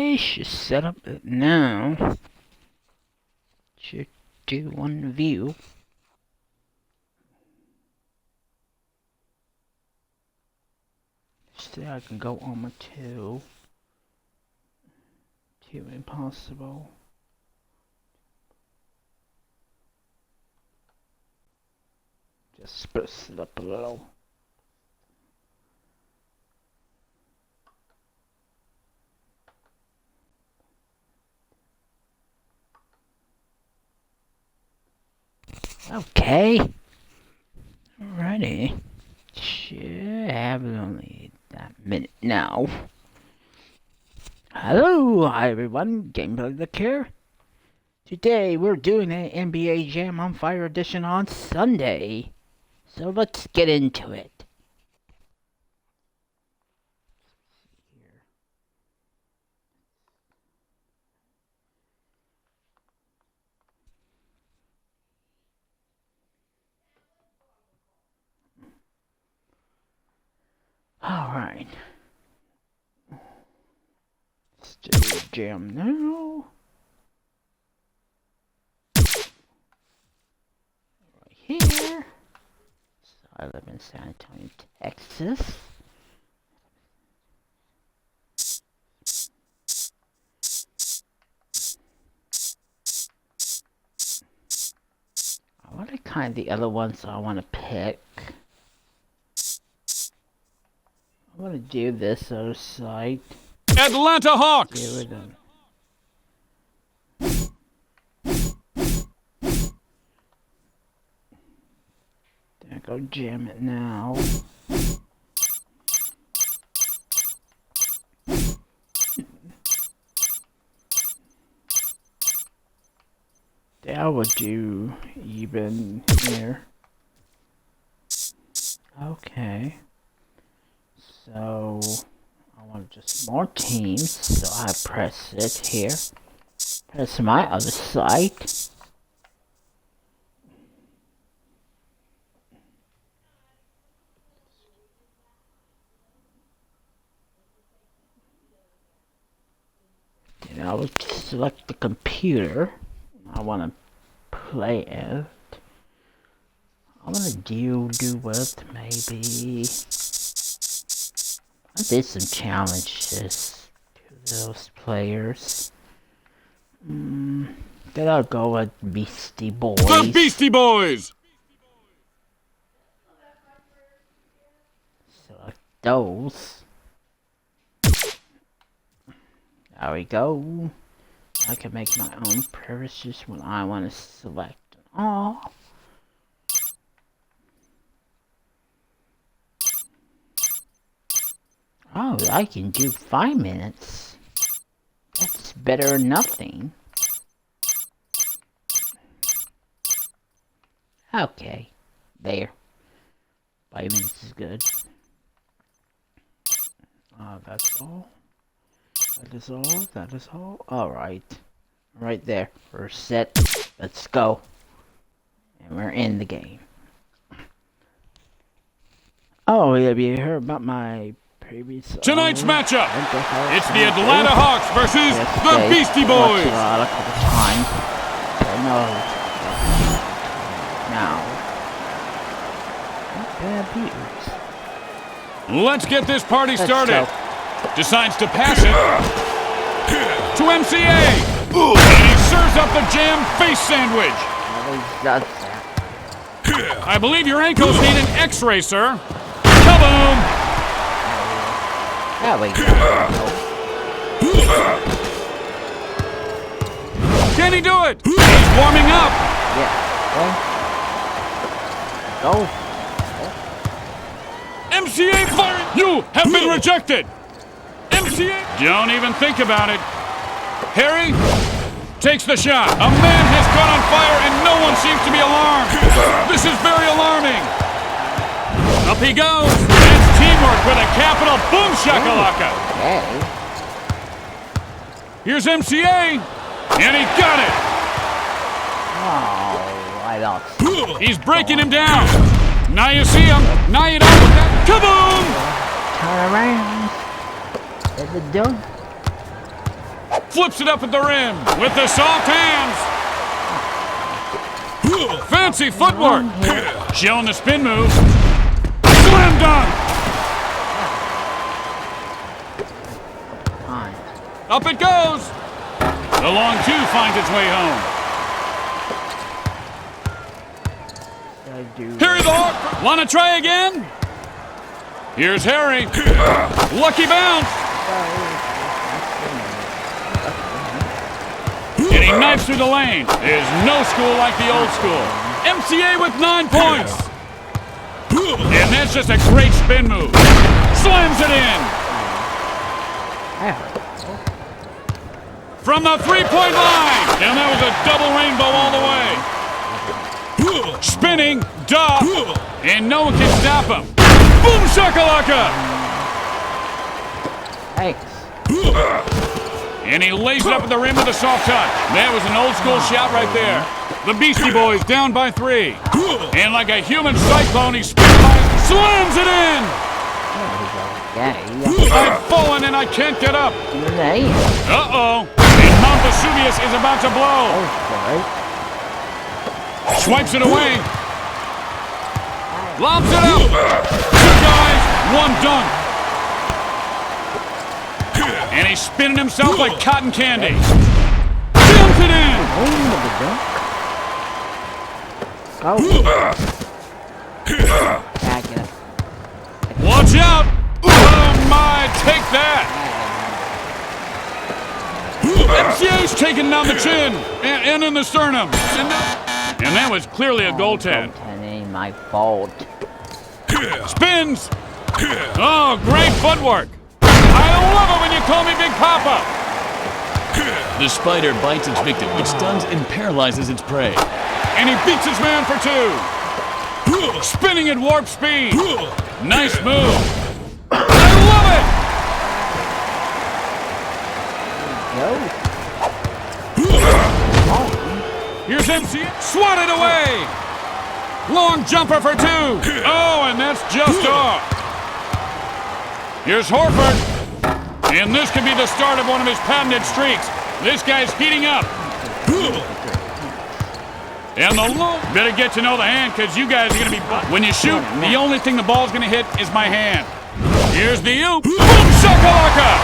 Okay, should set up it now. Should do one view. See, I can go on my two. Two impossible. Just spruce it up a little. Okay. Alrighty. Should have only that minute now. Hello, hi everyone, gameplaylick here. Today we're doing an NBA Jam on Fire edition on Sunday. So let's get into it. Alright. Let's do the jam now. Right here. So I live in San Antonio, Texas. What are kind of the other ones I want to pick? I want to do this other site. Atlanta Hawks! Do it in. There, go jam it now. That would do even here. Okay. So I want just more teams, so I press it here. Press my other site. Then I will select the computer I want to play it. I want to do with maybe. I did some challenges to those players. Then I'll go with Beastie Boys. The Beastie Boys! Select those. There we go. I can make my own preferences when I want to select all. Oh, I can do 5 minutes. That's better than nothing. Okay, there. 5 minutes is good. That's all. That is all. That is all. Alright. Right there. We're set. Let's go. And we're in the game. Oh, have you heard about my previous... Tonight's matchup, it's the Atlanta Hawks versus the Beastie Boys. A couple times, but no. Now, not bad beaters. Let's get this party started. Decides to pass it to MCA. And he serves up the jam face sandwich. Always does that. I believe your ankles need an x-ray, sir. Kaboom! There we go. Can he do it? He's warming up. Yeah. Go. MCA firing. You have been rejected. MCA. Don't even think about it. Harry takes the shot. A man has caught on fire and no one seems to be alarmed. This is very alarming. Up he goes. That's teamwork with a capital boom shakalaka. Okay. Here's MCA. And he got it. Oh, I lost. He's breaking him down. Now you see him. Now you don't. Kaboom! Turn around. Let it do. Flips it up at the rim with the soft hands. Fancy footwork. Showing the spin move. Slam dunk. Up it goes. The long two finds its way home. Harry the Hawk. Want to try again? Here's Harry. Lucky bounce. And he knifes through the lane. There's no school like the old school. MCA with 9 points. And that's just a great spin move. Slams it in. From the three-point line. And that was a double rainbow all the way. Spinning, duh. And no one can stop him. Boom shakalaka. Thanks. And he lays it up at the rim with a soft touch. That was an old school shot right there. The Beastie Boys down by 3. And like a human cyclone, he spins by, slams it in. I've fallen and I can't get up. Uh-oh. And Mount Vesuvius is about to blow. Swipes it away. Lobs it up. 2 guys, 1 dunk. And he's spinning himself like cotton candy. Jumps it in. Watch out. Oh my, take that. MCA's taking down the chin and in the sternum. And that was clearly a goaltend. Ain't my fault. Spins. Oh, great footwork. I love it when you call me Big Papa. The spider bites its victim, which stuns and paralyzes its prey. And he beats his man for 2. Spinning at warp speed. Nice move. I love it. Here's MC. Swatted away. Long jumper for 2. Oh, and that's just off. Here's Horford. And this could be the start of one of his patented streaks. This guy's heating up. And the low. Better get to know the hand because you guys are going to be... When you shoot, the only thing the ball's going to hit is my hand. Here's the oop. Boom shakalaka.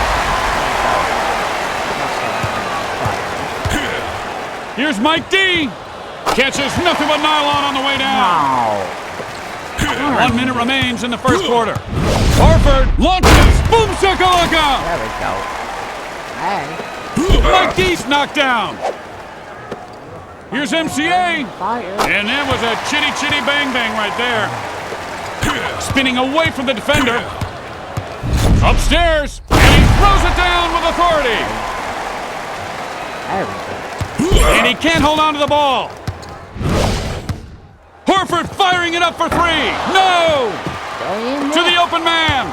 Here's Mike D. Catches nothing but nylon on the way down. 1 minute remains in the first quarter. Horford launches. Boom shakalaka. There we go. Hey. Mike D's knocked down. Here's MCA. Fire. And that was a chitty chitty bang bang right there. Spinning away from the defender. Upstairs. And he throws it down with authority. There we go. And he can't hold on to the ball. Horford firing it up for 3. No! To the open man.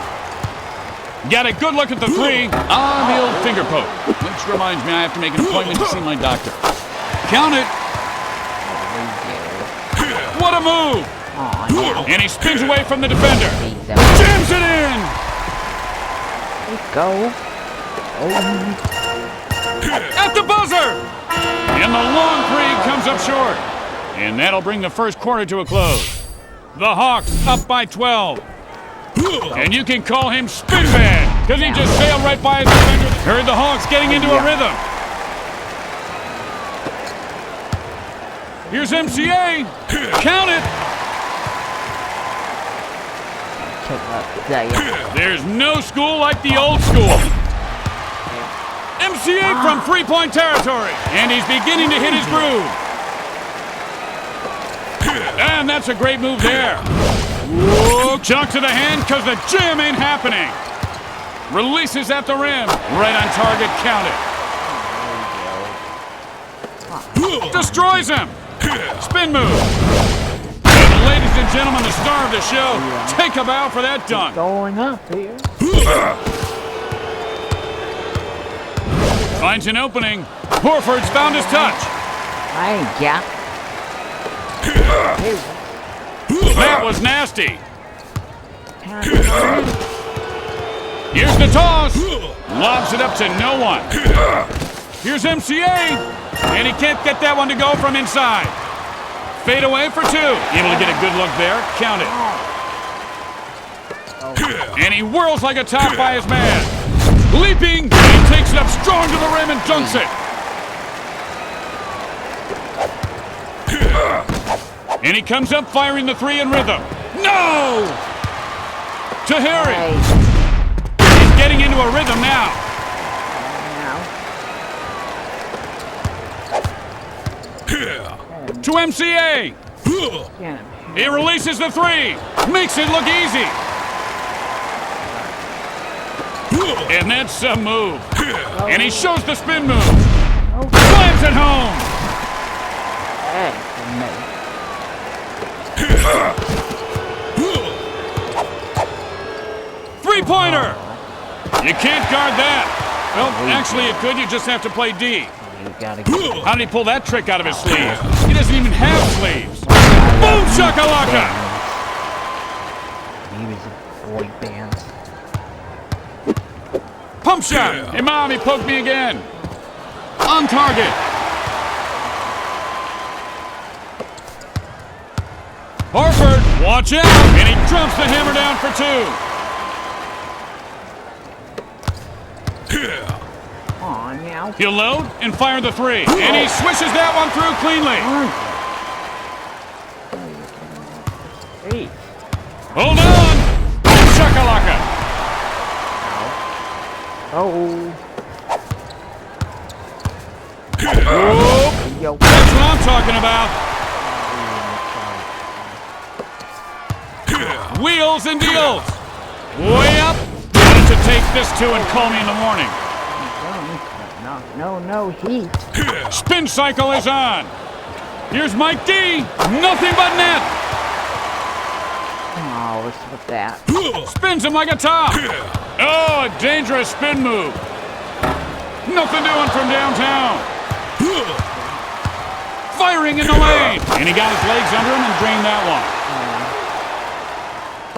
Got a good look at the 3. The old finger poke. Which reminds me I have to make an appointment to see my doctor. Count it. What a move. And he spins away from the defender. Jams it in. Go. At the buzzer. And the long 3 comes up short. And that'll bring the first quarter to a close. The Hawks up by 12. And you can call him Spinbad, because he just sailed right by his defender. Heard the Hawks getting into a rhythm. Here's MCA. Count it. There's no school like the old school. MCA from 3-point territory. And he's beginning to hit his groove. And that's a great move there. Whoa, chunk to the hand because the jam ain't happening. Releases at the rim. Right on target, count it. Destroys him. Spin move. And ladies and gentlemen, the star of the show, take a bow for that dunk. Going up here. Finds an opening. Horford's found his touch. That was nasty. Here's the toss. Lobs it up to no one. Here's MCA, and he can't get that one to go from inside. Fade away for 2. Able to get a good look there. Count it. And he whirls like a top by his man. Leaping, and he takes it up strong to the rim and dunks it. And he comes up firing the 3 in rhythm. No! To Harry. He's getting into a rhythm now. To MCA. He releases the 3. Makes it look easy. And that's some move. And he shows the spin move. Slams it home. 3-pointer. You can't guard that. Well, actually you could. You just have to play D. How did he pull that trick out of his sleeves? He doesn't even have sleeves. Boom shakalaka! He was a boy band. Pump shot! Hey mom, he poked me again. On target. Horford, watch out! And he drops the hammer down for 2. Aw, now. He'll load and fire the 3. And he swishes that one through cleanly. Hey. Hold on! Boom shakalaka! Oh. Whoop. Yo. That's what I'm talking about. Wheels and deals. Way up. Wanted to take this 2 and call me in the morning. No, heat. Spin cycle is on. Here's Mike D. Nothing but net. Oh, what's with that? Spins him like a top. Oh, a dangerous spin move. Nothing doing from downtown. Firing in the lane. And he got his legs under him and drained that one.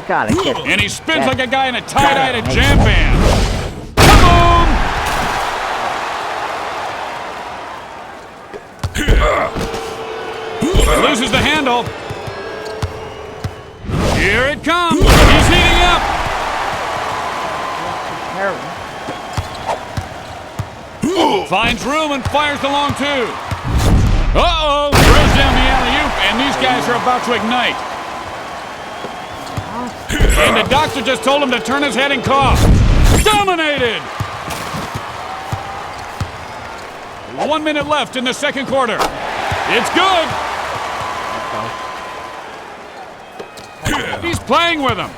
Gotta get And he spins like a guy in a tie-dye at a jam band. Kaboom! Loses the handle. Here it comes. He's heating up. Finds room and fires the long 2. Uh-oh. Throws down the alley-oop, and these guys are about to ignite. And the doctor just told him to turn his head and cough. Dominated! 1 minute left in the second quarter. It's good. He's playing with him.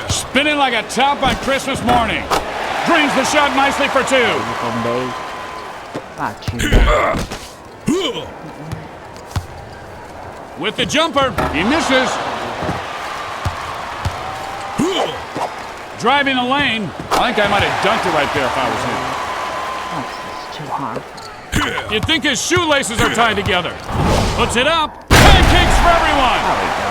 Spinning like a top on Christmas morning. Drains the shot nicely for 2. With the jumper, he misses. Driving the lane. I think I might have dunked it right there if I was him. That's too hard. You'd think his shoelaces are tied together. Puts it up. Pancakes for everyone. There we go.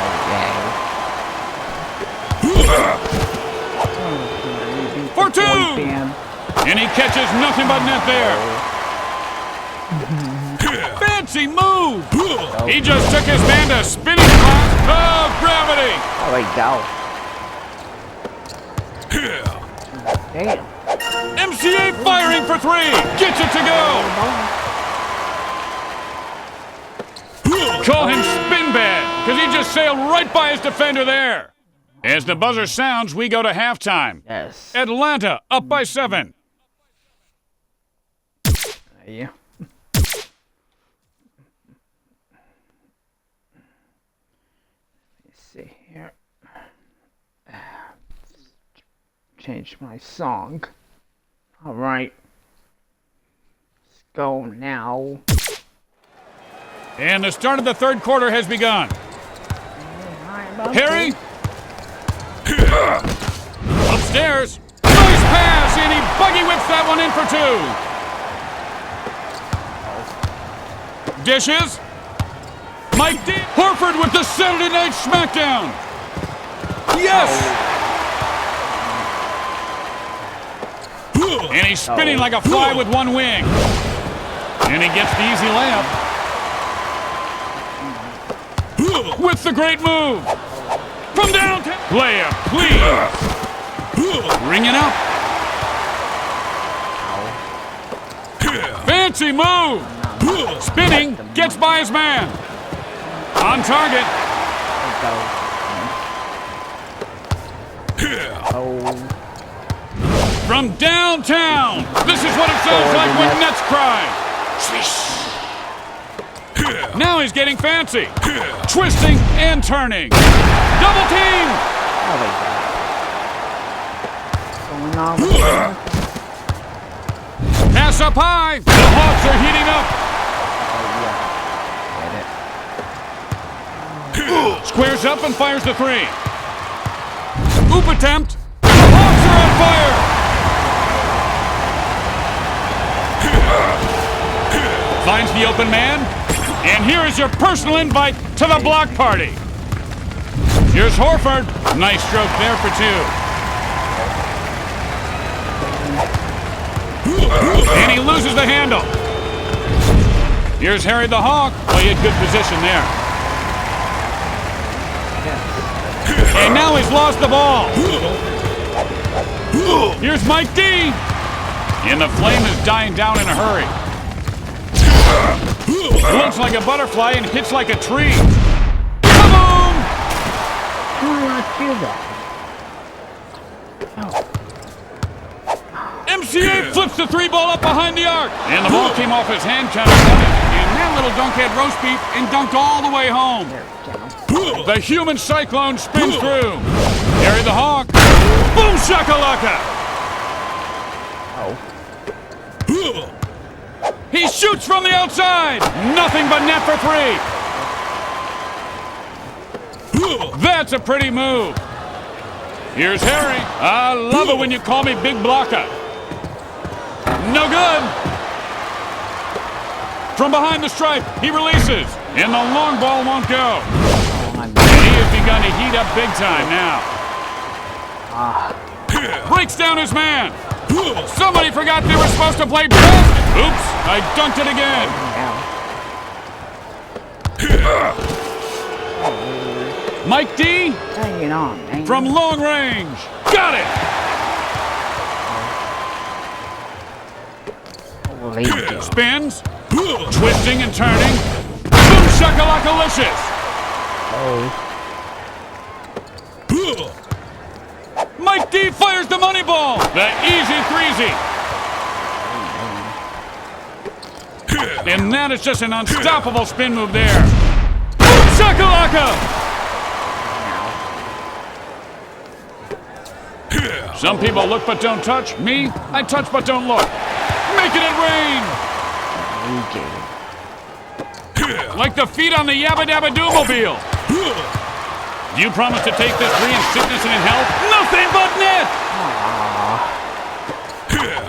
For 2. And he catches nothing but net there. Fancy move. He just took his man to spinning class. Oh, gravity. There we go. Damn. MCA firing for 3. Gets it to go. Call him spin bad, because he just sailed right by his defender there. As the buzzer sounds, we go to halftime. Yes. Atlanta up by 7. Yeah. Let's see here. Change my song. All right. Let's go now. And the start of the third quarter has begun. Harry. Upstairs. Nice pass, and he buggy whips that one in for 2. Dishes. Mike D. Horford with the Saturday Night Smackdown. Yes. And he's spinning like a fly with one wing. And he gets the easy layup. With the great move. From downtown. Layup, please. Ring it up. Fancy move. Spinning, gets by his man. On target. From downtown. This is what it sounds like when Nets cry. Now he's getting fancy. Twisting and turning. Double team. Pass up high. The Hawks are heating up. Squares up and fires the three. Oop attempt. The Hawks are on fire. Finds the open man. And here is your personal invite to the block party. Here's Horford. Nice stroke there for two. And he loses the handle. Here's Harry the Hawk. Well, he had good position there. And now he's lost the ball. Here's Mike D. And the flame is dying down in a hurry. Looks like a butterfly and hits like a tree. Kaboom! How do I not do that? MCA flips the three ball up behind the arc. And the ball came off his hand kind of funny. And that little dunk had roast beef and dunked all the way home. The human cyclone spins through. Harry the Hawk. Boom shakalaka. He shoots from the outside. Nothing but net for three. That's a pretty move. Here's Harry. I love it when you call me Big Blocker. No good. From behind the stripe, he releases. And the long ball won't go. He has begun to heat up big time now. Breaks down his man. Somebody forgot they were supposed to play basket. Oops, I dunked it again. Mike D. Hanging on, man. From long range. Got it. Spins. Twisting and turning. Boom shakalaka-licious. Mike D fires the money ball. The easy threezy. And that is just an unstoppable spin move there. Boom shakalaka. Some people look but don't touch. Me, I touch but don't look. Making it rain. Like the feet on the Yabba Dabba Doo-mobile. Do you promise to take this three in sickness and in health? Nothing but net!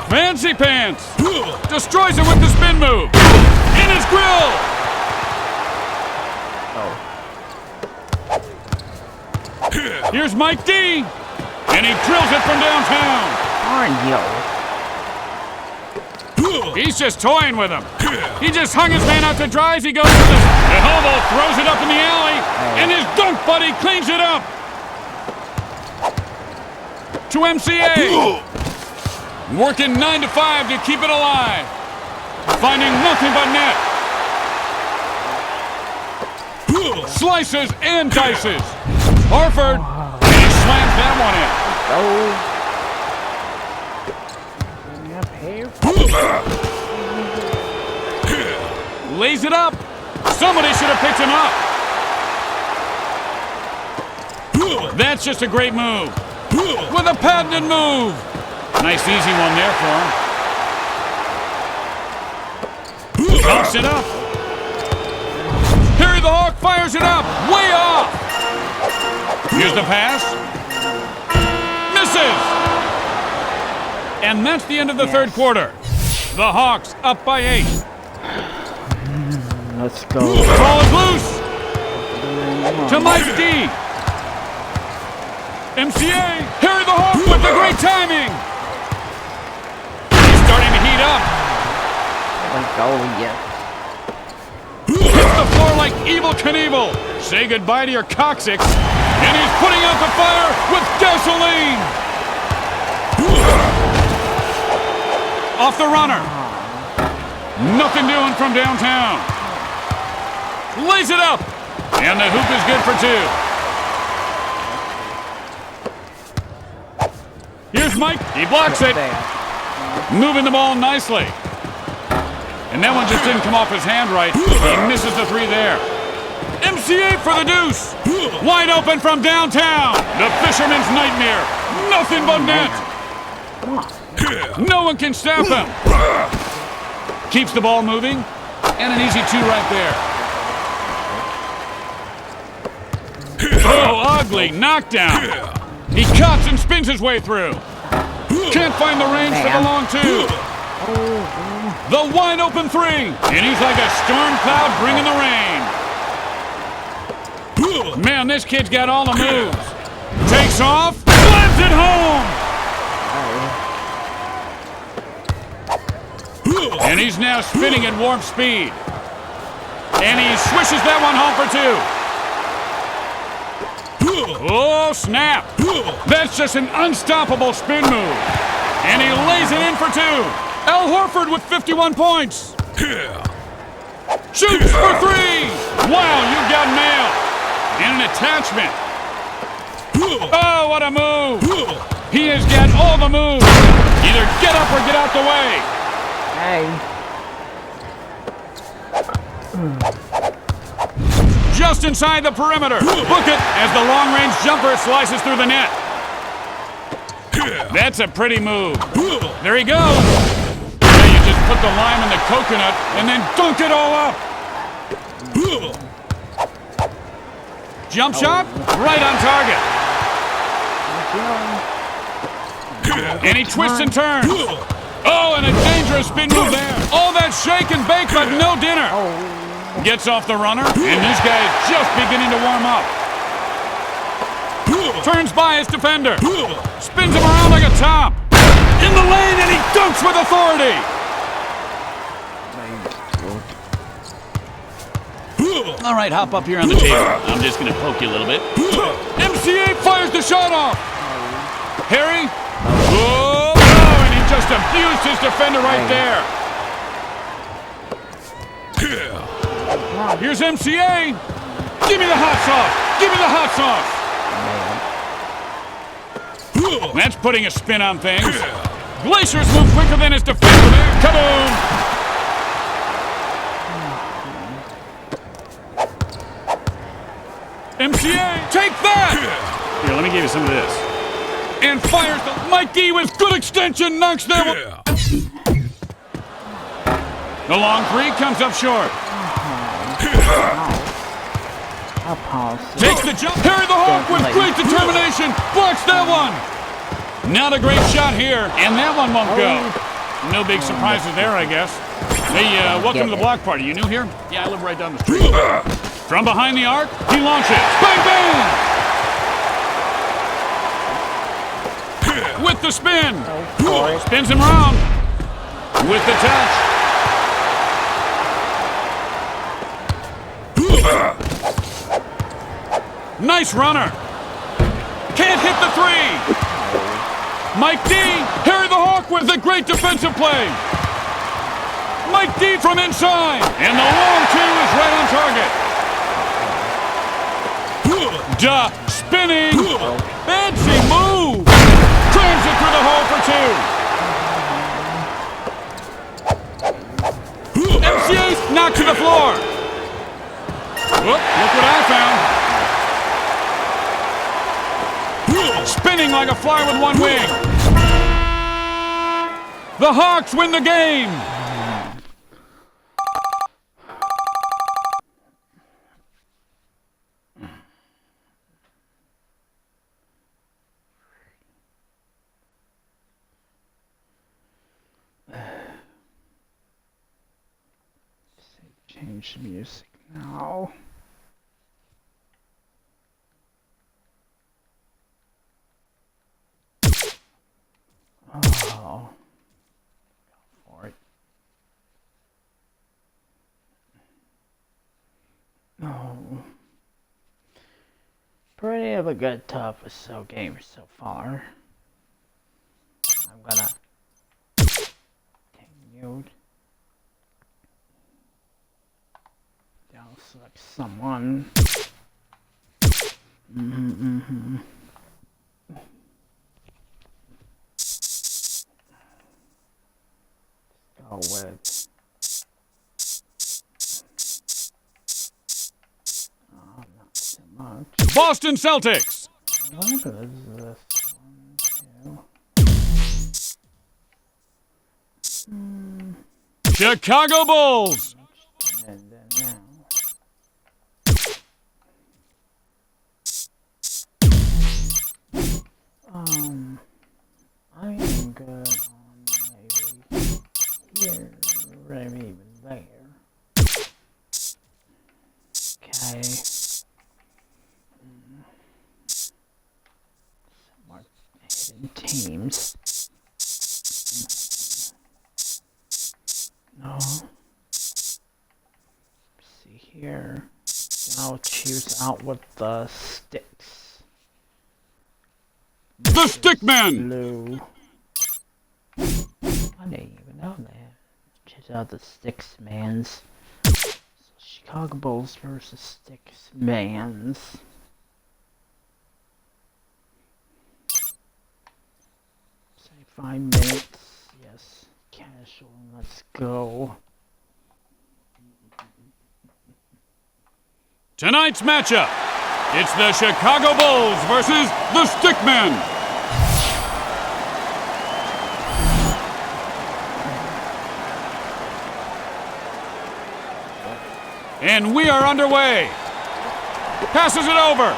Fancy pants! Destroys it with the spin move! In his grill! Here's Mike D! And he drills it from downtown! He's just toying with him. He just hung his man out to dry as he goes to the hobo, throws it up in the alley, and his dunk buddy cleans it up. To MCA. Working 9 to 5 to keep it alive. Finding nothing but net. Slices and dices. Horford. And he slams that one in. Lays it up. Somebody should have picked him up. That's just a great move. With a patented move. Nice easy one there for him. Tops it up. Harry the Hawk fires it up. Way off. Here's the pass. Misses. And that's the end of the third quarter. The Hawks up by 8. Let's go. Ball is loose. To Mike D. MCA. Harry the Hawk with the great timing. He's starting to heat up. go, yes. Hits the floor like Evel Knievel. Say goodbye to your coccyx. And he's putting out the fire with gasoline. Off the runner. Nothing doing from downtown. Lays it up. And the hoop is good for two. Here's Mike. He blocks it. Moving the ball nicely. And that one just didn't come off his hand right. He misses the three there. MCA for the deuce. Wide open from downtown. The fisherman's nightmare. Nothing but net. No one can stop him. Keeps the ball moving. And an easy two right there. Oh, ugly knockdown. He cuts and spins his way through. Can't find the range for the long two. The wide open three. And he's like a storm cloud bringing the rain. Man, this kid's got all the moves. Takes off. Slams it home. And he's now spinning at warp speed. And he swishes that one home for two. Oh, snap. That's just an unstoppable spin move. And he lays it in for two. Al Horford with 51 points. Shoots for three. Wow, you got nailed. And an attachment. Oh, what a move. He has got all the moves. Either get up or get out the way. Hey. Just inside the perimeter. Book it as the long-range jumper slices through the net. That's a pretty move. There he goes. Now you just put the lime in the coconut and then dunk it all up. Jump shot, right on target. And he twists and turns. Oh, and a dangerous spin move there. All that shake and bake, but no dinner. Gets off the runner, and this guy is just beginning to warm up. Turns by his defender. Spins him around like a top. In the lane, and he dunks with authority. All right, hop up here on the table. I'm just going to poke you a little bit. MCA fires the shot off. Harry. Oh, and he just abused his defender right there. Here's MCA. Give me the hot sauce. Give me the hot sauce. That's putting a spin on things. Glacier's move quicker than his defender there. Kaboom! MCA, take that! Here, let me give you some of this. And fires the Mike D with good extension, knocks that one. The long three comes up short. Takes the jump. Harry the Hawk with great determination. Blocks that one. Not a great shot here, and that one won't go. No big surprises there, I guess. Hey, welcome to the block party. You new here? Yeah, I live right down the street. From behind the arc, he launches. Bang, bang! With the spin. Spins him around. With the touch. Nice runner. Can't hit the three. Mike D. Harry the Hawk with a great defensive play. Mike D from inside. And the long two is right on target. Duh. Spinning. Fancy move. Crams it through the hole for two. MCA's knocked to the floor. Whoop, look what I found. Spinning like a fly with one wing. The Hawks win the game. Change music now. Oh. For it. already have a good tough with game so far. I'm gonna continue. I'll select someone. Go with. Oh, not so much. Boston Celtics. What is this? 1, 2. Chicago Bulls. And then now. I am good on maybe here, maybe even there. Okay. Some more hidden teams. No. Let's see here. I'll choose out with the sticks. The Stickmen. Blue. I didn't even know that. Choose out the sticks mans. So Chicago Bulls versus sticks mans. Say 5 minutes. Yes. Casual. Let's go. Tonight's matchup, it's the Chicago Bulls versus the Stickmen. And we are underway. Passes it over.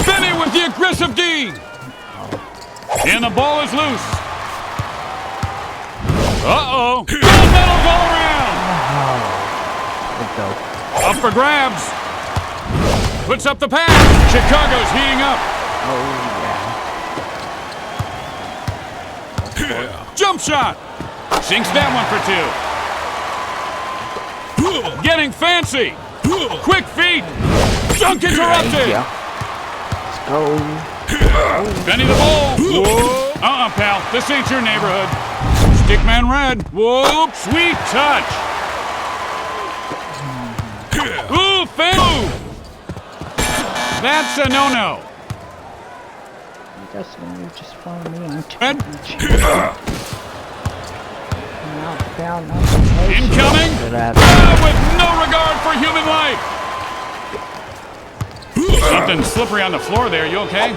Benny with the aggressive D. And the ball is loose. Uh-oh. Gold medals all around. Let's go. Up for grabs. Puts up the pass. Chicago's heating up. Oh, yeah. Jump shot. Sinks that one for 2. Getting fancy. Quick feet. Dunk interrupted. Yeah. Let's go. Benny the ball. Whoa. Pal. This ain't your neighborhood. Stickman red. Whoop. Sweet touch. Ooh, fan. That's a no-no. That's when you just follow me on Red. Incoming! Incoming. With no regard for human life. Something slippery on the floor there. You okay?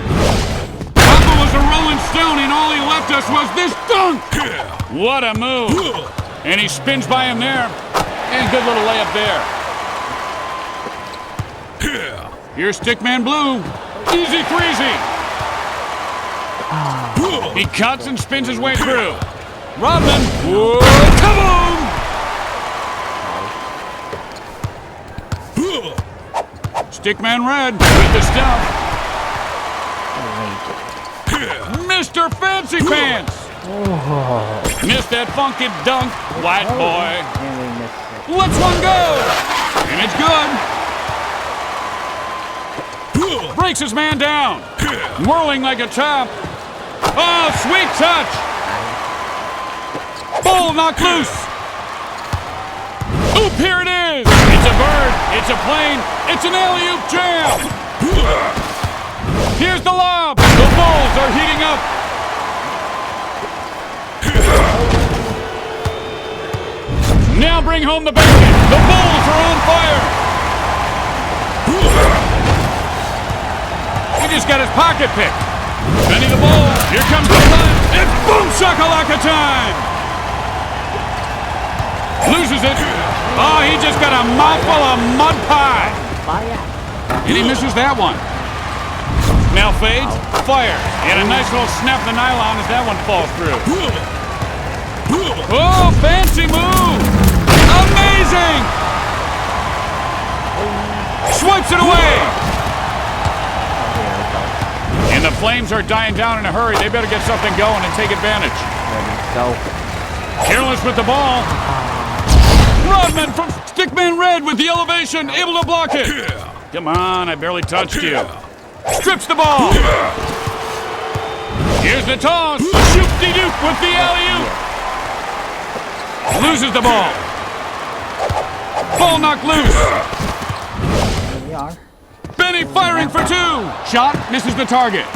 Papa was a rolling stone, and all he left us was this dunk. What a move. And he spins by him there. And good little layup there. Here's Stickman Blue. Easy freezy. He cuts and spins his way through. Rodman. Whoa, kaboom! Stickman Red with the stuff. Mr. Fancy Pants. Missed that funky dunk, white boy. Let's one go. And it's good. Breaks his man down. Whirling like a top. Oh, sweet touch. Ball knocked loose. Oop, here it is. It's a bird. It's a plane. It's an alley-oop jam. Here's the lob. The Bulls are heating up. Now bring home the bacon. The Bulls are on fire. He just got his pocket picked. Benny the ball. Here comes the punch. It's boom shakalaka time. Loses it. Oh, he just got a mouthful of mud pie. And he misses that one. Now fades. Fire. And a nice little snap the nylon as that one falls through. Oh, fancy move. Amazing. Swipes it away. And the Flames are dying down in a hurry. They better get something going and take advantage. Go. Careless with the ball. Rodman from Stickman Red with the elevation, able to block it. Come on, I barely touched you. Strips the ball. Here's the toss. Shoop-de-doop with the alley-oop. Loses the ball. Ball knocked loose. Here we are. Benny firing for two. Shot misses the target.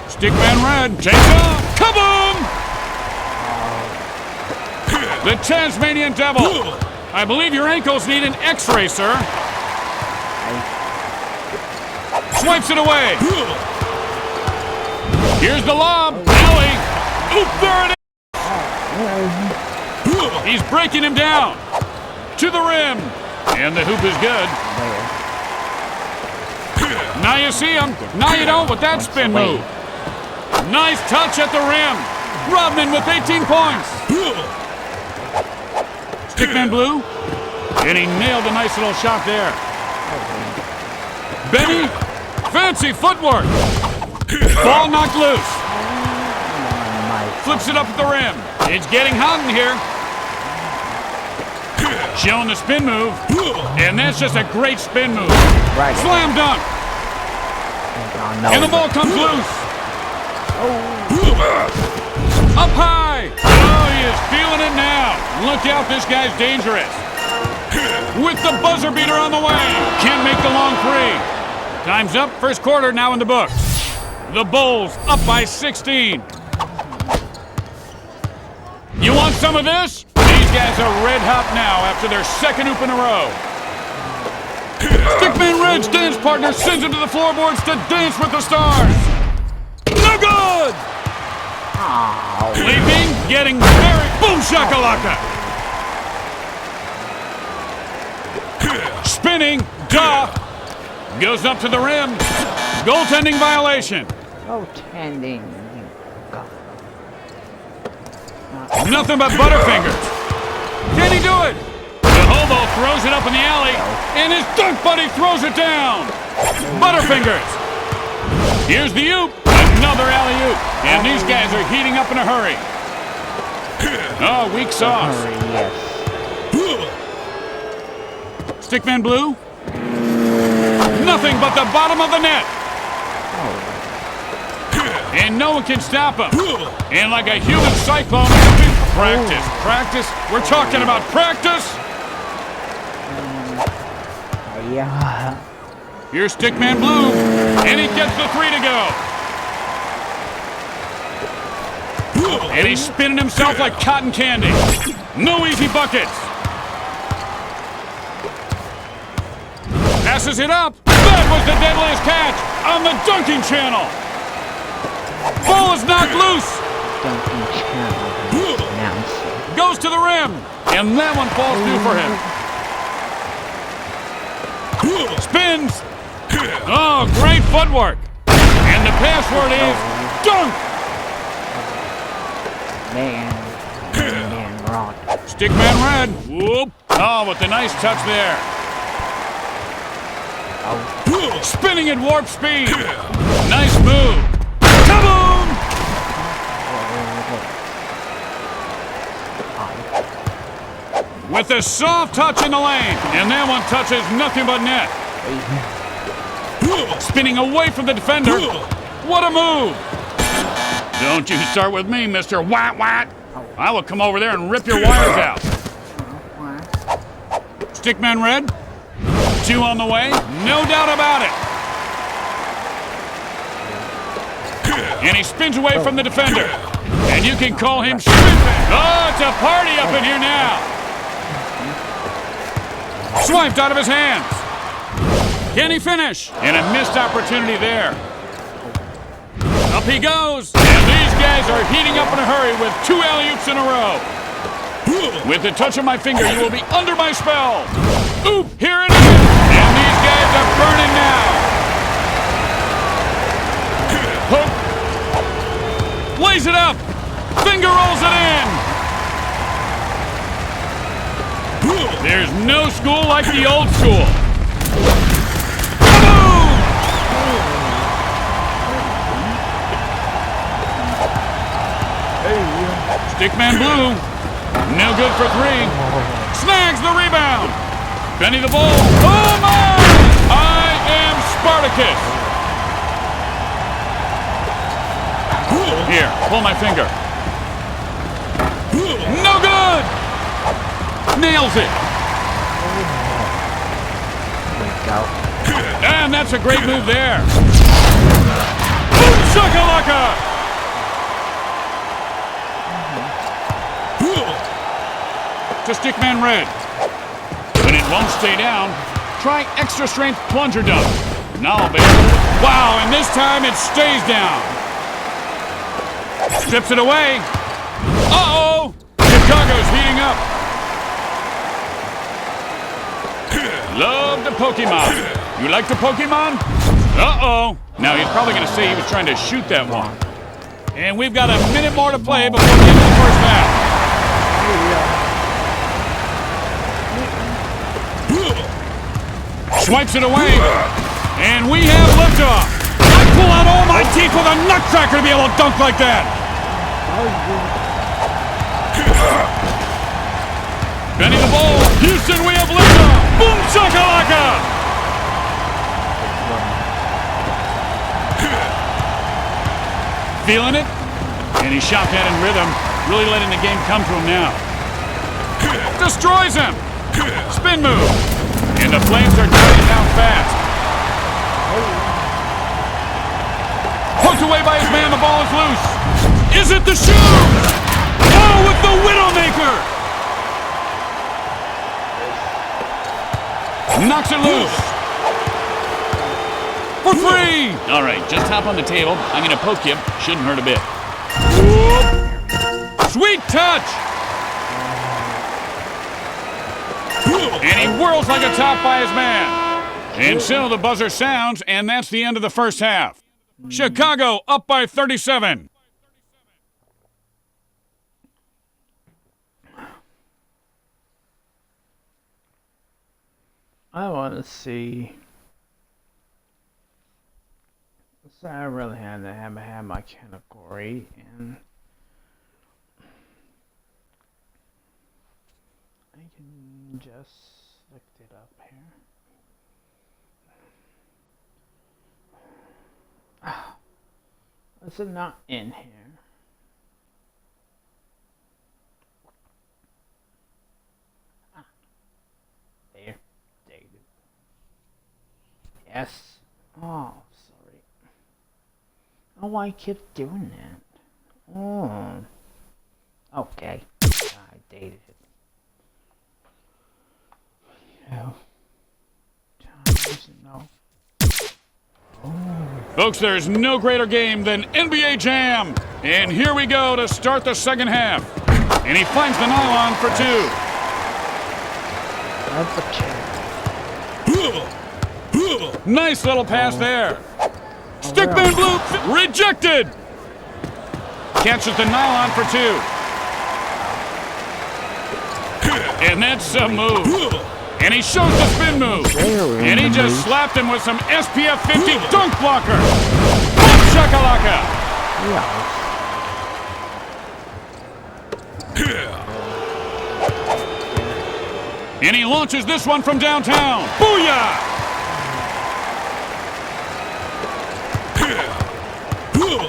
Stickman Red takes off. Kaboom! The Tasmanian Devil. I believe your ankles need an x-ray, sir. Swipes it away. Here's the lob. Alley. Oop, there it is. He's breaking him down. To the rim. And the hoop is good. Now you see him. Now you don't with that spin move. Nice touch at the rim. Rodman with 18 points. Stickman Blue. And he nailed a nice little shot there. Benny. Fancy footwork. Ball knocked loose. Flips it up at the rim. It's getting hot in here. Showing the spin move. And that's just a great spin move. Slam dunk. And the ball comes loose. Up high. Oh, he is feeling it now. Look out, this guy's dangerous. With the buzzer beater on the way. Can't make the long three. Time's up. First quarter now in the books. The Bulls up by 16. You want some of this? These guys are red hot now after their second hoop in a row. Stickman Red's dance partner sends him to the floorboards to dance with the stars. No good! Leaping, getting very boom shakalaka. Spinning, duh. Goes up to the rim. Goaltending violation. Goaltending. Nothing but butterfingers. Can he do it? The hobo throws it up in the alley, and his dunk buddy throws it down. Butterfingers. Here's the oop. Another alley-oop. And these guys are heating up in a hurry. Oh, weak sauce. Stickman Blue. Nothing but the bottom of the net. And no one can stop him. And like a human cyclone, practice, practice. We're talking about practice. Yeah. Here's Stickman Blue, and he gets the three to go. And he's spinning himself like cotton candy. No easy buckets. Passes it up. That was the deadliest catch on the dunking channel. Ball is knocked loose. Goes to the rim. And that one falls due for him. Spins. Oh, great footwork. And the password is dunk. Man, rock. Stickman Red. Whoop. Oh, with the nice touch there. Spinning at warp speed. Nice move. Kaboom! With a soft touch in the lane. And that one touches nothing but net. Spinning away from the defender. What a move. Don't you start with me, Mr. Wat. I will come over there and rip your wires out. Stickman Red. Two on the way. No doubt about it. And he spins away from the defender. And you can call him stupid. Oh, it's a party up in here now. Swiped out of his hands. Can he finish? And a missed opportunity there. Up he goes. And these guys are heating up in a hurry with two alley-oops in a row. With the touch of my finger, you will be under my spell. Oop, here it is. And these guys are burning now. Hook. Lays it up. Finger rolls it in. There's no school like the old school. Boom! Stickman Blue. No good for three. Snags the rebound. Benny the Bull. Oh my! I am focus. Here, pull my finger. No good! Nails it. And that's a great move there. Boom shakalaka! To stickman red. When it won't stay down, try extra strength plunger dunk. Now, baby. Wow, and this time it stays down. Strips it away. Uh-oh! Chicago's heating up. Love the Pokemon. You like the Pokemon? Uh-oh. Now, he's probably going to say he was trying to shoot that one. And we've got a minute more to play before the end of the first half. Swipes it away. And we have liftoff. I pull out all my teeth with a nutcracker to be able to dunk like that. Benny the ball. Houston, we have liftoff. Boom shakalaka. Feeling it? And he shot that in rhythm, really letting the game come to him now. Destroys him. Spin move. And the Flames are dying down fast. Poked away by his man, the ball is loose. Is it the shoe? Oh, with the Widowmaker! Knocks it loose. For free! All right, just hop on the table. I'm going to poke you. Shouldn't hurt a bit. Whoop. Sweet touch! And he whirls like a top by his man. And so the buzzer sounds, and that's the end of the first half. Chicago up by 37. I want to see. So I really had to have my category, and I can just look it up here. Is it not in here? There. There you go. Yes. Oh, sorry. Oh, I keep doing that. Oh. Okay. I dated it. No. No. Folks, there's no greater game than NBA Jam. And here we go to start the second half. And he finds the nylon for two. Nice little pass there. Stickman blue, rejected. Catches the nylon for two. And that's a move. And he shows the spin move. And he just slapped him with some SPF 50 dunk blocker. Boom shakalaka. And he launches this one from downtown. Booyah!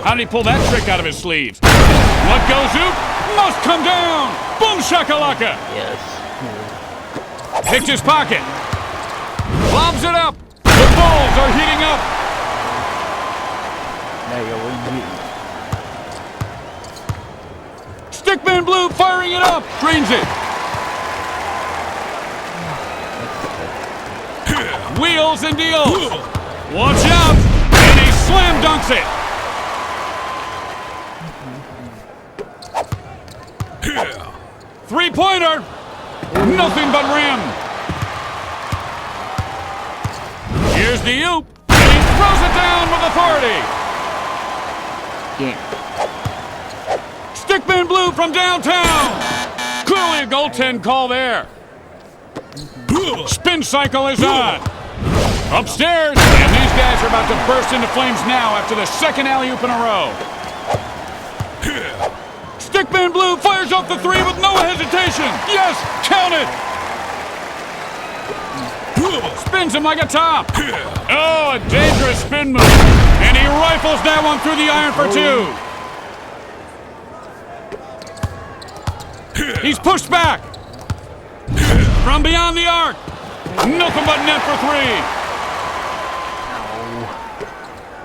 How did he pull that trick out of his sleeves? What goes oop must come down. Boom shakalaka. Yes. Picked his pocket. Lobs it up. The balls are heating up. There you go. Stickman blue firing it up. Drains it. Wheels and deals. Watch out. And he slam dunks it. Three-pointer. Nothing but rim. Here's the oop. And he throws it down with authority. Yeah. Stickman blue from downtown. Clearly a goaltend call there. Spin cycle is on. Upstairs. And these guys are about to burst into flames now after the second alley-oop in a row. Stickman blue fires off the three with no hesitation. Yes, count it. Spins him like a top. Oh, a dangerous spin move. And he rifles that one through the iron for 2. He's pushed back. From beyond the arc. Nothing but net for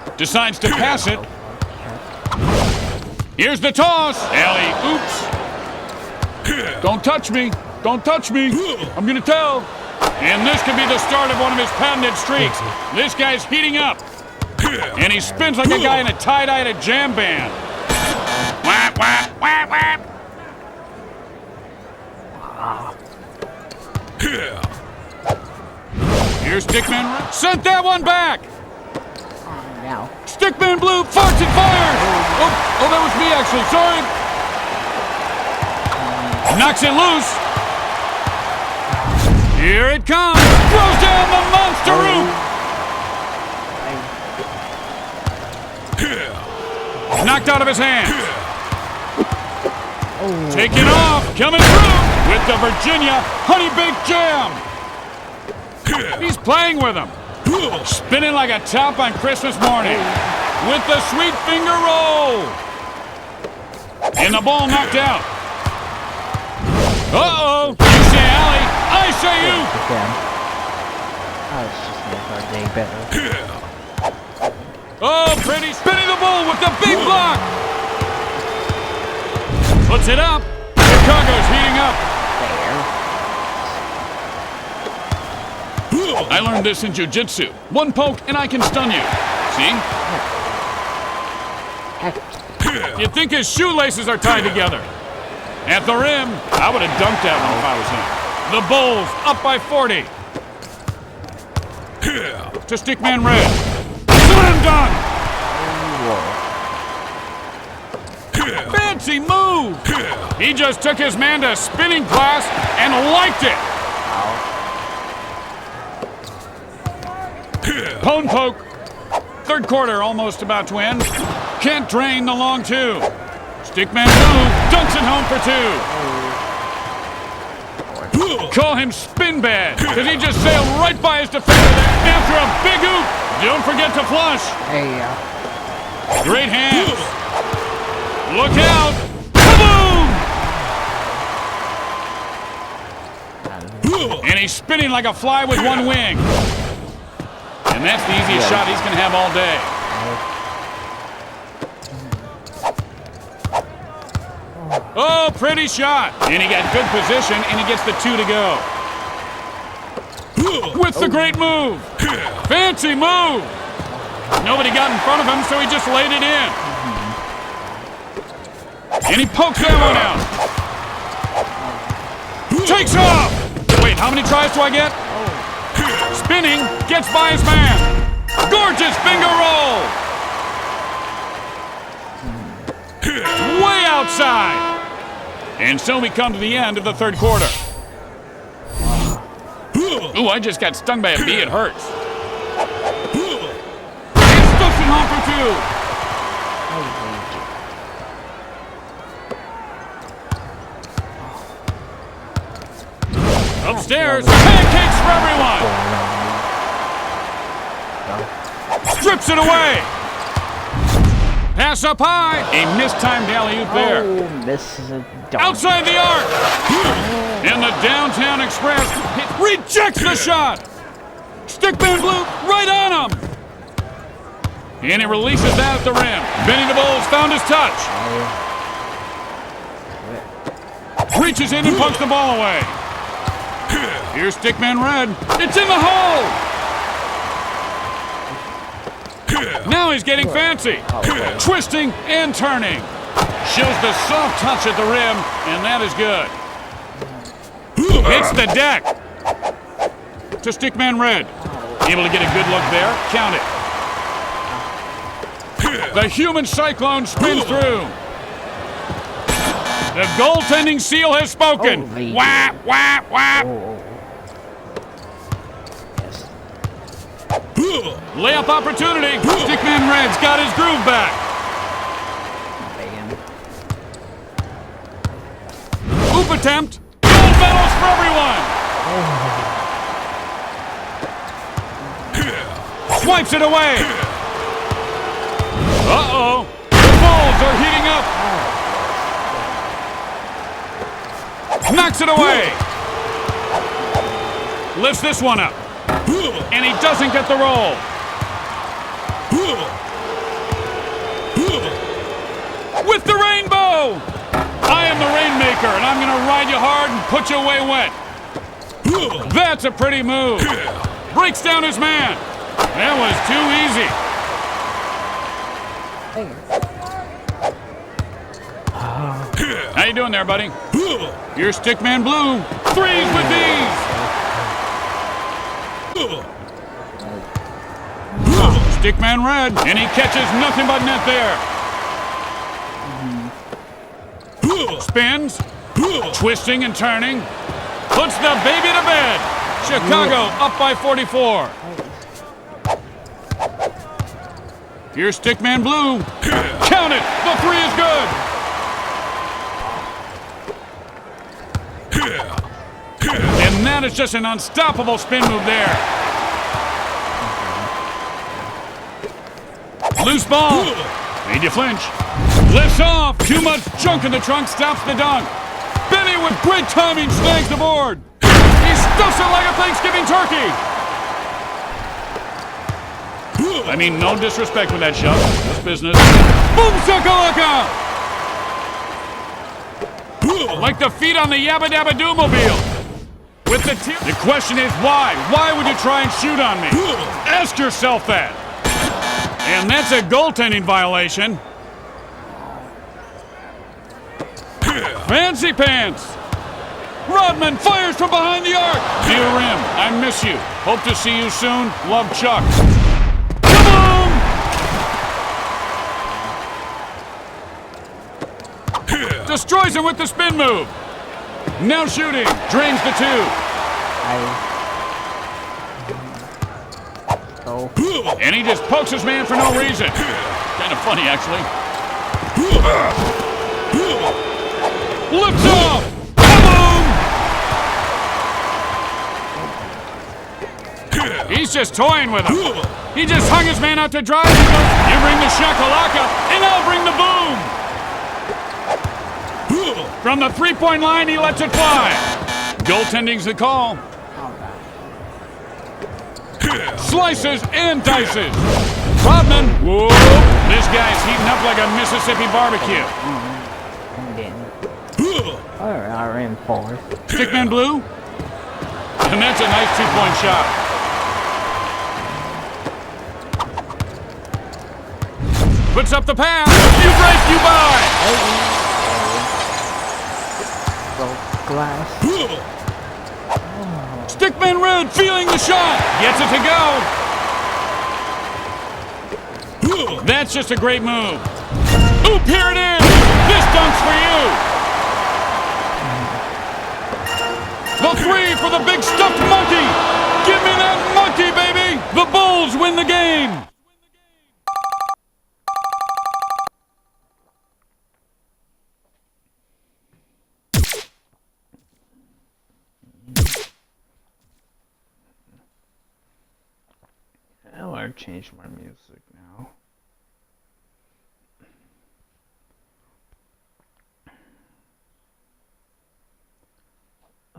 3. Decides to pass it. Here's the toss. Alley, oops. Don't touch me. Don't touch me. I'm going to tell. And this could be the start of one of his patented streaks. This guy's heating up. And he spins like a guy in a tie-dye at a jam band. Whap, whap, whap, whap. Here's Stickman. Sent that one back. Now. Stickman Blue farts and fires. Oh, that was me actually. Sorry. Knocks it loose. Here it comes. Throws down the monster root. Knocked out of his hands. Taking off. Coming through with the Virginia Honey Baked Jam. He's playing with him. Spinning like a top on Christmas morning. With the sweet finger roll. And the ball knocked out. Uh-oh. You say Allie, I say you. Oh, it's just make our day better. Oh, pretty spinning the ball with the big block. Puts it up. Chicago's heating up. I learned this in jiu-jitsu. One poke and I can stun you. See? You think his shoelaces are tied together. At the rim, I would have dunked that one if I was him. The Bulls up by 40. To Stickman Red. Slam dunk. Fancy move. He just took his man to spinning class and liked it. Pone poke. Third quarter almost about to end. Can't drain the long 2. Stickman Blue dunks it home for 2. Call him spin bad, because he just sailed right by his defender after a big hoop. Don't forget to flush. Hey, Great hands. Look out. Kaboom! And he's spinning like a fly with one wing. And that's the easiest shot he's going to have all day. Oh, pretty shot. And he got good position, and he gets the 2 to go. With the great move. Fancy move. Nobody got in front of him, so he just laid it in. And he pokes that one out. Takes off. Wait, how many tries do I get? Spinning, gets by his man. Gorgeous finger roll. Way outside. And so we come to the end of the third quarter. Ooh, I just got stung by a bee. It hurts. He's stuffing home for 2. Upstairs, pancakes for everyone. Strips it away. Pass up high. A mistimed alley-oop there. Oh, this is a dunk. Outside the arc. And the Downtown Express rejects the shot. Stickman Blue right on him. And he releases that at the rim. Benny the Bulls found his touch. Reaches in and pokes the ball away. Here's Stickman Red. It's in the hole. Now he's getting fancy. Twisting and turning. Shows the soft touch at the rim, and that is good. Hits the deck. To Stickman Red. Able to get a good look there. Count it. The human cyclone spins through. The goaltending seal has spoken. Whap, whap, whap. Layup opportunity. Stickman Red's got his groove back. Oop attempt. Gold medals for everyone. swipes it away. Uh-oh. The Bulls are heating up. Knocks it away. Lifts this one up. And he doesn't get the roll. With the rainbow. I am the Rainmaker, and I'm going to ride you hard and put you away wet. That's a pretty move. Breaks down his man. That was too easy. How you doing there, buddy? You're Stickman Blue. Threes with these. Stickman Red, and he catches nothing but net there. Spins, twisting and turning, puts the baby to bed. Chicago up by 44. Here's Stickman Blue. Count it. The three is good. And that is just an unstoppable spin move there. Loose ball. Made you flinch. Lifts off. Too much junk in the trunk. Stops the dunk. Benny with great timing snags the board. He stuffs it like a Thanksgiving turkey. I mean, no disrespect with that shove. This business. Boom shakalaka! Like the feet on the Yabba Dabba Doo mobile. With the question is why? Why would you try and shoot on me? Ask yourself that. And that's a goaltending violation. Fancy pants. Rodman fires from behind the arc. Dear Rim, I miss you. Hope to see you soon. Love, Chuck. Kaboom! Destroys him with the spin move. Now shooting. Drains the two. And he just pokes his man for no reason. Kind of funny, actually. Lifts off! Boom! He's just toying with him. He just hung his man out to dry. He goes, you bring the shakalaka, and I'll bring the boom! From the three-point line, he lets it fly. Goaltending's the call. Slices and dices. Rodman, whoa! This guy's heating up like a Mississippi barbecue. Alright, reinforced. Stickman Blue. And that's a nice two-point shot. Puts up the pass. You break, you buy. Glass. Stickman Red feeling the shot. Gets it to go. That's just a great move. Oop, here it is. This dunk's for you. The three for the big stuffed monkey. Give me that monkey, baby. The Bulls win the game. I want to change my music now.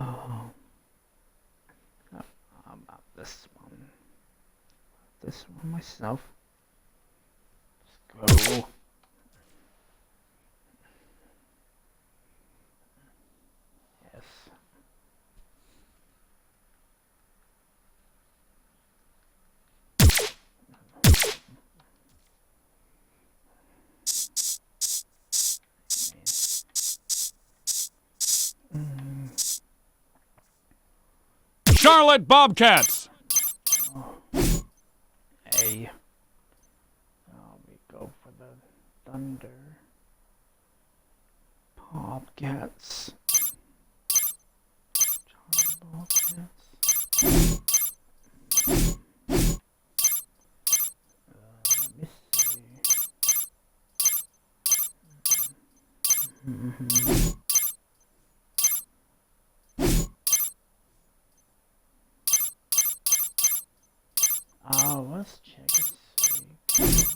Oh, how about this one? This one myself. Let's go. Yes. Charlotte Bobcats. Hey. We go for the Thunder. Bobcats. Charlotte Bobcats. Let me see. What let's check and see.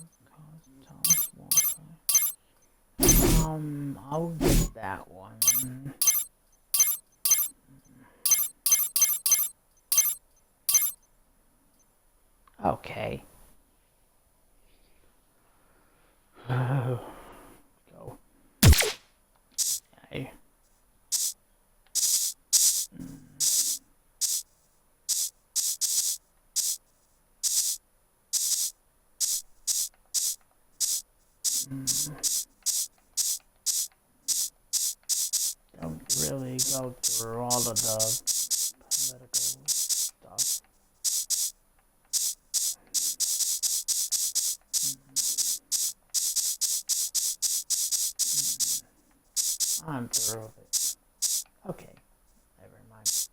I'll get that one. Okay. Go. Okay. Don't really go through all of the political stuff. I'm through with it. Okay, never mind. It's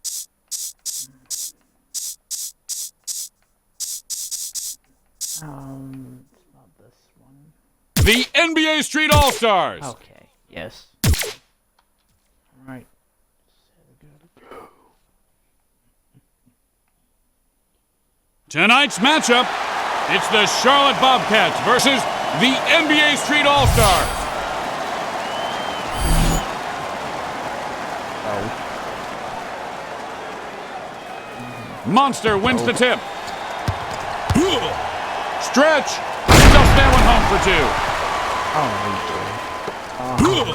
not this one. The NBA Street All-Stars. Okay, yes. Alright. Tonight's matchup, it's the Charlotte Bobcats versus the NBA Street All-Stars. Monster wins the tip. Stretch. Stuffs that one home for two.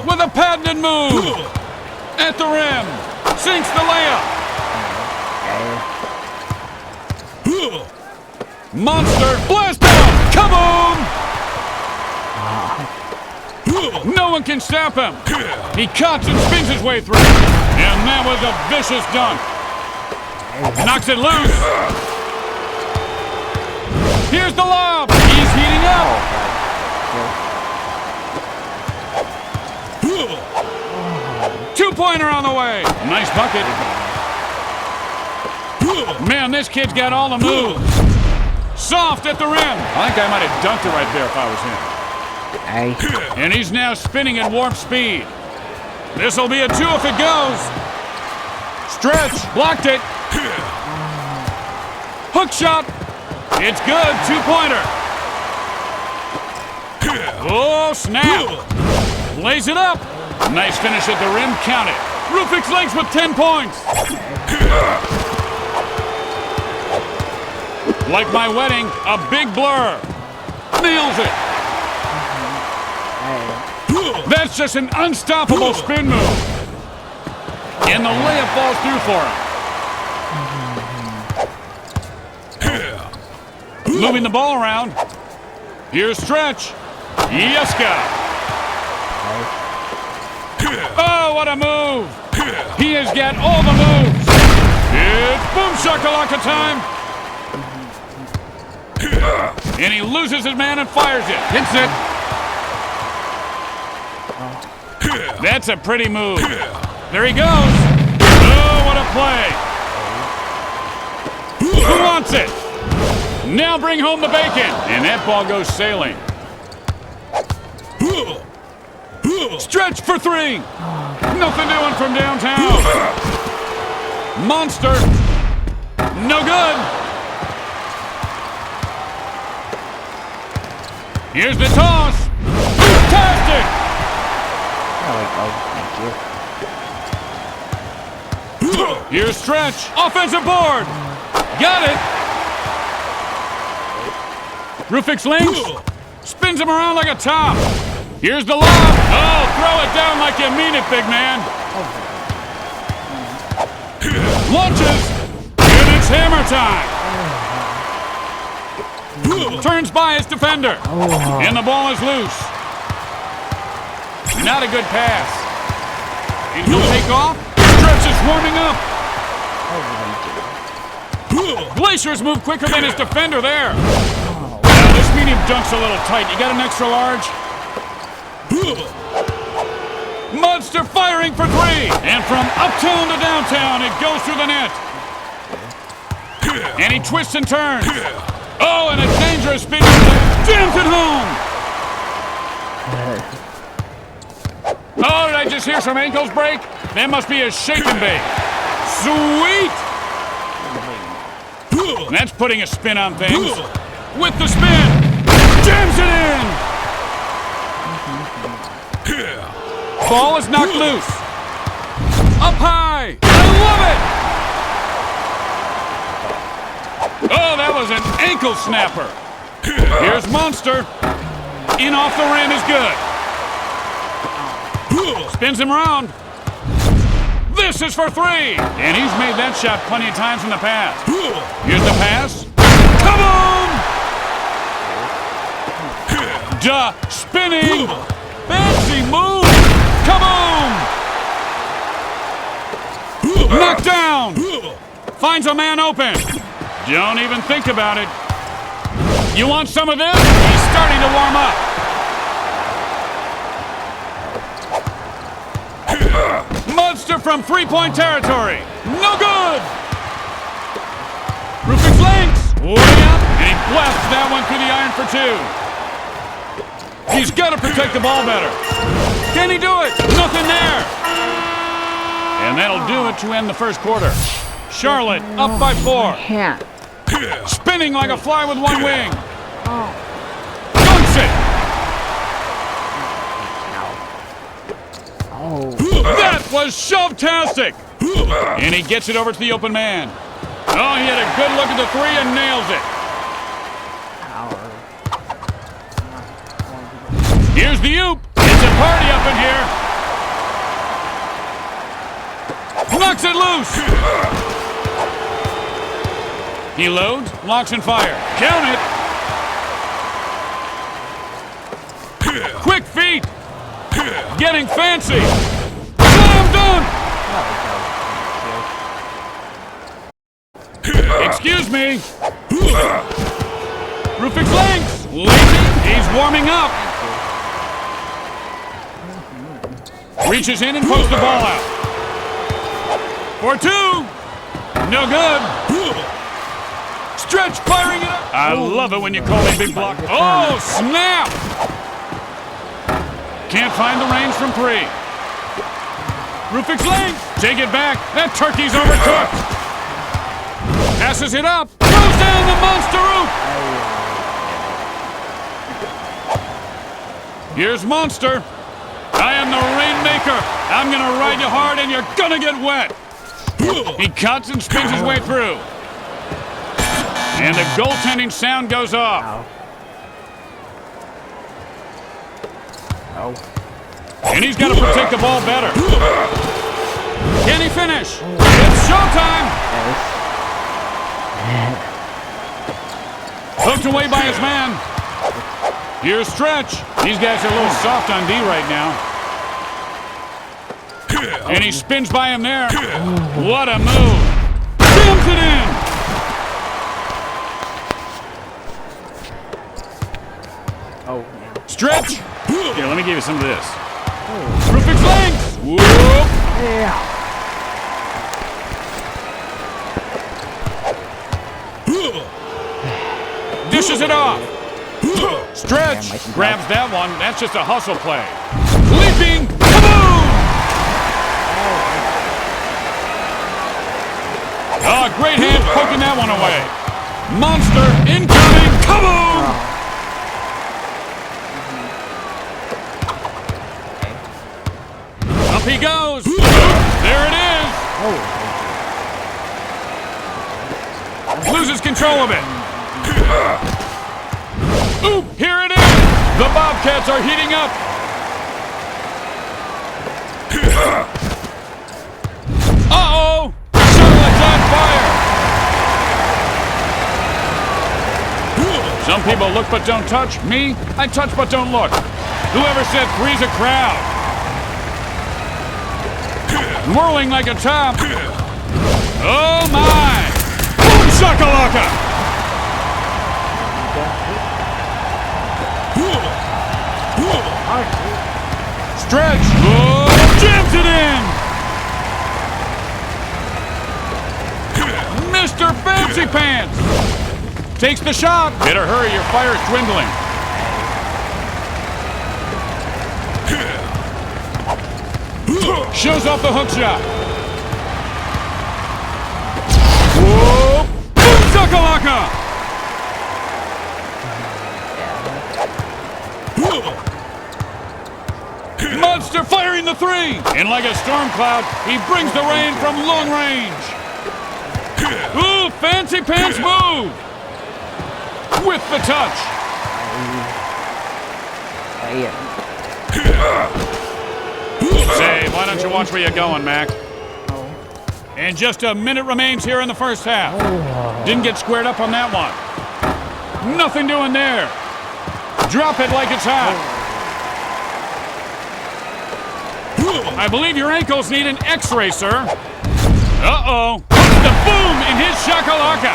With a patented move. At the rim. Sinks the layup. Monster blast off. Kaboom! No one can stop him. He cuts and spins his way through. And that was a vicious dunk. Knocks it loose. Here's the lob. He's heating up. Two-pointer on the way. Nice bucket. Man, this kid's got all the moves. Soft at the rim. I think I might have dunked it right there if I was him. And he's now spinning at warp speed. This'll be a two if it goes. Stretch. Blocked it. Hook shot. It's good. Two-pointer. Oh, snap. Lays it up. Nice finish at the rim. Count it. Rufik's legs with 10 points. Like my wedding, a big blur. Nails it. That's just an unstoppable spin move. And the layup falls through for him. Moving the ball around. Here's Stretch. Yeska. Oh, what a move. He has got all the moves. It's boom shakalaka time. And he loses his man and fires it. Hits it. That's a pretty move. There he goes. Oh, what a play. Who wants it? Now bring home the bacon. And that ball goes sailing. Stretch for three. Nothing doing from downtown. Monster. No good. Here's the toss. Fantastic. Here's Stretch. Offensive board. Got it. Rufik's links. Spins him around like a top. Here's the lob. Oh, throw it down like you mean it, big man. Launches. And it's hammer time. Turns by his defender. And the ball is loose. Not a good pass. And he'll take off. Stretch is warming up. Glacier's moved quicker than his defender there. Now this medium dunk's a little tight. You got an extra large? Monster firing for three. And from uptown to downtown, it goes through the net. And he twists and turns. Oh, and a dangerous spin. Jams it home. Oh, did I just hear some ankles break? That must be a shake and bake. Sweet. That's putting a spin on things. with the spin. Jams it in. Ball is knocked loose. Up high. I love it. Oh, that was an ankle snapper. Here's Monster. In off the rim is good. Spins him around. This is for three. And he's made that shot plenty of times in the past. Here's the pass. Kaboom! Duh. Spinning. Fancy move. Kaboom! Knocked down. Finds a man open. Don't even think about it. You want some of this? He's starting to warm up. Monster from three-point territory. No good. Rufus Links. Way up. And he blasts that one through the iron for two. He's got to protect the ball better. Can he do it? Nothing there. And that'll do it to end the first quarter. Charlotte up by 4. Can't. Spinning like a fly with one wing. Dunks it. Oh. That was shove-tastic. And he gets it over to the open man. Oh, he had a good look at the three and nails it. Here's the oop. It's a party up in here. Knocks it loose. He loads, locks and fire. Count it. Quick feet. Getting fancy. Slam dunk. Excuse me. Rufus Links. Lazy. He's warming up. Reaches in and posts the ball out. For two. No good. Stretch firing it up. I love it when you call me big block. Oh, snap. Can't find the range from three. Rufus Links. Take it back. That turkey's overcooked. Passes it up. Goes down the monster roof. Here's Monster. I am the rainmaker. I'm going to ride you hard and you're going to get wet. He cuts and spins his way through. And the goaltending sound goes off. Oh. And he's got to protect the ball better. Can he finish? It's showtime. Hooked away by his man. Here's Stretch. These guys are a little soft on D right now. And he spins by him there. What a move. Jams it in. Oh, man. Stretch. Here, let me give you some of this. Rufus Links. Whoop. Yeah. Dishes it off. Stretch grabs that one. That's just a hustle play. Leaping. Kaboom! Oh, great hand poking that one away. Monster incoming. Kaboom! Up he goes. There it is. Loses control of it. Oop, here it is! The Bobcats are heating up! Uh-oh! Charlotte's on fire! Some people look but don't touch. Me, I touch but don't look. Whoever said three's a crowd? Whirling like a top. Oh my! Boom shakalaka! Stretch. Oh, jams it in. Mr. Fancy Pants takes the shot. Better hurry, your fire's dwindling. Shows off the hook shot. Whoa! Boom shakalaka! Monster firing the three. And like a storm cloud, he brings the rain from long range. Ooh, fancy pants move. With the touch. Say, why don't you watch where you're going, Mac? And just a minute remains here in the first half. Didn't get squared up on that one. Nothing doing there. Drop it like it's hot. I believe your ankles need an x-ray, sir. Uh-oh. Puts the boom in his shakalaka.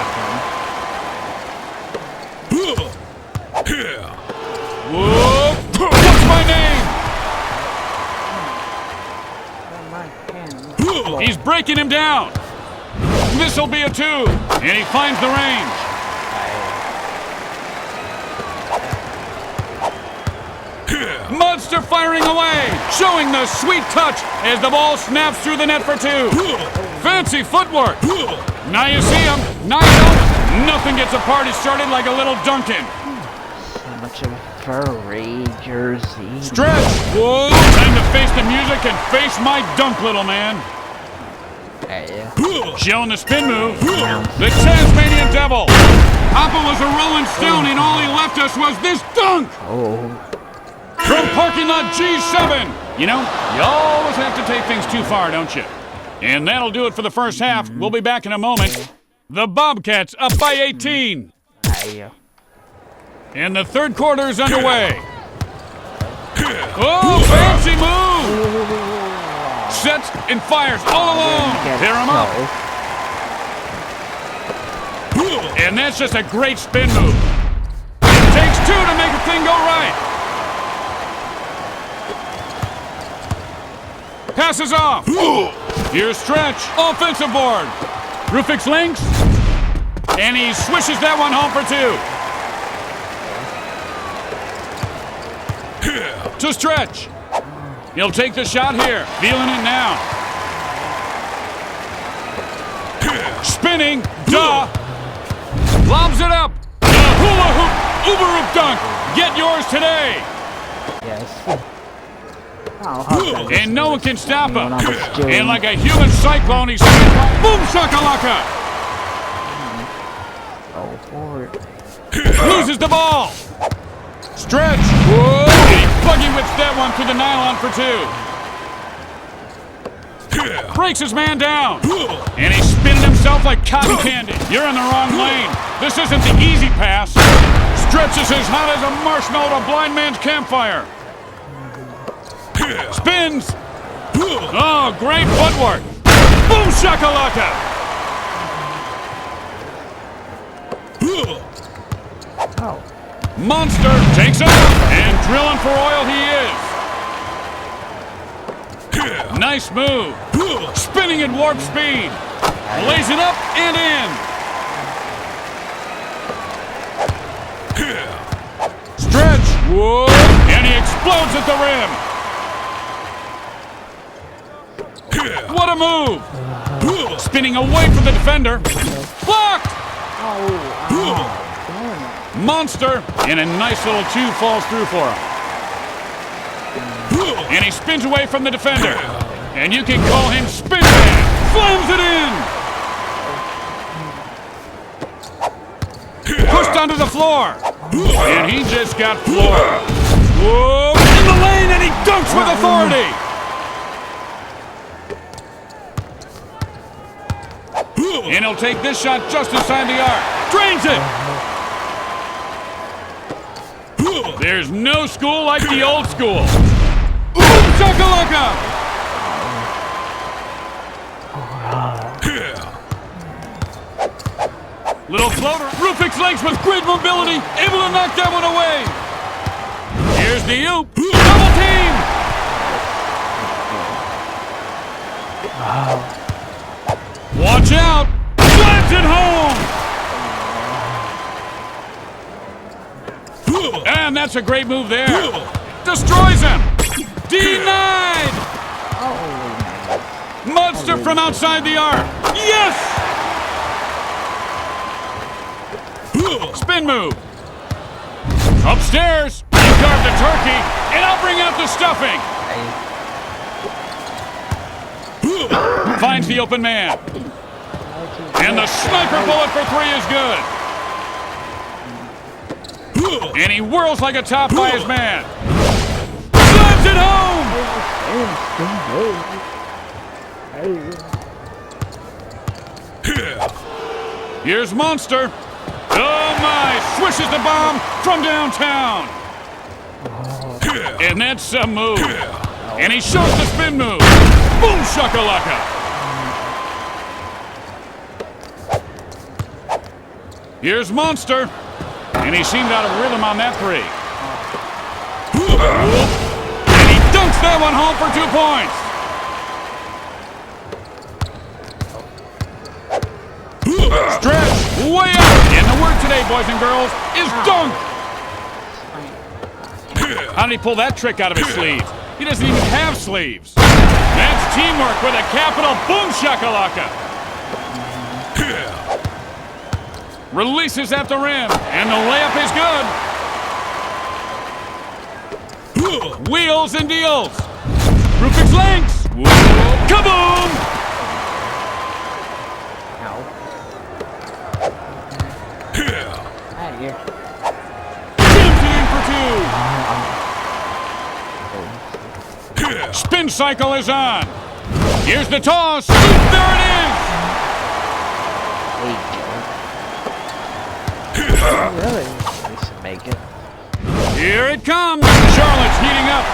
Whoa. What's my name? He's breaking him down. This'll be a 2. And he finds the range. Monster firing away, showing the sweet touch as the ball snaps through the net for 2. Fancy footwork. Now you see him. Now you don't. Nothing gets a party started like a little Duncan. So much of a furry jersey. Stretch. Whoa. Time to face the music and face my dunk, little man. Showing the spin move. The Tasmanian Devil. Papa was a rolling stone and all he left us was this dunk. From parking lot G7. You know, you always have to take things too far, don't you? And that'll do it for the first half. We'll be back in a moment. The Bobcats up by 18. And the third quarter is underway. Oh, fancy move! Sets and fires all alone. Pair him up. And that's just a great spin move. It takes 2 to make a thing go right. Passes off. Here's Stretch. Offensive board. Rufix links. And he swishes that one home for 2. To Stretch. He'll take the shot here. Feeling it now. Spinning. Duh. Lobs it up. The hula hoop. Uber hoop dunk. Get yours today. Yes. And no one can stop him. And like a human cyclone, he's boom shakalaka. Loses the ball. Stretch. Whoa. And he buggy whips that one through the nylon for 2. Breaks his man down. And he's spinning himself like cotton candy. You're in the wrong lane. This isn't the easy pass. Stretch is as hot as a marshmallow at a blind man's campfire. Spins. Oh, great footwork. Boom shakalaka. Monster takes off and drilling for oil he is. Nice move. Spinning at warp speed. Lays it up and in. Stretch. Whoa. And he explodes at the rim. What a move! Spinning away from the defender. Blocked! Monster! And a nice little 2 falls through for him. And he spins away from the defender. And you can call him Spin Man. Slams it in! Pushed onto the floor. And he just got floored. Whoa! In the lane and he dunks with authority! And he'll take this shot just inside the arc. Drains it! There's no school like the old school. Boom shakalaka! Little floater. Rufix legs with great mobility. Able to knock that one away. Here's the oop. Double team! Watch out! Slams it home! And that's a great move there. Destroys him! Denied! Monster from outside the arc. Yes! Spin move. Upstairs. You carved the turkey, and I'll bring out the stuffing. Finds the open man. And the sniper bullet for 3 is good. And he whirls like a top by his man. Slams it home. Here's Monster. Oh my, swishes the bomb from downtown. And that's some move. And he shows the spin move. Boom shakalaka. Here's Monster. And he seemed out of rhythm on that 3. And he dunks that one home for 2 points. Stretch way out. And the word today, boys and girls, is dunk. How did he pull that trick out of his sleeves? He doesn't even have sleeves. That's teamwork with a capital boom shakalaka. Releases at the rim, and the layup is good. Wheels and deals. Rubik's lengths. Kaboom! Jams it in for 2. Spin cycle is on. Here's the toss. There it is. Really? They should make it. Here it comes. Charlotte's heating up.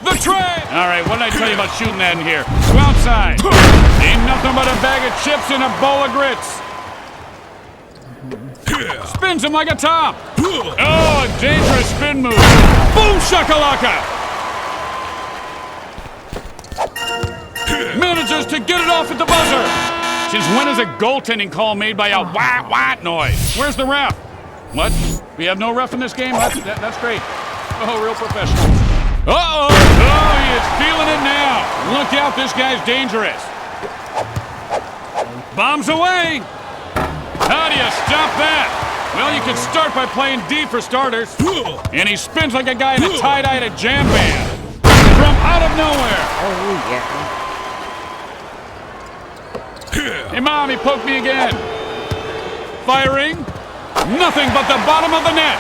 The tray. All right, what did I tell you about shooting that in here? Go outside. Ain't nothing but a bag of chips and a bowl of grits. Spins him like a top. Oh, a dangerous spin move. Boom shakalaka. Manages to get it off at the buzzer. Since when is a goaltending call made by a wah-wah noise? Where's the ref? What? We have no ref in this game? That's great. Oh, real professional. Uh-oh. Oh, he is feeling it now. Look out, this guy's dangerous. Bombs away. How do you stop that? Well, you can start by playing D for starters. And he spins like a guy in a tie-dye at a jam band. From out of nowhere. Oh, yeah. Hey, Mom, he poked me again. Firing. Nothing but the bottom of the net.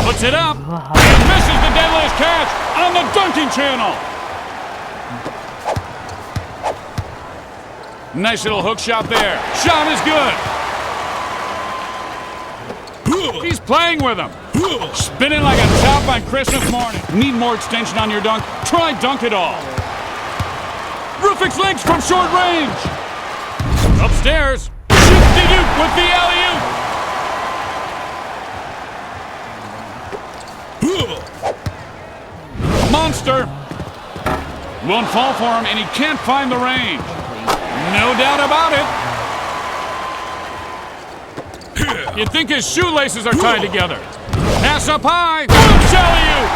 Puts it up. And misses the deadliest catch on the dunking channel. Nice little hook shot there. Shot is good. He's playing with him. Spinning like a top on Christmas morning. Need more extension on your dunk? Try dunk it all. Rubik's legs from short range. Upstairs. Shifty-doop with the alley-oop. Monster. Won't fall for him, and he can't find the range. No doubt about it. You'd think his shoelaces are tied together. Pass up high. Boom, alley-oop.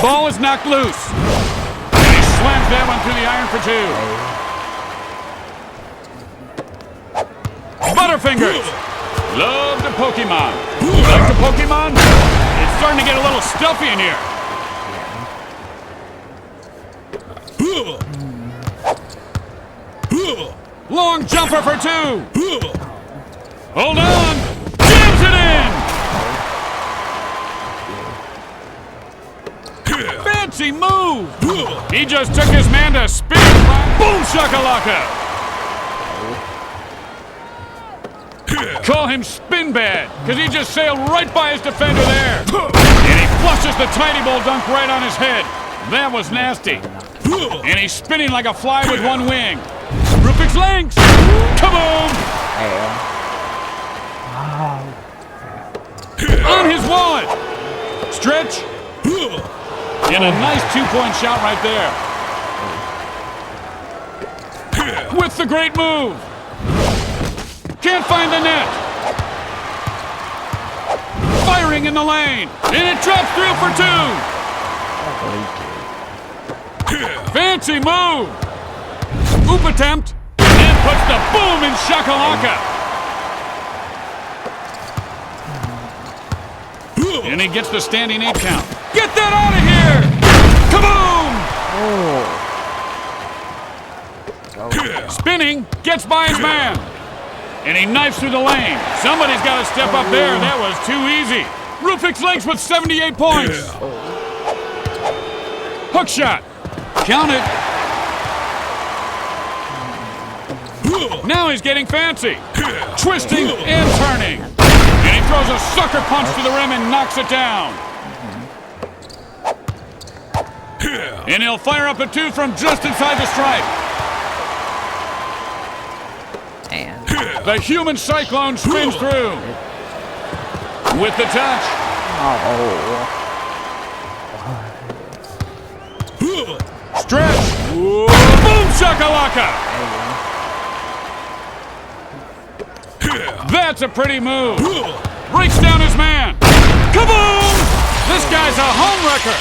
Ball is knocked loose. And he slams that one through the iron for 2. Butterfingers. Love the Pokemon. Like the Pokemon? It's starting to get a little stuffy in here. Long jumper for 2. Hold on. Jams it in. Fancy move. He just took his man to spin. Boom shakalaka. Call him spin bad, because he just sailed right by his defender there. And he flushes the tiny bowl dunk right on his head. That was nasty. And he's spinning like a fly with one wing. Rubik's lengths. Kaboom! On his wallet. Stretch. And a nice 2-point shot right there. With the great move. Can't find the net. Firing in the lane. And it drops through for 2. Fancy move. Oop attempt. And puts the boom in shakalaka. And he gets the standing 8 count. Get that out of here! Kaboom! Oh. Spinning, gets by his man. And he knifes through the lane. Somebody's got to step up there. That was too easy. Rufik's links with 78 points. Hook shot. Count it. Now he's getting fancy. Twisting and turning. And he throws a sucker punch to the rim and knocks it down. And he'll fire up a 2 from just inside the stripe. And The human cyclone spins through. With the touch. Stretch. Boom shakalaka. That's a pretty move. Breaks down his man. Kaboom! This guy's a home wrecker.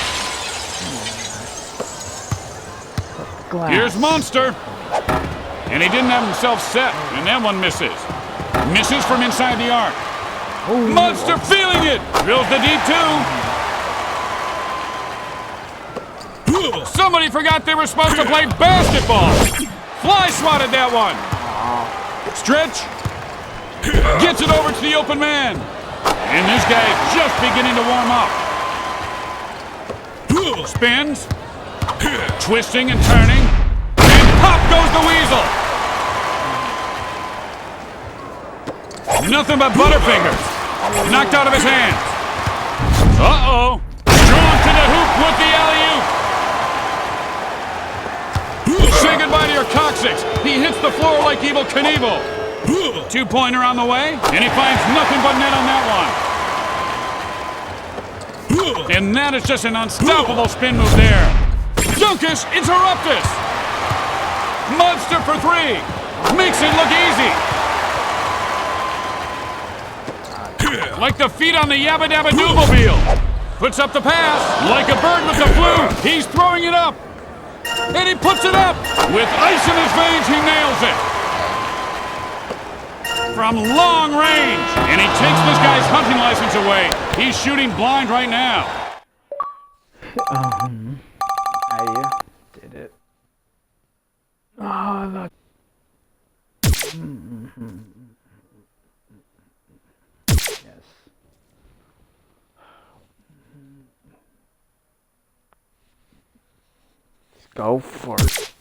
glass. Here's Monster. And he didn't have himself set, and that one misses. Misses from inside the arc. Ooh. Monster feeling it. Drills the deep 2. Somebody forgot they were supposed to play basketball. Fly swatted that one. Stretch. Gets it over to the open man. And this guy's just beginning to warm up. Spins. Twisting and turning. And pop goes the weasel. Nothing but butterfingers. Knocked out of his hands. Uh-oh. Drawn to the hoop with the alley-oop. Say goodbye to your coccyx. He hits the floor like Evel Knievel. 2-pointer on the way, and he finds nothing but net on that one. And that is just an unstoppable spin move there. Dunkus interruptus. Monster for 3. Makes it look easy. Like the feet on the Yabba Dabba Dooblemobile. Puts up the pass. Like a bird with the flu, he's throwing it up. And he puts it up. With ice in his veins, he nails it. From long range. And he takes this guy's hunting license away. He's shooting blind right now. I did it. Oh, look. Yes. Let's go for it.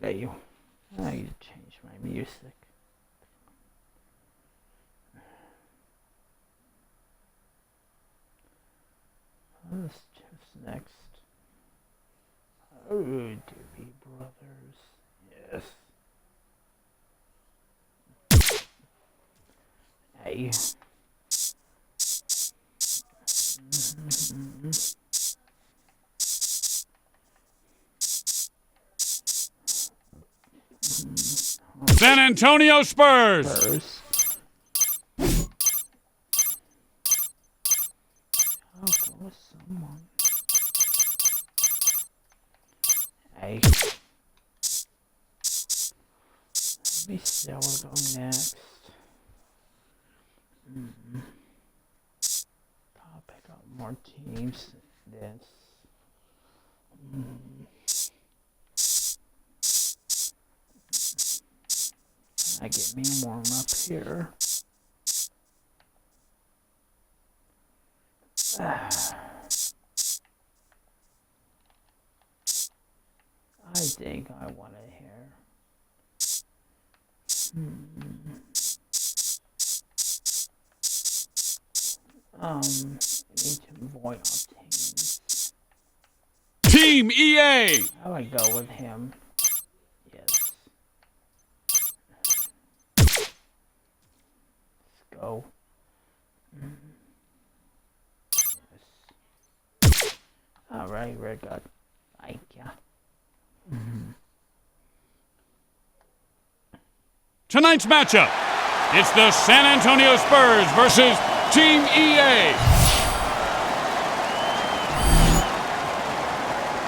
I need to change my music. Let's choose next. Oh, Doobie Brothers. Yes. Hey. San Antonio Spurs. I'll go with someone. Hey. Let me see how we're going next. I'll pick up more teams than this. I get me warm up here. I think I want it here. Need to avoid our teams. Team EA. How do I go with him? Yes. Let's go. Yes. Alright, Red God. Thank ya. Tonight's matchup. It's the San Antonio Spurs versus Team EA.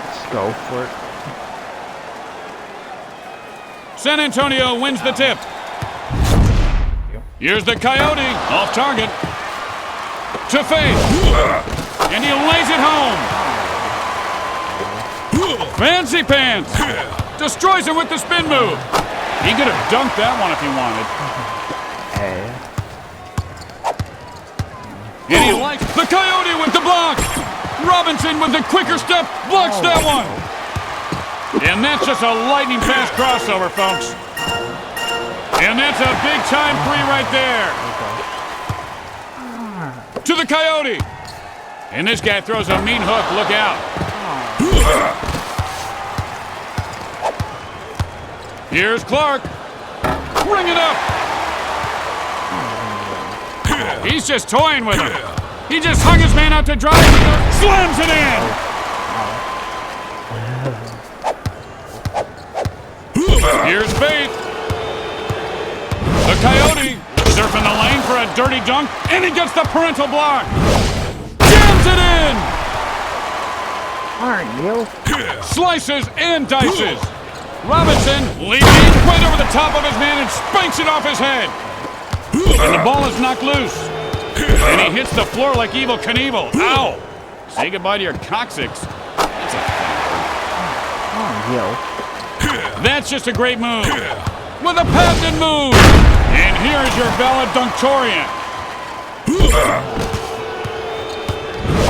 Let's go for it. San Antonio wins the tip. Here's the Coyote, off target. To Faith. And he lays it home. Fancy pants. Destroys it with the spin move. He could have dunked that one if he wanted. And he likes the Coyote with the block. Robinson with the quicker step blocks that one. And that's just a lightning fast crossover, folks. And that's a big time three right there. To the Coyote. And this guy throws a mean hook. Look out. Here's Clark. Bring it up. He's just toying with him. He just hung his man out to dry. Slams it in. Here's Faith. The Coyote surfing the lane for a dirty dunk, and he gets the parental block. Jams it in. Aren't you? Slices and dices. Robinson leaning right over the top of his man and spanks it off his head. And the ball is knocked loose. And he hits the floor like Evel Knievel. Ow! Say goodbye to your coccyx. That's a That's just a great move. With a patented move. And here is your valedictorian.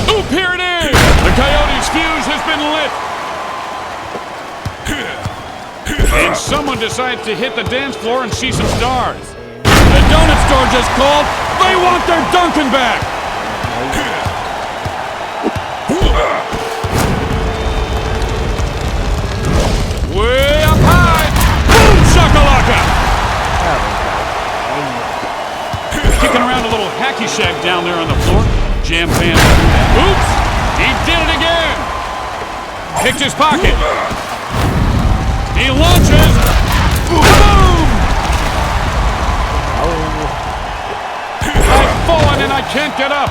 Oop, here it is. The Coyotes' fuse has been lit. And someone decides to hit the dance floor and see some stars. The donut store just called. They want their Dunkin' back. Way up high. Boom shakalaka. Kicking around a little hacky shack down there on the floor. Jam fan. Oops. He did it again. Picked his pocket. He launches. Boom! I've fallen and I can't get up.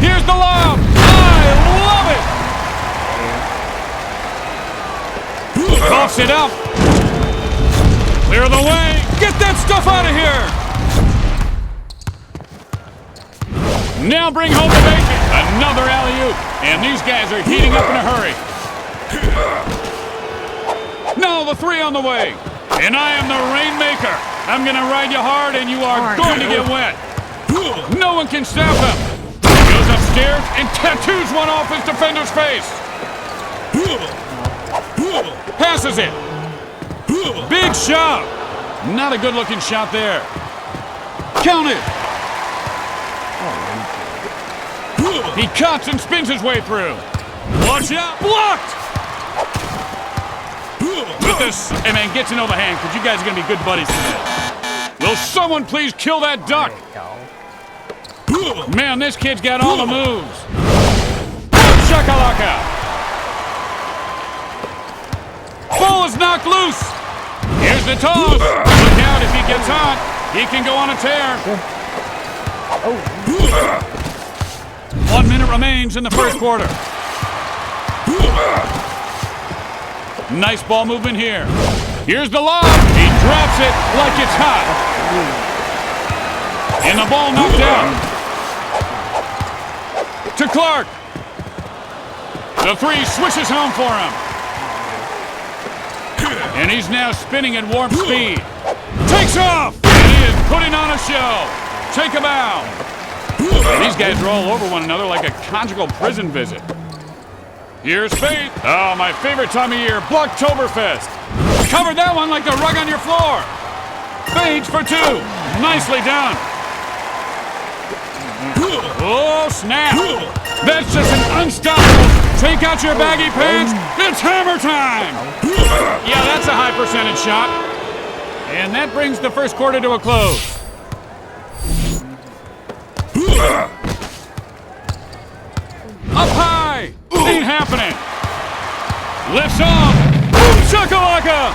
Here's the lob. I love it. Coughs it up. Clear the way. Get that stuff out of here. Now bring home the bacon. Another alley-oop. And these guys are heating up in a hurry. Now the three on the way. And I am the rainmaker. I'm going to ride you hard and you are going to get wet. No one can stop him. He goes upstairs and tattoos one off his defender's face. Passes it. Big shot. Not a good looking shot there. Count it. He cuts and spins his way through. Watch out. Blocked. With this, hey man, get to know the hand, because you guys are going to be good buddies today. Will someone please kill that duck? Man, this kid's got all the moves. Shakalaka. Ball is knocked loose. Here's the toss. Look out, if he gets hot, he can go on a tear. 1 minute remains in the first quarter. Nice ball movement here. Here's the lob. He drops it like it's hot. And the ball knocked out. To Clark. The three swishes home for him. And he's now spinning at warp speed. Takes off. And he is putting on a show. Take a bow. And these guys are all over one another like a conjugal prison visit. Here's Faith. Oh, my favorite time of year, Blocktoberfest. Covered that one like the rug on your floor. Faith for two. Nicely done. Oh, snap. That's just an unstoppable. Take out your baggy pants. It's hammer time. Yeah, that's a high percentage shot. And that brings the first quarter to a close. Up high. Ain't happening. Lifts off. Boom shakalaka.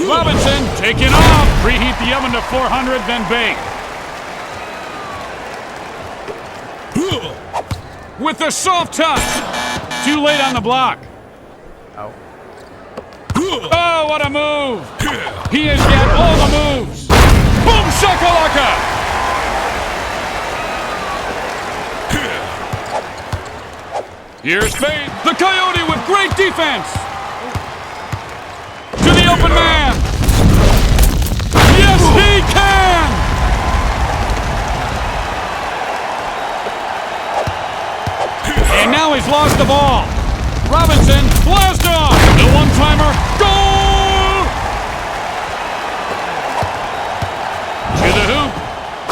Robinson taking off. Preheat the oven to 400, then bake. With the soft touch. Too late on the block. Oh. Oh, what a move! He has got all the moves. Boom shakalaka! Here's Faith, the Coyote with great defense. To the open man. Yes, he can! And now he's lost the ball. Robinson, blast off! The one-timer, goal! To the hoop.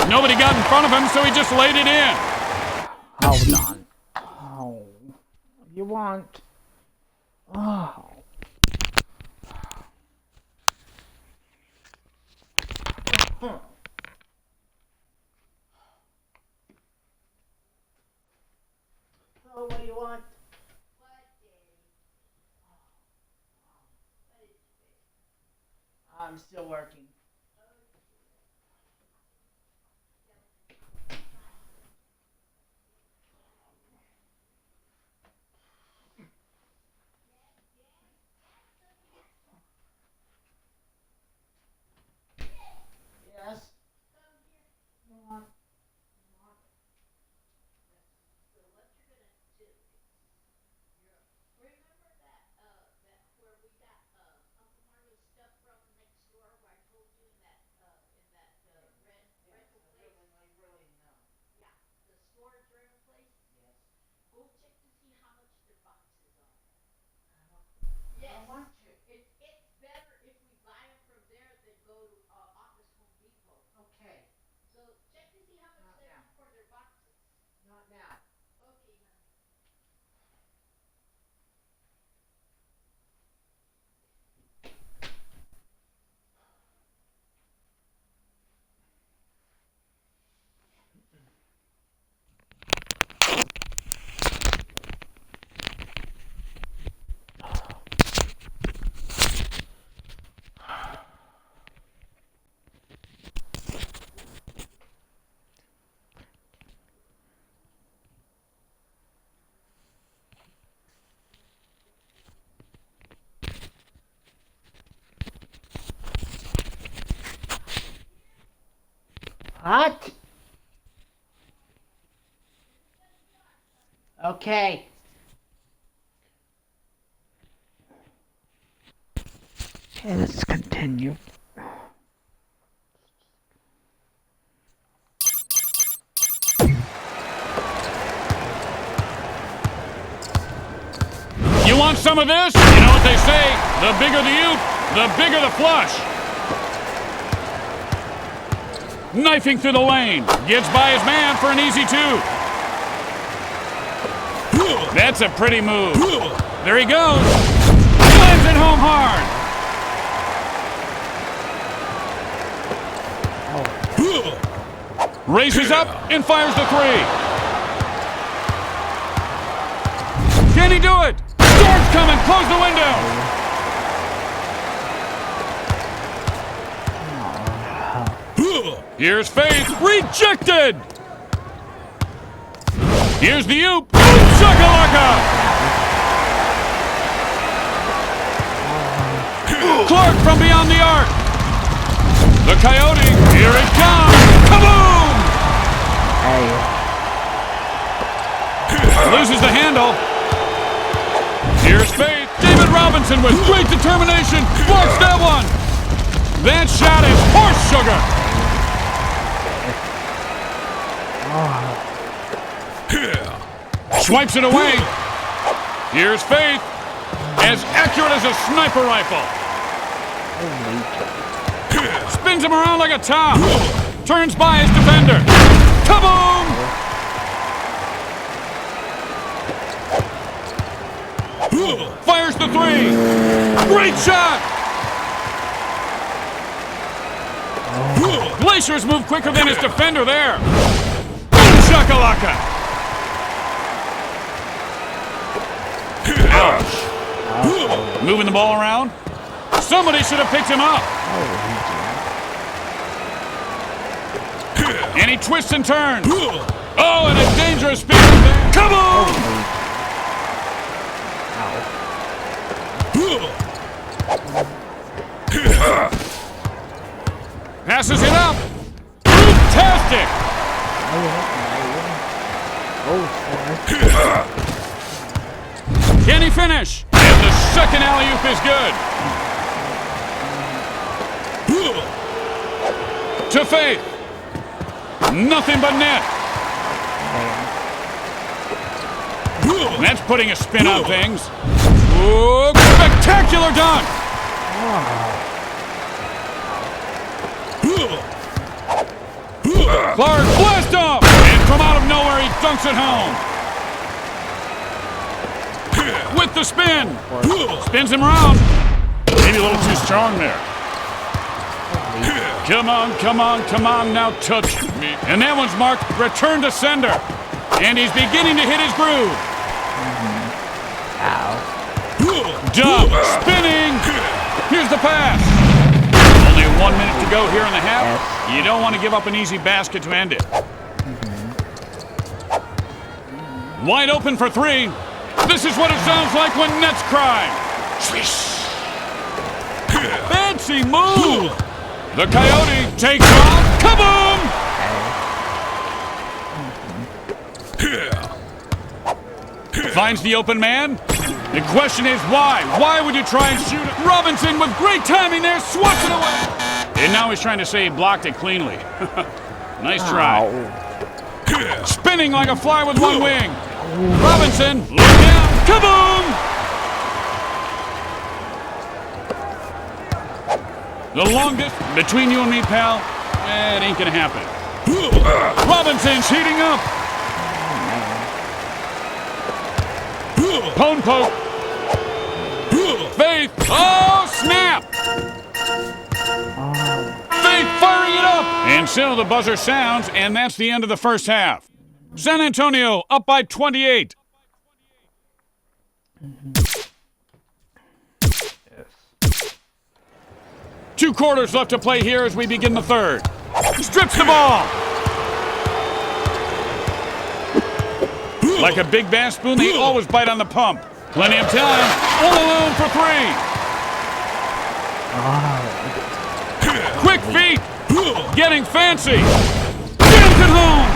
Nobody got in front of him, so he just laid it in. Hold on. Oh. You want... Oh. Oh, what do you want? I'm still working. Yes. What? Okay. Okay, let's continue. You want some of this? You know what they say, the bigger the oop, the bigger the flush. Knifing through the lane, gets by his man for an easy two. That's a pretty move. There he goes. Slams it home hard. Races up and fires the three. Can he do it? Storm's coming, close the window. Here's Faith, rejected! Here's the oop, boom shakalaka! Clark from beyond the arc! The Coyote, here it comes! Kaboom! Loses the handle. Here's Faith, David Robinson with great determination, blocks that one! That shot is horse sugar! Swipes it away. Here's Faith. As accurate as a sniper rifle. Spins him around like a top. Turns by his defender. Kaboom! Fires the three. Great shot! Glacier's moved quicker than his defender there. Boom shakalaka! Ouch. Moving the ball around. Somebody should have picked him up. And he twists and turns. Oh, and a dangerous spin. Come on! Passes it up. Fantastic. Can he finish? And the second alley-oop is good. To Faith. Nothing but net. That's putting a spin on things. Whoa, spectacular dunk. Clark, blast off. And from out of nowhere, he dunks it home. With the spin. Spins him around. Maybe a little too strong there. Come on, come on, come on, now touch me. And that one's marked return to sender. And he's beginning to hit his groove. Dump, spinning. Here's the pass. Only 1 minute to go here in the half. You don't want to give up an easy basket to end it. Wide open for three. This is what it sounds like when Nets cry. Fancy move. The Coyote takes off. Kaboom! Finds the open man. The question is why? Why would you try and shoot it? Robinson with great timing there, swats it away. And now he's trying to say he blocked it cleanly. Nice try. Spinning like a fly with one wing. Robinson, look down. Kaboom! The longest between you and me, pal. It ain't gonna happen. Robinson's heating up. Pone poke. Faith. Oh, snap. Faith firing it up. And so the buzzer sounds, and that's the end of the first half. San Antonio up by 28. Two quarters left to play here as we begin the third. Strips the ball. Like a big bass spoon, they always bite on the pump. Plenty of time. All alone for three. Quick feet. Getting fancy. Jams it home.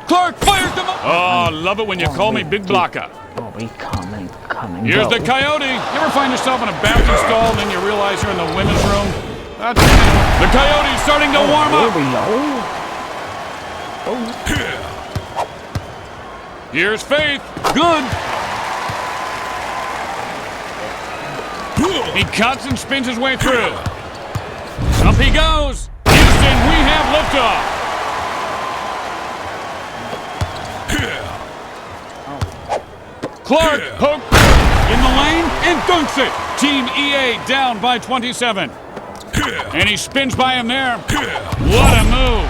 Clark fires them up. Oh, love it when you call me Big Blocker. Coming. Here's the Coyote. You ever find yourself in a bathroom stall and then you realize you're in the women's room? The Coyote's starting to warm up. Here's Faith. Good. He cuts and spins his way through. Up he goes. Houston, we have liftoff. Clark, hook in the lane and dunks it. Team EA down by 27. And he spins by him there. What a move.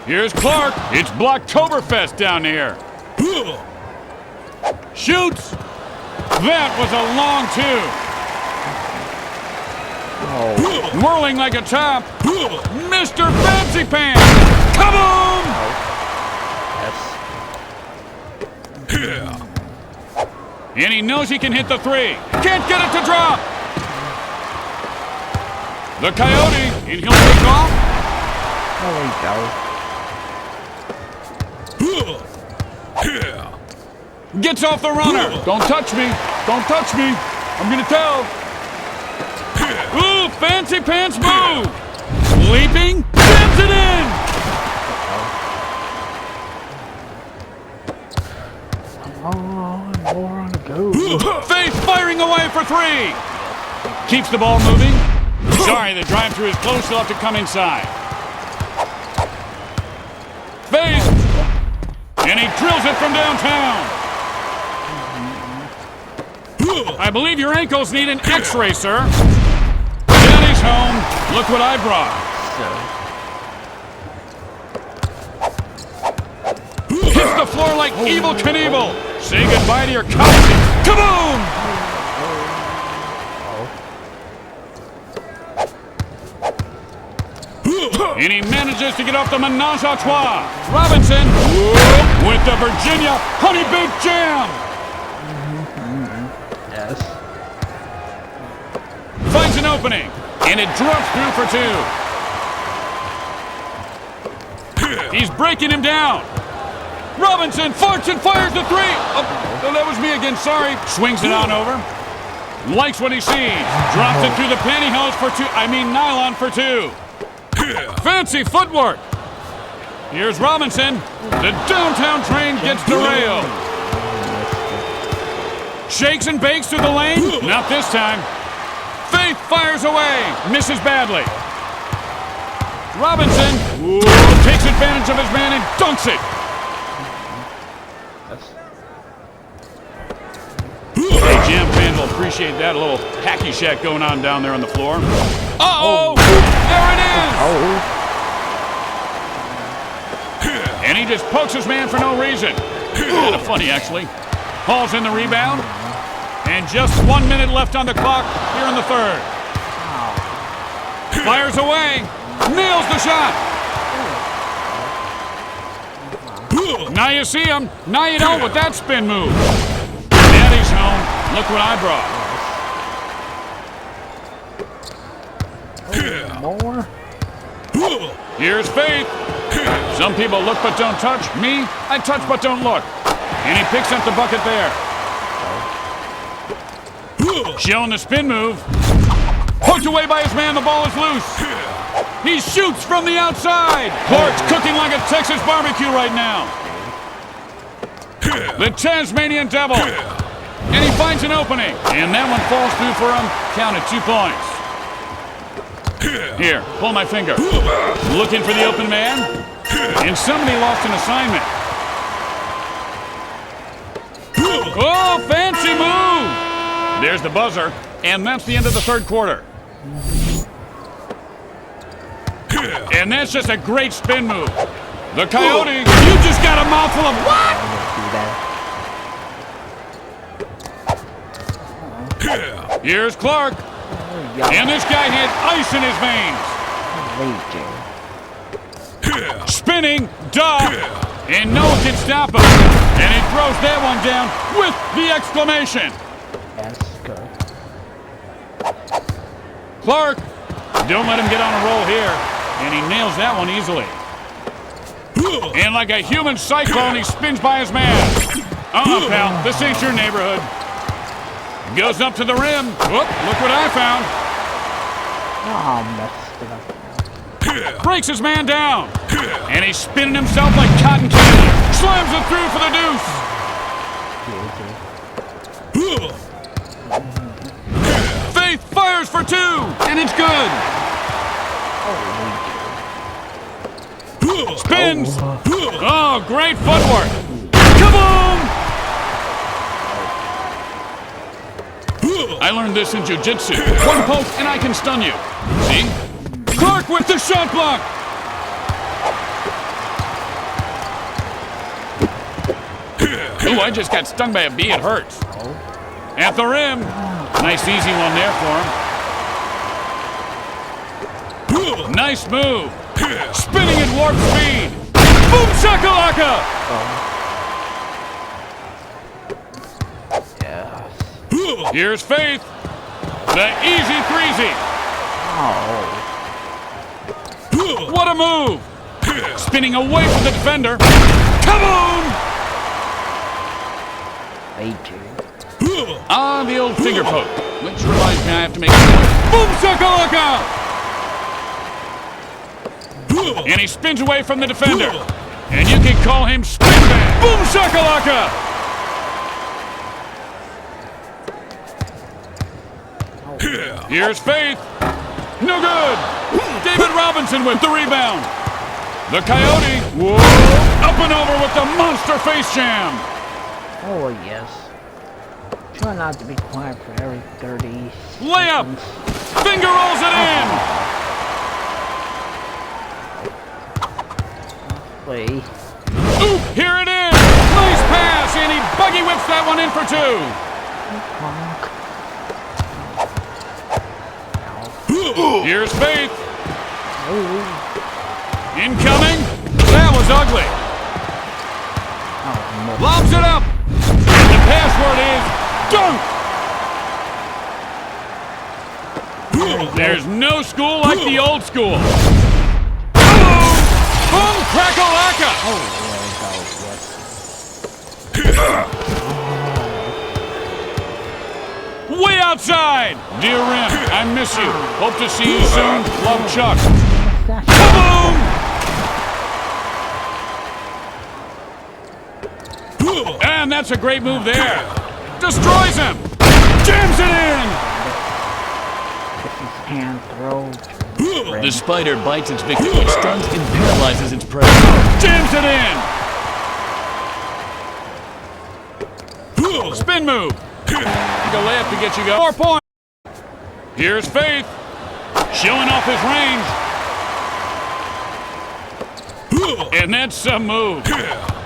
Here's Clark. It's Blocktoberfest down here. Shoots. That was a long two. Whirling like a top. Mr. Fancy Pants. Kaboom! And he knows he can hit the three. Can't get it to drop. The Coyote, and he'll take off. Gets off the runner. Don't touch me. Don't touch me. I'm going to tell. Ooh, Fancy Pants move. Leaping, jams it in. More on the go. Faith firing away for three. Keeps the ball moving. Sorry, the drive-through is close. He'll have to come inside. Faith. And he drills it from downtown. I believe your ankles need an x-ray, sir. Daddy's home. Look what I brought. Hits the floor like Evel Knievel. Say goodbye to your couch. Kaboom! And he manages to get off the menage a trois. Robinson with the Virginia Honey Baked Jam. Yes. Finds an opening, and it drops through for 2. He's breaking him down. Robinson farts and fires the 3. Oh, that was me again, sorry. Swings it on over. Likes what he sees. Drops it through the pantyhose for 2. I mean nylon for 2. Fancy footwork. Here's Robinson. The downtown train gets derailed. Shakes and bakes through the lane. Not this time. Faith fires away. Misses badly. Robinson takes advantage of his man and dunks it. Hey, Jam fans will appreciate that. A little hacky shack going on down there on the floor. Uh-oh! There it is! And he just pokes his man for no reason. Kind of funny, actually. Hauls in the rebound. And just 1 minute left on the clock here in the 3rd. Fires away. Nails the shot. Now you see him. Now you don't with that spin move. Daddy's home. Look what I brought. More? Here's Faith. Some people look but don't touch. Me, I touch but don't look. And he picks up the bucket there. Showing the spin move. Hooked away by his man. The ball is loose. He shoots from the outside. Clark's cooking like a Texas barbecue right now. The Tasmanian Devil. And he finds an opening. And that one falls through for him. Counted 2 points. Here, pull my finger. Looking for the open man. And somebody lost an assignment. Oh, fancy move. There's the buzzer. And that's the end of the 3rd quarter. And that's just a great spin move. The Coyote, you just got a mouthful of what? Here's Clark. And this guy had ice in his veins. Spinning, and no one can stop him. And he throws that one down with the exclamation. That's good. Clark, don't let him get on a roll here. And he nails that one easily. And like a human cyclone, he spins by his man. Pal, this ain't your neighborhood. Goes up to the rim. Whoop, look what I found. Oh, messed it up. Breaks his man down. And he's spinning himself like cotton candy. Slams it through for the deuce. Faith fires for 2. And it's good. Spins. Oh, great footwork. Kaboom! I learned this in jiu-jitsu. 1 poke and I can stun you. See? Clark with the shot block. Ooh, I just got stung by a bee. It hurts. At the rim. Nice easy one there for him. Nice move. Spinning at warp speed. Boom shakalaka! Yes. Here's Faith. The easy threezy. Oh. What a move! Spinning away from the defender. Kaboom! The old finger poke. Which reminds me I have to make boom shakalaka! And he spins away from the defender. And you can call him Spin Man. Boom shakalaka! Here's Faith. No good. David Robinson with the rebound. The Coyote. Whoa. Up and over with the monster face jam. Oh, yes. Try not to be quiet for every 30 Layup. seconds. Finger rolls it in. Play. Oop, here it is. Nice pass, and he buggy whips that one in for 2. Here's Faith. Incoming. That was ugly. Lobs it up. And the password is Dunk! There's no school like the old school. Boom! Boom! Crack-a-lacka! Oh, there we go. Yes. Way outside! Dear Rim, I miss you. Hope to see you soon. Love, Chuck. Boom! And that's a great move there. Destroys him! Jams it in! Hand throw. The spider bites its victim, which stuns and paralyzes its prey. Jams it in! Spin move! Go layup to get you going. 4 points! Here's Faith. Showing off his range. And that's some move.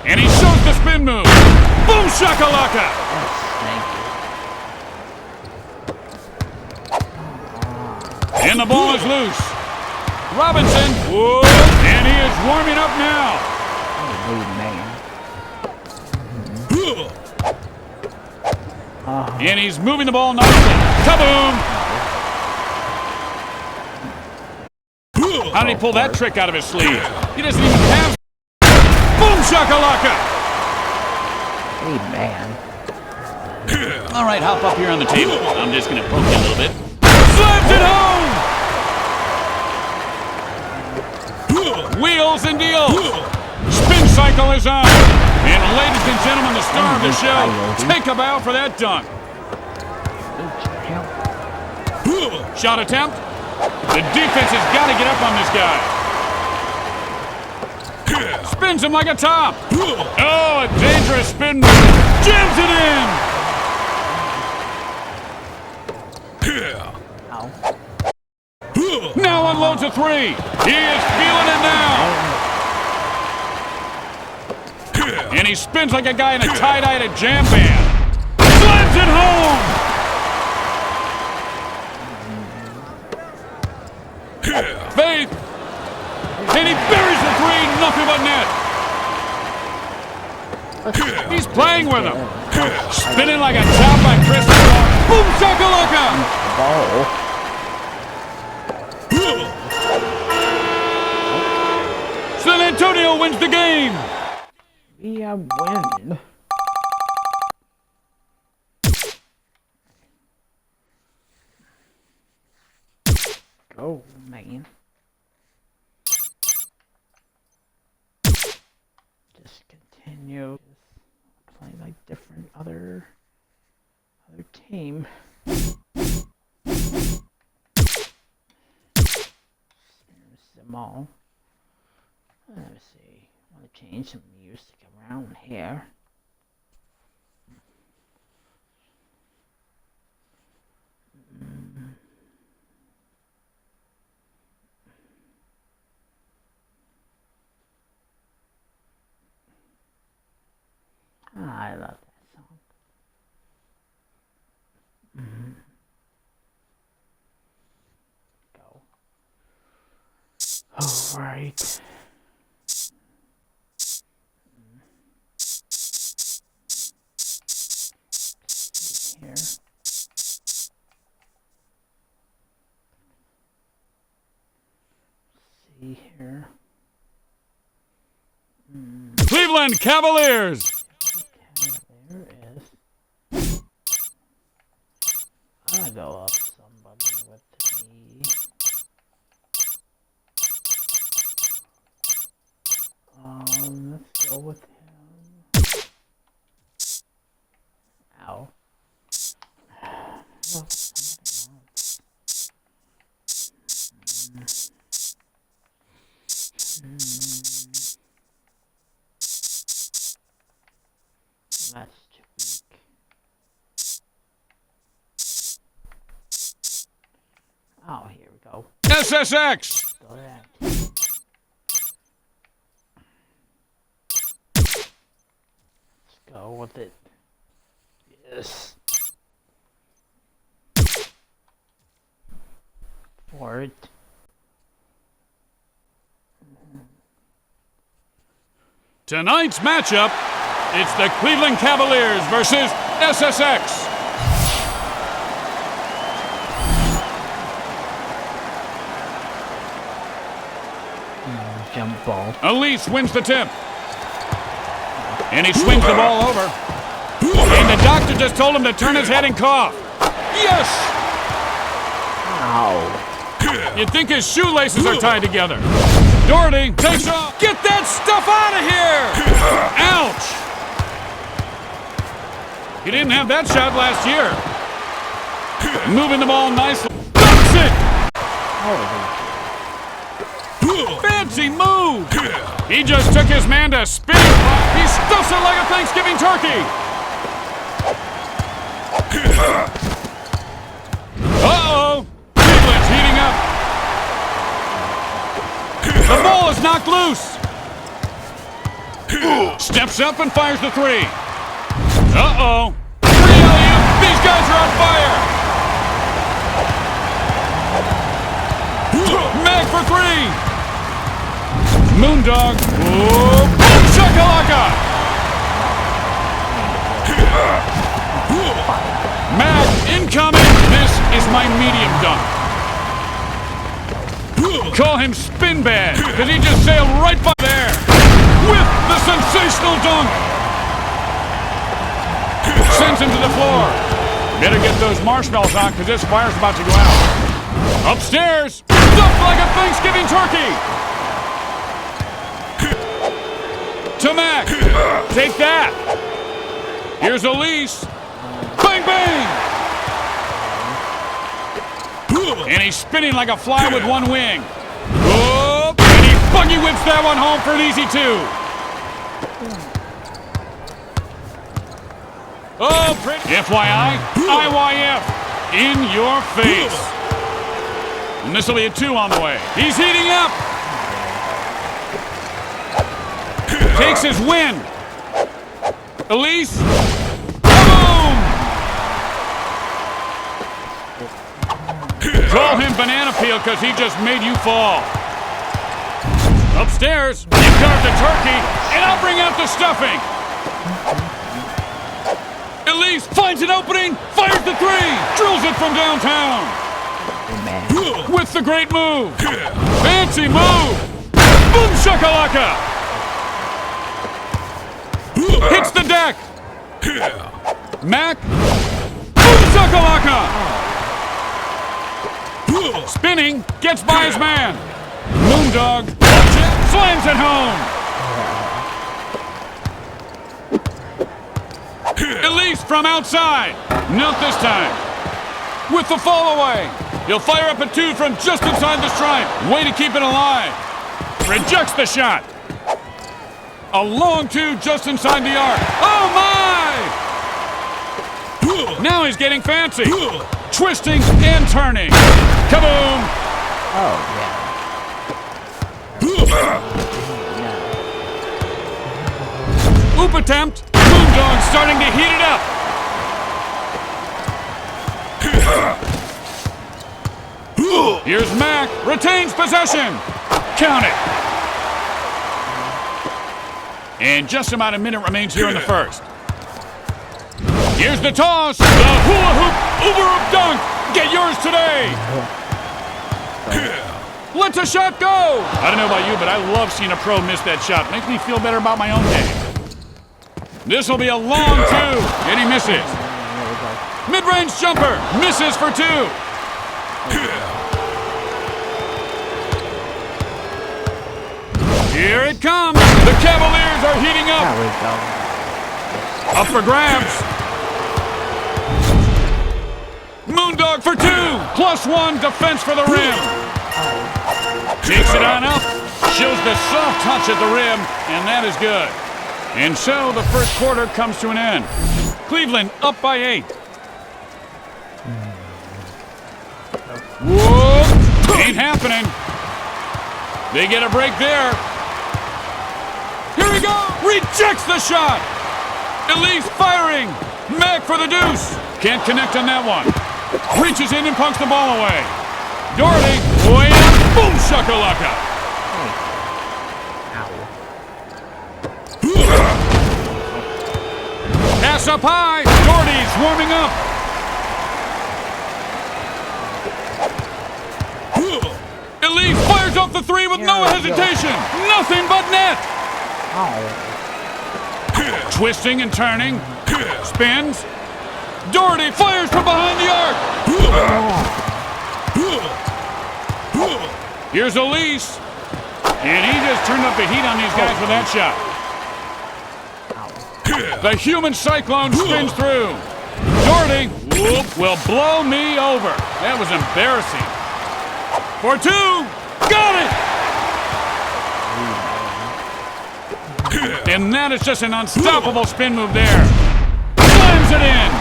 And he shows the spin move. Boom shakalaka! Yes, thank you. And the ball is loose. Robinson. Whoa! And he is warming up now. Oh, man. And he's moving the ball nicely. Kaboom! How did he pull that trick out of his sleeve? He doesn't even have... Boom shakalaka! Hey, man. All right, hop up here on the table. I'm just going to poke you a little bit. Slams it home! Wheels and deals. Spin cycle is on. And ladies and gentlemen, the star of the show, take a bow for that dunk. Shot attempt. The defense has got to get up on this guy. Spins him like a top. Oh, a dangerous spin. Jams it in. Ow. Now unloads a three. He is feeling it now. And he spins like a guy in a tie-dye at a jam band. Slams it home. Faith. And he buries the three. Nothing but net. He's playing with him. Spinning like a top by Chris. Boom shakalaka. Ball. San Antonio wins the game. We are winning. Go, man. Just continue. Just play like different other team. There's them all. Let me see. I want to change some music around here. I love that song. Go. All right. Here. See here. Cleveland Cavaliers. There is. I'm gonna go up somebody with me. Let's go with him. Ow. Oh, that's too weak. Oh, here we go. SSX. Go to that. Let's go with it. Yes. For it. Tonight's matchup, it's the Cleveland Cavaliers versus SSX. jump ball. Elise wins the tip. And he swings the ball over. And the doctor just told him to turn his head and cough. Yes! Ow. You'd think his shoelaces are tied together. Doherty takes off. Get that stuff out of here! Ouch! He didn't have that shot last year. Moving the ball nicely. Dunks it! Fancy move! He just took his man to spin. He stuffs it like a Thanksgiving turkey. Uh-oh! Cleveland's heating up. The ball is knocked loose. Steps up and fires the three. Uh-oh. These guys are on fire. Mag for three. Moondog. Boom shakalaka. Mag incoming. This is my medium dunk. Call him Spin Bad, because he just sailed right by there with the sensational dunk. Sends him to the floor. Better get those marshmallows on, because this fire's about to go out. Upstairs, stuffed like a Thanksgiving turkey. To Mac. Take that. Here's Elise. Bang, bang. And he's spinning like a fly with one wing. Oh, and he buggy whips that one home for an easy two. Oh, pretty. FYI, IYF, in your face. And this will be a two on the way. He's heating up. Takes his win. Elise. Boom! Call him banana peel because he just made you fall. Upstairs, you carved the turkey, and I'll bring out the stuffing. Elise finds an opening, fires the three, drills it from downtown. With the great move. Fancy move. Boom shakalaka. Hits the deck. Mac. Boom shakalaka. Spinning, gets by his man. Moondog slams it home. Elise from outside. Not this time. With the fall away. He'll fire up a two from just inside the stripe. Way to keep it alive. Rejects the shot. A long two just inside the arc. Oh my! Now he's getting fancy. Twisting and turning. Kaboom! Oh, yeah. Oop attempt. Moondog starting to heat it up. Here's Mac. Retains possession. Count it. And just about a minute remains here in the first. Here's the toss. The hula hoop uber hoop dunk. Get yours today. Let the shot go. I don't know about you, but I love seeing a pro miss that shot. Makes me feel better about my own game. This will be a long two. And he misses. Mid-range jumper. Misses for two. Here it comes. The Cavaliers are heating up. There we go. Up for grabs. Moondog for two. +1 defense for the rim. Takes it on up. Shows the soft touch at the rim, and that is good. And so the first quarter comes to an end. Cleveland up by 8. Whoa! Ain't happening. They get a break there. Here we go! Rejects the shot! Elise firing! Mac for the deuce! Can't connect on that one. Reaches in and punks the ball away. Doherty, way up, boom shakalaka! Pass up high, Doherty's warming up. Elise fires up off the three with no hesitation. Nothing but net. Twisting and turning. Spins. Doherty fires from behind the arc. Here's Elise. And he just turned up the heat on these guys with that shot. The human cyclone spins through. Doherty will blow me over. That was embarrassing. For two. Got it. And that is just an unstoppable spin move there. Slams it in.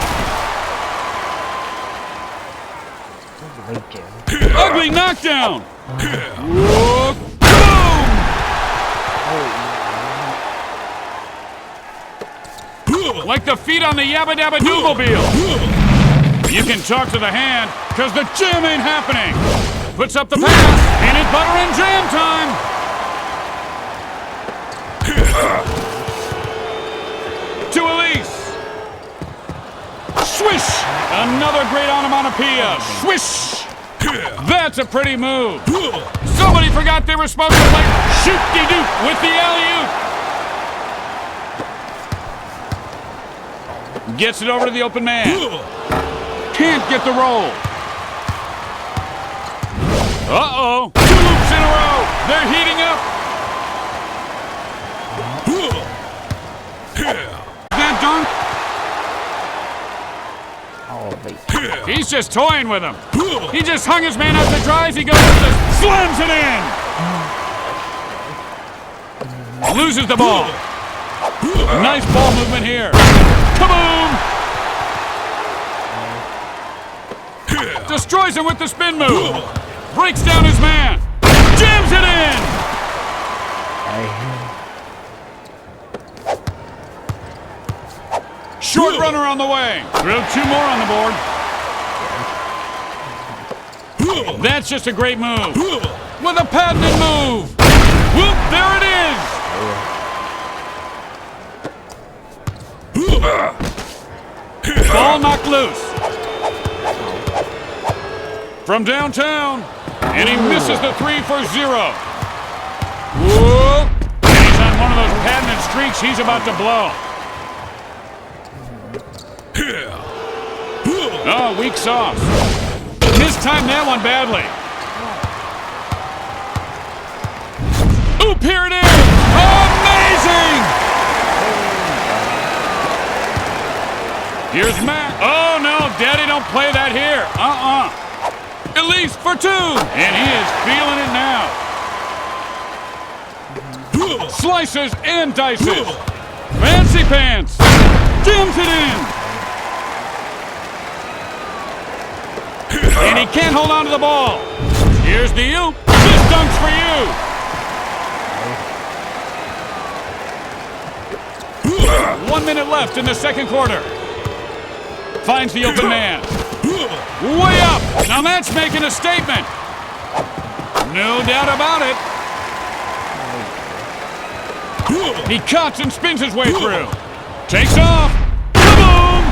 Ugly knockdown. Whoa, boom. Like the feet on the Yabba Dabba Dooblemobile. You can talk to the hand, because the jam ain't happening. Puts up the pass. Peanut butter and jam time. To Elise. Swish! Another great onomatopoeia. Swish! That's a pretty move. Somebody forgot they were supposed to play shoot-de-doop with the alley-oop. Gets it over to the open man. Can't get the roll. Uh-oh. 2 loops in a row. They're heating up. That dunk. He's just toying with him. He just hung his man out to dry as he goes and just slams it in. Loses the ball. Nice ball movement here. Kaboom! Destroys him with the spin move. Breaks down his man. Jams it in. Short runner on the way. Throw 2 more on the board. That's just a great move. With a patented move. Whoop, there it is. Ball knocked loose. From downtown. And he misses the 3 for 0. Whoop. And he's on one of those patented streaks he's about to blow. Oh, weak sauce. Mistimed that one badly. Oop, here it is! Amazing! Here's Matt. Oh, no, Daddy, don't play that here. Elise for 2. And he is feeling it now. Slices and dices. Fancy pants. Jams it in. And he can't hold on to the ball. Here's the oop. This dunk's for you. 1 minute left in the second quarter. Finds the open man. Way up. Now that's making a statement. No doubt about it. He cuts and spins his way through. Takes off. Kaboom!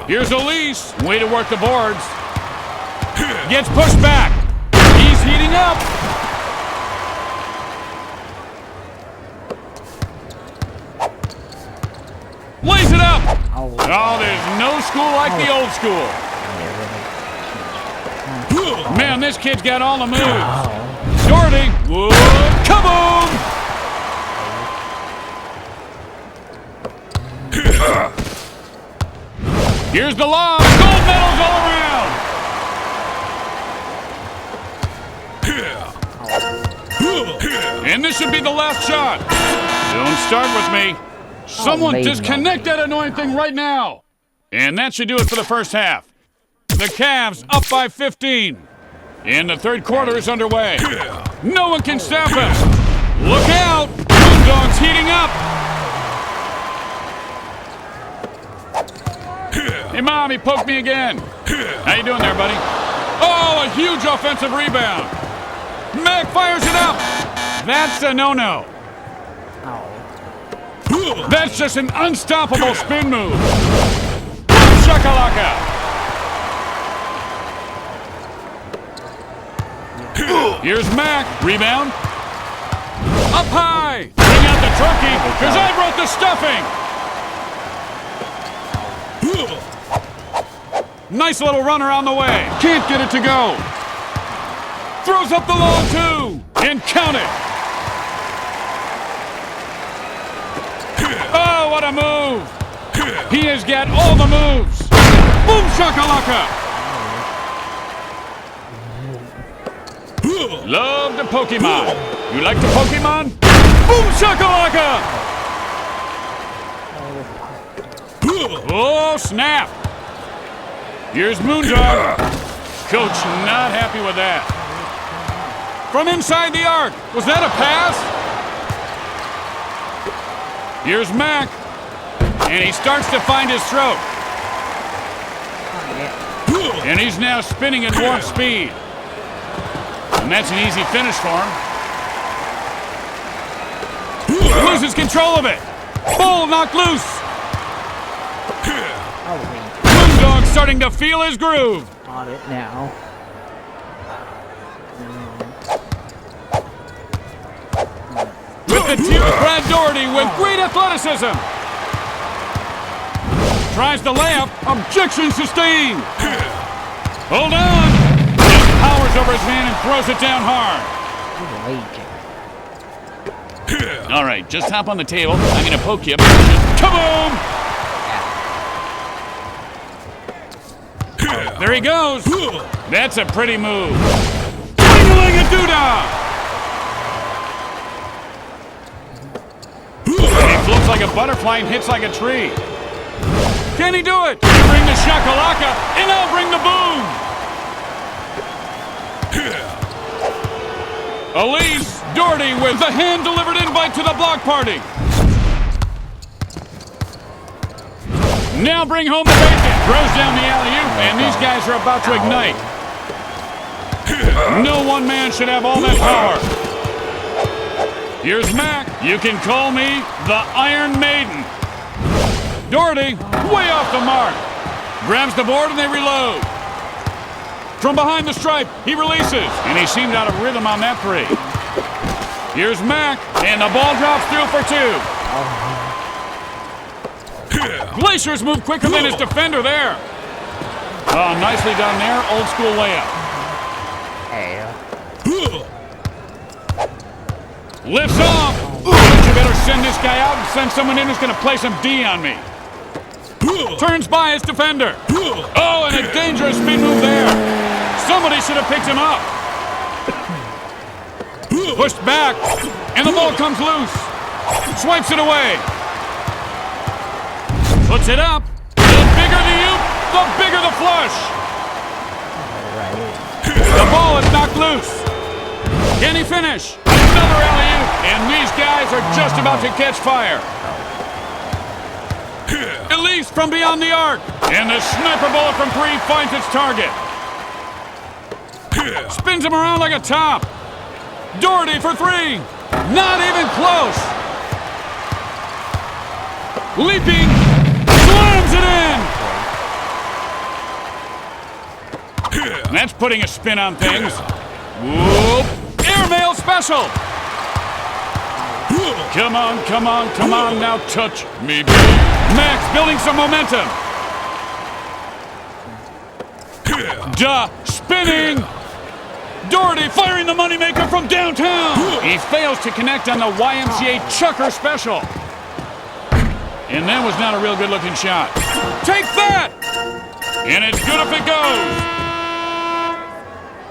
Here's Elise. Way to work the boards. Gets pushed back. He's heating up. Lays it up. Oh, there's no school like the old school. Man, this kid's got all the moves. Doherty. Whoa, kaboom! Here's the lob. Gold medals all around. And this should be the last shot. Don't start with me. Someone disconnect that annoying thing right now. And that should do it for the first half. The Cavs up by 15. And the third quarter is underway. No one can stop us. Look out. Moondogs heating up. Hey, Mom, he poked me again. How you doing there, buddy? Oh, a huge offensive rebound. Mac fires it up. That's a no-no. That's just an unstoppable spin move. Shakalaka. Here's Mac. Rebound. Up high. Bring out the turkey, because I brought the stuffing. Nice little runner on the way. Can't get it to go. Throws up the long two. And count it. Oh, what a move. He has got all the moves. Boom shakalaka. Love the Pokemon. You like the Pokemon? Boom shakalaka. Oh, snap. Here's Moondog. Coach not happy with that. From inside the arc. Was that a pass? Here's Mac. And he starts to find his throat. And he's now spinning at warp speed. And that's an easy finish for him. Loses control of it. Ball knocked loose. Moondog starting to feel his groove. On it now. With the tip, Brad Doherty with great athleticism. Tries the layup. Objection sustained. Hold on. Just powers over his man and throws it down hard. All right, just hop on the table. I'm going to poke you. Kaboom! There he goes. That's a pretty move. Dangling a doodah. He floats like a butterfly and hits like a tree. Can he do it? You bring the shakalaka, and I'll bring the boom. Elise Doherty with the hand-delivered invite to the block party. Now bring home the bacon. Throws down the alley-oop, and these guys are about to ignite. No one man should have all that power. Here's Mac. You can call me the Iron Maiden. Doherty, way off the mark. Grabs the board and they reload. From behind the stripe, he releases. And he seemed out of rhythm on that three. Here's Mac, and the ball drops through for two. Glacier's moved quicker than his defender there. Oh, nicely done there. Old school layup. Lifts off. You better send this guy out and send someone in who's going to play some D on me. Turns by his defender. Oh, and a dangerous spin move there. Somebody should have picked him up. Pushed back, and the ball comes loose. Swipes it away. Puts it up. The bigger the oop, the bigger the flush. The ball is knocked loose. Can he finish? Another alley-oop, and these guys are just about to catch fire. Elise from beyond the arc, and the sniper bullet from three finds its target. Spins him around like a top. Doherty for three. Not even close. Leaping. Slams it in. That's putting a spin on things. Whoop. Airmail special. Come on, come on, come on, now touch me, baby. Max building some momentum. Spinning. Doherty firing the moneymaker from downtown. He fails to connect on the YMCA Chucker special. And that was not a real good-looking shot. Take that! And it's good if it goes.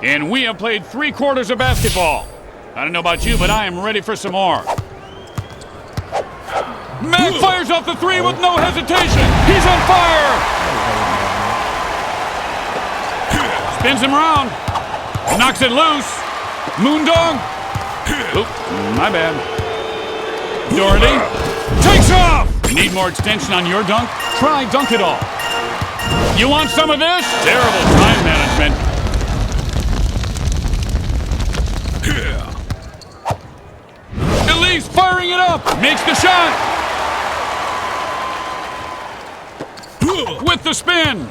And we have played 3 quarters of basketball. I don't know about you, but I am ready for some more. Mac fires off the three with no hesitation. He's on fire. Spins him around. Knocks it loose. Moondog. Oop, my bad. Doherty takes off. Need more extension on your dunk? Try Dunk It All. You want some of this? Terrible time management. Elise firing it up. Makes the shot. With the spin.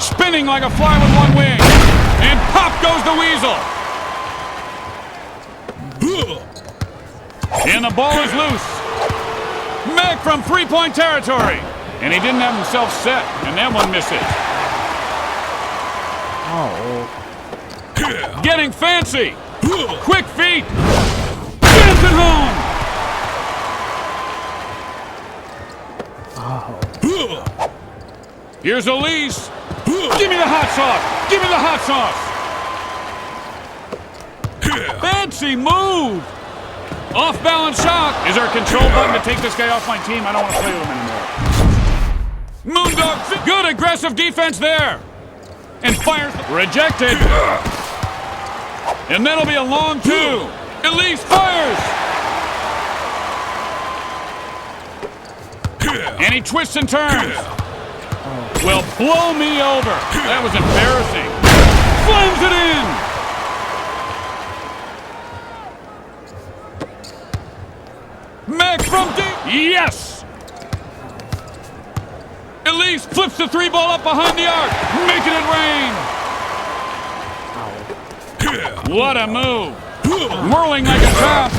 Spinning like a fly with one wing. And pop goes the weasel. And the ball is loose. Mack from three-point territory. And he didn't have himself set, and that one misses. Oh. Getting fancy. Quick feet. Jams it home. Oh. Here's Elise. Give me the hot sauce. Give me the hot sauce. Fancy move. Off-balance shot. Is there a control button to take this guy off my team? I don't want to play with him anymore. Moondog. Good aggressive defense there. And fires. Rejected. And that'll be a long two. Elise fires. And he twists and turns. Well, blow me over. That was embarrassing. Slams it in. Mack from deep. Yes. Elise flips the three ball up behind the arc, making it rain. What a move. Whirling like a top.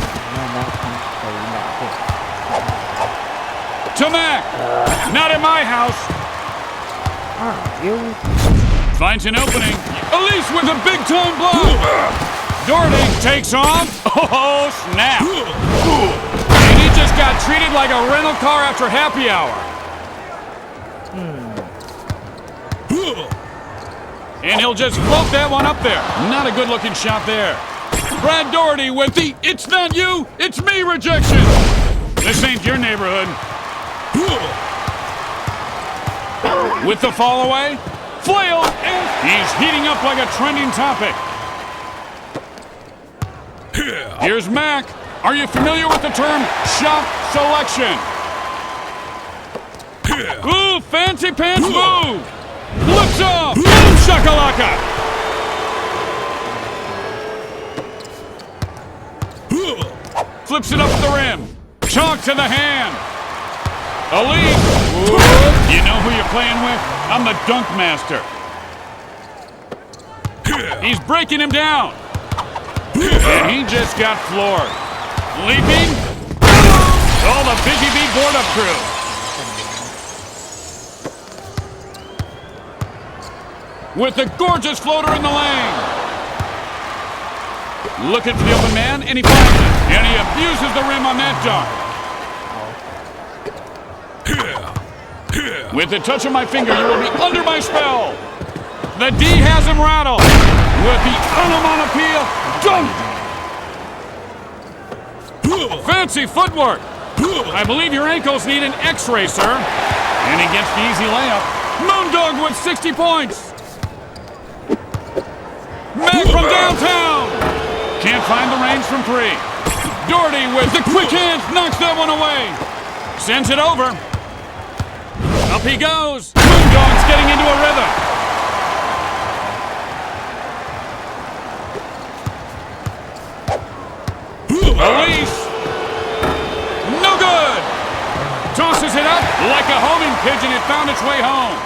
To Mack. Not in my house. Finds an opening. Elise with a big-time block. Doherty takes off. Oh, snap. And he just got treated like a rental car after happy hour. And he'll just float that one up there. Not a good-looking shot there. Brad Doherty with the "it's not you, it's me" rejection. This ain't your neighborhood. With the fall away, flail, and he's heating up like a trending topic. Here's Mack. Are you familiar with the term shot selection? Ooh, fancy pants move. Lifts off. Boom shakalaka. Flips it up the rim. Chalk to the hand. Elise. You know who you're playing with? I'm the dunk master. He's breaking him down. And he just got floored. Leaping. All the Busy Bee board-up crew. With the gorgeous floater in the lane. Looking for the open man, and he finds it. And he abuses the rim on that dunk. With the touch of my finger, you will be under my spell. The D has him rattled. With the onomatopoeia dunk. Fancy footwork. I believe your ankles need an x-ray, sir. And he gets the easy layup. Moondog with 60 points. Mack from downtown. Can't find the range from three. Doherty with the quick hands knocks that one away. Sends it over. Up he goes. Moondog's getting into a rhythm. Elise. No good. Tosses it up like a homing pigeon. It found its way home.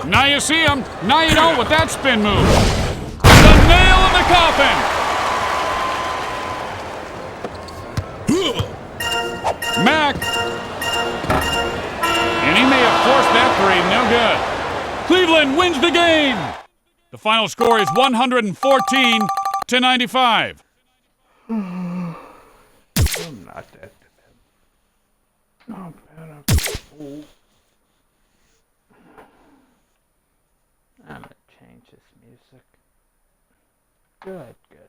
Now you see him. Now you don't with that spin move. The nail in the coffin. Mack. And he may have forced that three. No good. Cleveland wins the game. The final score is 114-95. I'm not that bad. Not bad. Oh. I'm gonna change this music. Good music.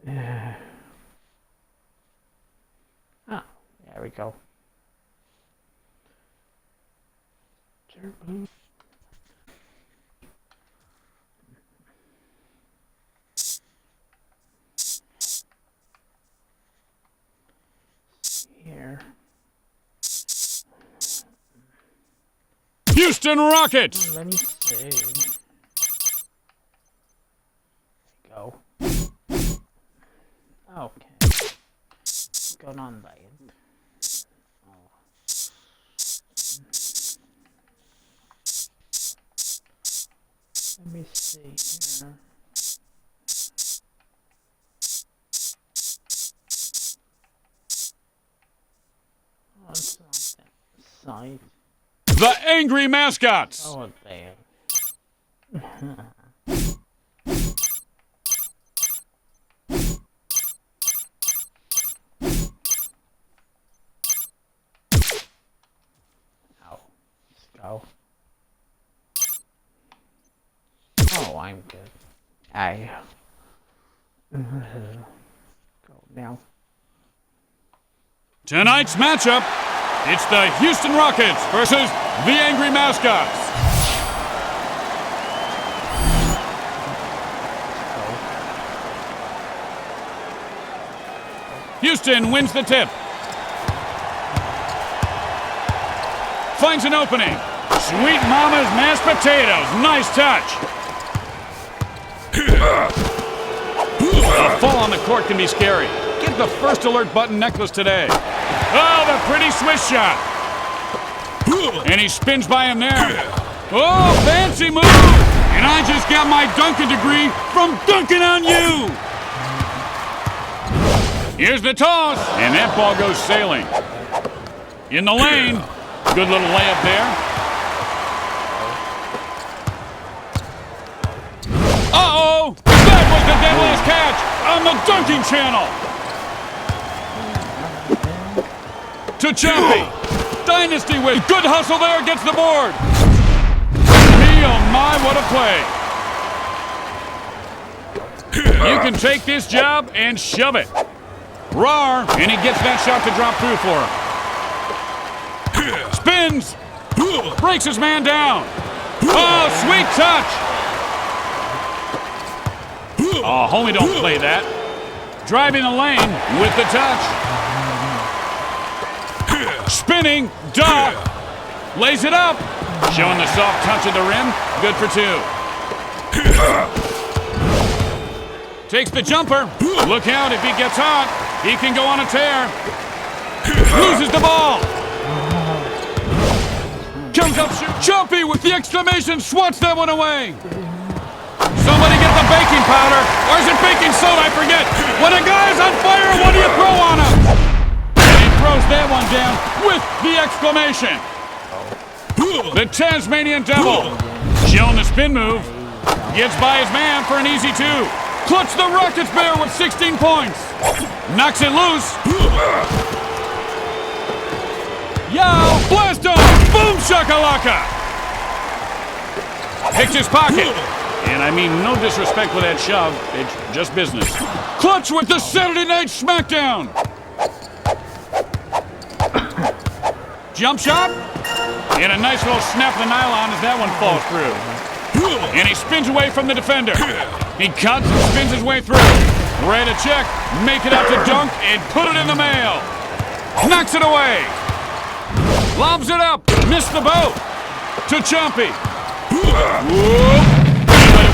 Yeah. Ah, there we go. Here. Houston Rockets. Let me see. There we go. Okay. Going on, babe. me see here. What's on that site? The Angry Mascots. Oh, damn. Ow. Let's go. Oh, I'm good. I go now. Tonight's matchup, it's the Houston Rockets versus the Angry Mascots. Houston wins the tip. Finds an opening. Sweet Mama's mashed potatoes. Nice touch. A fall on the court can be scary. Get the first alert button necklace today. Oh, the pretty Swiss shot. And he spins by him there. Oh, fancy move. And I just got my dunking degree from dunking on you. Here's the toss. And that ball goes sailing. In the lane. Good little layup there. Uh-oh! That was the dead last catch on the dunking channel. To Choppy. Dynasty with good hustle there, gets the board. Me, oh my, what a play. You can take this job and shove it. Rawr, and he gets that shot to drop through for him. Spins. Breaks his man down. Oh, sweet touch. Oh, homie, don't play that. Driving the lane with the touch. Spinning, duck. Lays it up. Showing the soft touch of the rim. Good for two. Takes the jumper. Look out, if he gets hot, he can go on a tear. Loses the ball. Comes up, Choppy with the exclamation, swats that one away. Somebody get the baking powder, or is it baking soda? I forget. When a guy's on fire, what do you throw on him? And he throws that one down with the exclamation. The Tasmanian Devil, showing the spin move, gets by his man for an easy two. Clutch the Rockets bear with 16 points. Knocks it loose. Yow, blast off, boom shakalaka. Picked his pocket. And I mean no disrespect with that shove, it's just business. Clutch with the Saturday Night Smackdown. Jump shot. And a nice little snap of the nylon as that one falls through. And he spins away from the defender. He cuts and spins his way through. Write a check, make it out to dunk, and put it in the mail. Knocks it away. Lobs it up. Missed the boat. To Chompy. Whoop.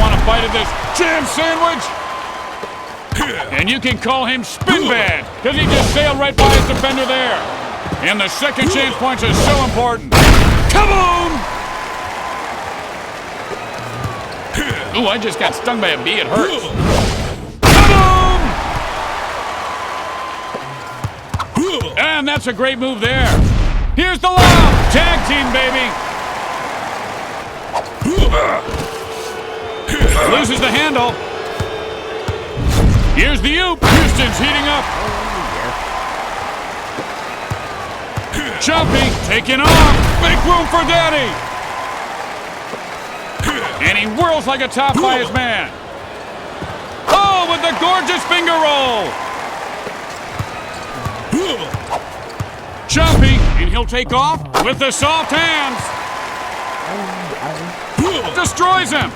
Want a bite of this jam sandwich? And you can call him Spin Bad, because he just sailed right by his defender there. And the second chance points are so important. Kaboom! Ooh, I just got stung by a bee, it hurts. Kaboom! And that's a great move there. Here's the lob. Tag team, baby. Loses the handle. Here's the oop. Houston's heating up. Choppy taking off. Make room for Daddy. And he whirls like a top by his man. Oh, with the gorgeous finger roll. Choppy, and he'll take off with the soft hands. Destroys him.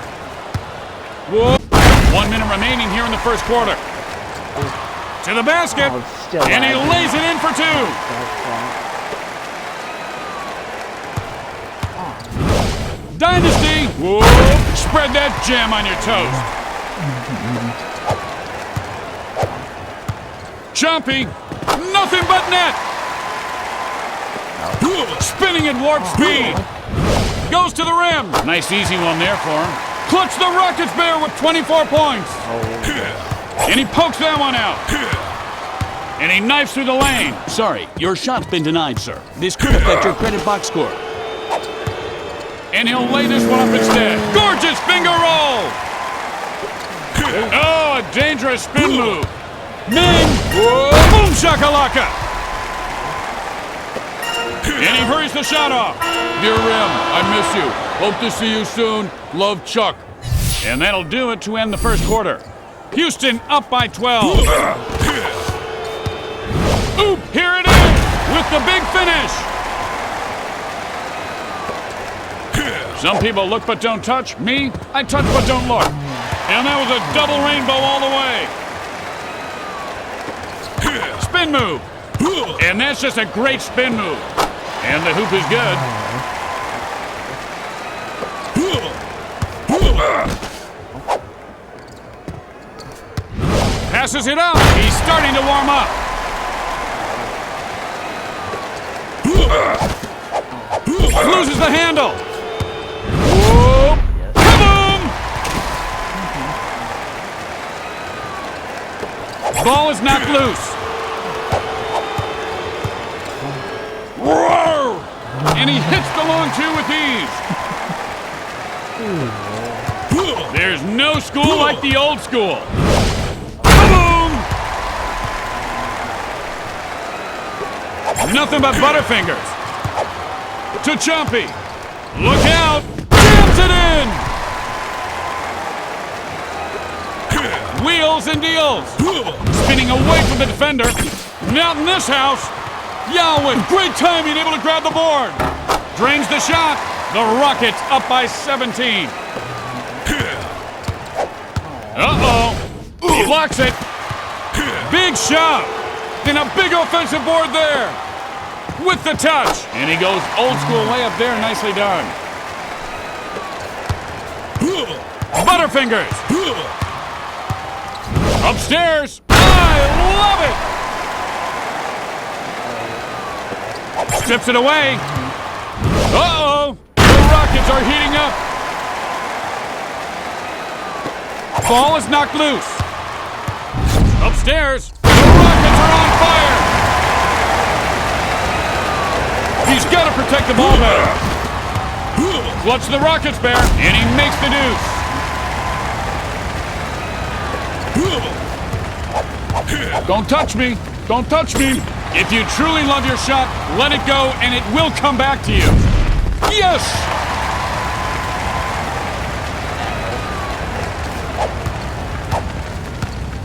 Whoa. 1 minute remaining here in the first quarter. To the basket, and he lays it in for two. Dynasty, whoa. Spread that jam on your toast. Chompy, nothing but net. Spinning at warp speed. Goes to the rim. Nice easy one there for him. Clutch the Rockets Bear with 24 points. And he pokes that one out. And he knifes through the lane. Sorry, your shot's been denied, sir. This could affect your credit box score. And he'll lay this one up instead. Gorgeous finger roll. Oh, a dangerous spin move. Ming. Boom shakalaka. And he hurries the shot off. Dear Rim, I miss you. Hope to see you soon. Love, Chuck. And that'll do it to end the first quarter. Houston up by 12. Oop, here it is with the big finish. Some people look but don't touch. Me, I touch but don't look. And that was a double rainbow all the way. Spin move. And that's just a great spin move. And the hoop is good. Passes it up. He's starting to warm up. Loses the handle. Whoa. Kaboom! Ball is knocked loose. Roar! And he hits the long two with ease. There's no school like the old school. Kaboom! Nothing but Butterfingers. To Chompy. Look out! Jams it in! Wheels and deals. Spinning away from the defender. Not in this house. Yao with great timing, able to grab the board. Drains the shot. The Rockets up by 17. Uh-oh. He blocks it. Big shot. And a big offensive board there. With the touch. And he goes old school layup there. Nicely done. Butterfingers. Upstairs. I love it. Strips it away. Uh-oh. The Rockets are heating up. Ball is knocked loose. Upstairs. The Rockets are on fire. He's got to protect the ball better. Clutch the Rockets Bear, and he makes the deuce. Don't touch me. Don't touch me. If you truly love your shot, let it go, and it will come back to you. Yes!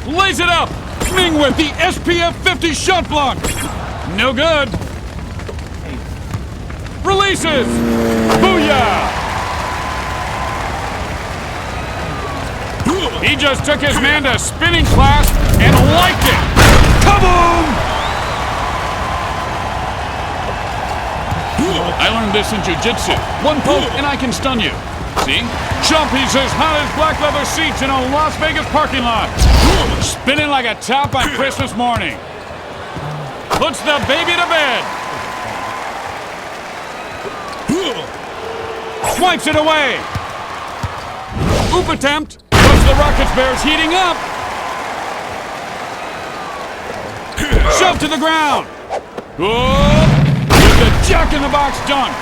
Lays it up. Ming with the SPF 50 shot block. No good. Releases. Booyah! He just took his man to spinning class and liked it. Kaboom! I learned this in jiu-jitsu. One poke and I can stun you. See? Chompy's as hot as black leather seats in a Las Vegas parking lot. Spinning like a top on Christmas morning. Puts the baby to bed. Swipes it away. Oop attempt. Puts the Rockets Bears heating up. Shove to the ground. Oh, with the jack in the box dunk.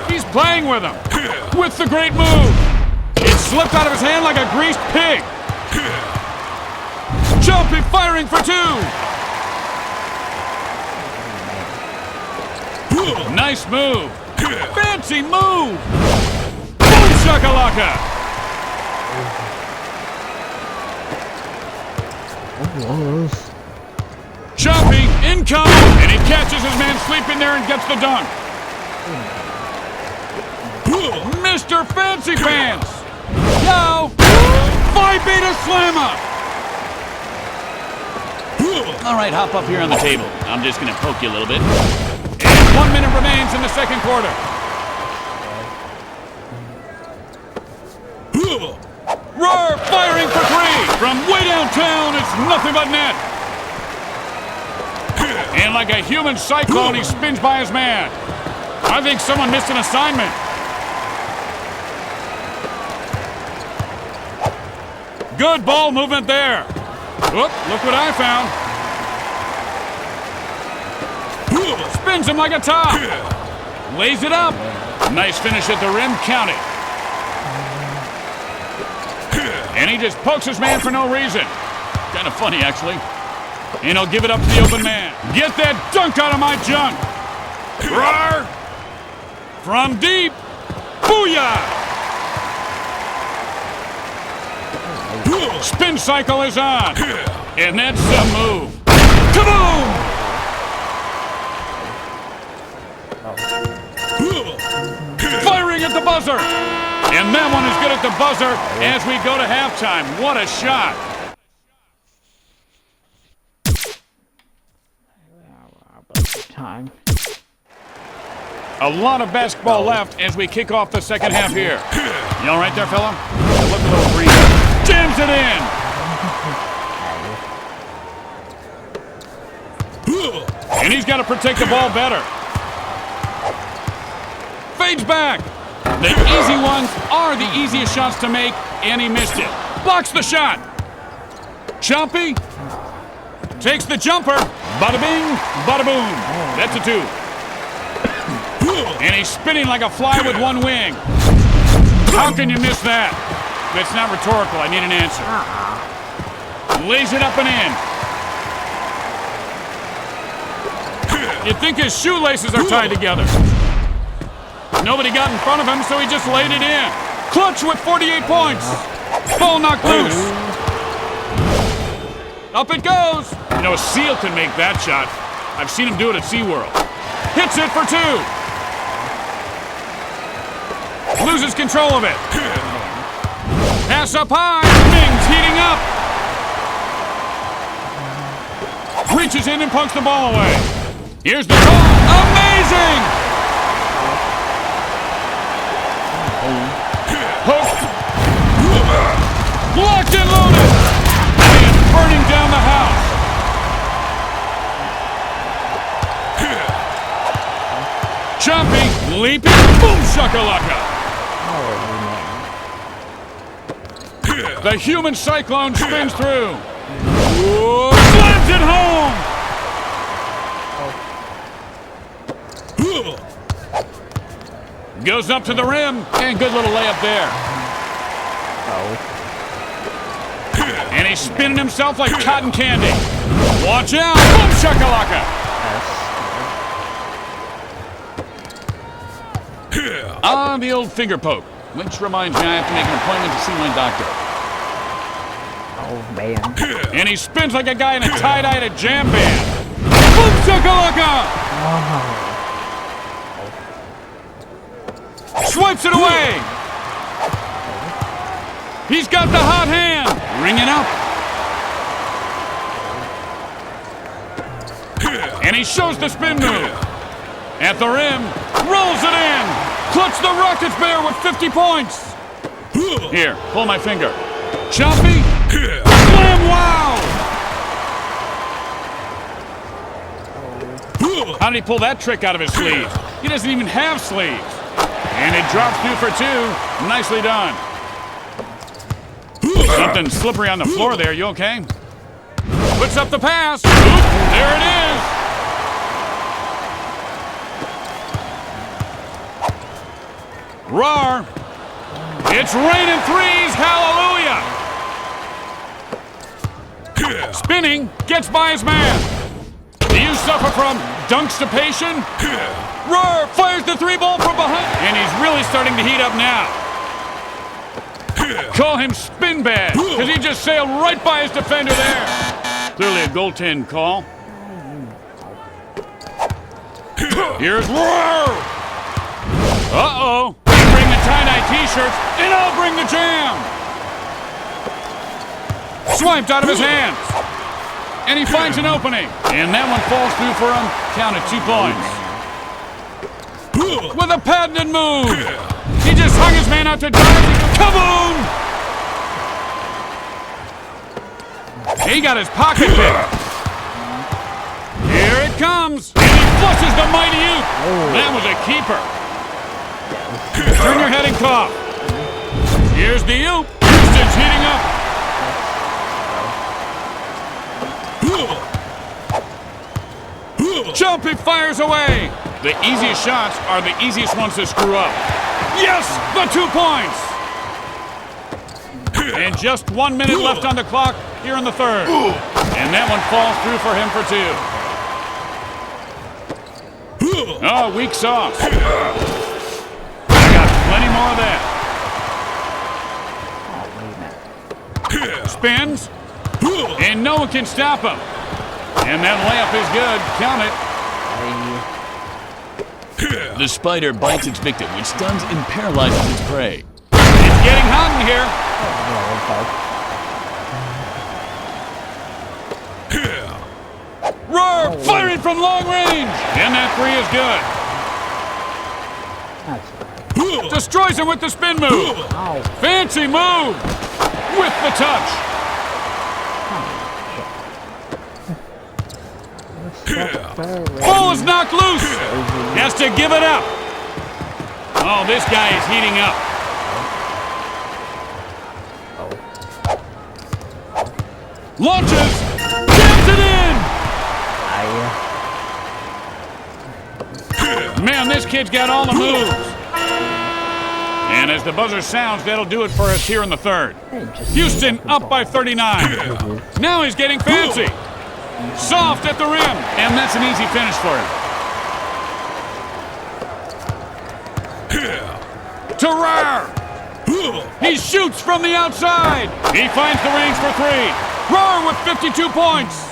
He's playing with him. With the great move. It slipped out of his hand like a greased pig. Chompy firing for two. Nice move. Fancy move. Boom shakalaka. Chompy incoming, and he catches his man sleeping there and gets the dunk. Mr. Fancy Pants. Yo. Phi Beta Slammer. All right, hop up here on the table. I'm just going to poke you a little bit. And 1 minute remains in the second quarter. Roar firing for three. From way downtown, it's nothing but net. And like a human cyclone, he spins by his man. I think someone missed an assignment. Good ball movement there. Whoop, look what I found. Spins him like a top. Lays it up. Nice finish at the rim. Count it. And he just pokes his man for no reason. Kind of funny, actually. And he'll give it up to the open man. Get that dunk out of my junk. Roar! From deep. Booyah! Spin cycle is on. And that's the move. Kaboom! Firing at the buzzer. And that one is good at the buzzer as we go to halftime. What a shot. Time. A lot of basketball left as we kick off the second half here. You all right there, fella? Look a little green. Jams it in. And he's got to protect the ball better. Fades back. The easy ones are the easiest shots to make, and he missed it. Blocks the shot. Chompy takes the jumper. Bada bing, bada boom. That's a 2. And he's spinning like a fly with one wing. How can you miss that? It's not rhetorical. I need an answer. Lays it up and in. You'd think his shoelaces are tied together. Nobody got in front of him, so he just laid it in. Clutch with 48 points. Ball knocked loose. Up it goes. You know, a seal can make that shot. I've seen him do it at SeaWorld. Hits it for 2. Loses control of it. Pass up high. Ming's heating up. Reaches in and punks the ball away. Here's the ball. Amazing! Hooked. Locked and loaded. And burning down the house. Chompy, leaping, boom shakalaka. The human cyclone spins through. Whoa, slams it home. Goes up to the rim, and good little layup there. And he's spinning himself like cotton candy. Watch out, boom shakalaka. The old finger poke, which reminds me I have to make an appointment to see my doctor. Oh, man. And he spins like a guy in a tie-dye at a jam band. Boom shakalaka! Swipes it away! He's got the hot hand! Ringing up. And he shows the spin move. At the rim, rolls it in! Clutch the Rockets bear with 50 points! Here, pull my finger. Chompy! Slam, wow! How did he pull that trick out of his sleeves? He doesn't even have sleeves. And it drops through for 2. Nicely done. Something slippery on the floor there. You okay? Puts up the pass. Oop, there it is. Roar. It's raining threes. Hallelujah. Spinning. Gets by his man. Do you suffer from dunkstipation? Roar fires the 3-ball from behind. And he's really starting to heat up now. Call him spin bad, because he just sailed right by his defender there. Clearly a goaltend call. Here's Roar. Uh-oh. You bring the tie-dye t-shirts, and I'll bring the jam. Swiped out of his hands. And he finds an opening. And that one falls through for him. Counted 2 points. With a patented move. He just hung his man out to dry. Kaboom! He got his pocket picked. Here it comes. And he flushes the mighty oop. That was a keeper. Turn your head and cough. Here's the oop. Houston's heating up. Jump, he fires away. The easiest shots are the easiest ones to screw up. Yes, the 2 points. And just 1 minute left on the clock here in the third. And that one falls through for him for 2. Oh, weak sauce. I got plenty more of that. Oh, wait a minute. Spins. And no one can stop him. And that layup is good. Count it. The spider bites its victim, which stuns and paralyzes its prey. It's getting hot in here. Roar! Firing from long range! And that 3 is good. That's Destroys him with the spin move. Ow. Fancy move. With the touch. Ball is knocked loose. He has to give it up. Oh, this guy is heating up. Launches. Jams it in. Man, this kid's got all the moves. And as the buzzer sounds, that'll do it for us here in the third. Houston up by 39. Now he's getting fancy. Soft at the rim. And that's an easy finish for him. Terrar. He shoots from the outside. He finds the range for 3. Roar with 52 points.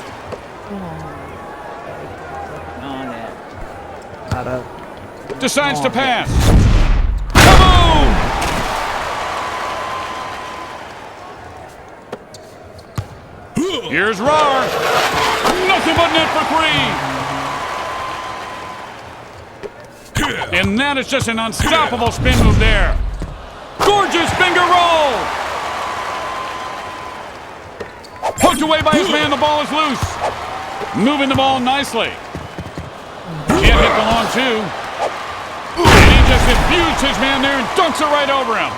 Decides to pass. Kaboom! Here's Roar. Nothing but net for 3. And that is just an unstoppable spin move there. Gorgeous finger roll. Poked away by his man. The ball is loose. Moving the ball nicely. Can't hit the long 2. And he just abused his man there and dunks it right over him.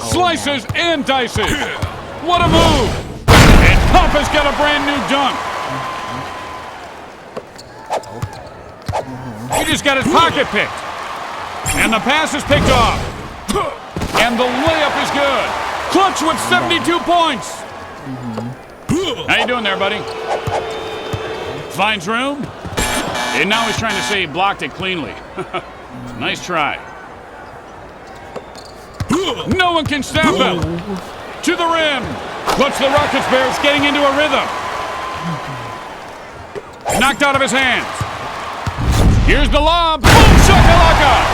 Slices and dices. What a move. And Papa's got a brand new dunk. He just got his pocket picked. And the pass is picked off. And the layup is good. Clutch with 72 points. How you doing there, buddy? Finds room. And now he's trying to say he blocked it cleanly. Nice try. No one can stop him. To the rim. Clutch the Rockets Bears getting into a rhythm. Knocked out of his hands. Here's the lob. Boom shakalaka.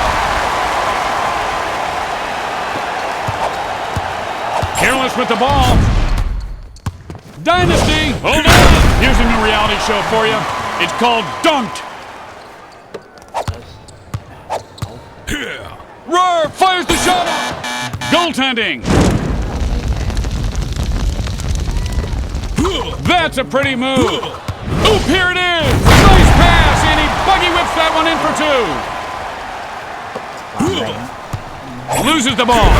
Careless with the ball. Dynasty. Hold on. Here's a new reality show for you. It's called Dunked. Roar fires the shot. Goaltending. That's a pretty move. Oop, here it is. Nice pass, and he buggy whips that one in for 2. Loses the ball.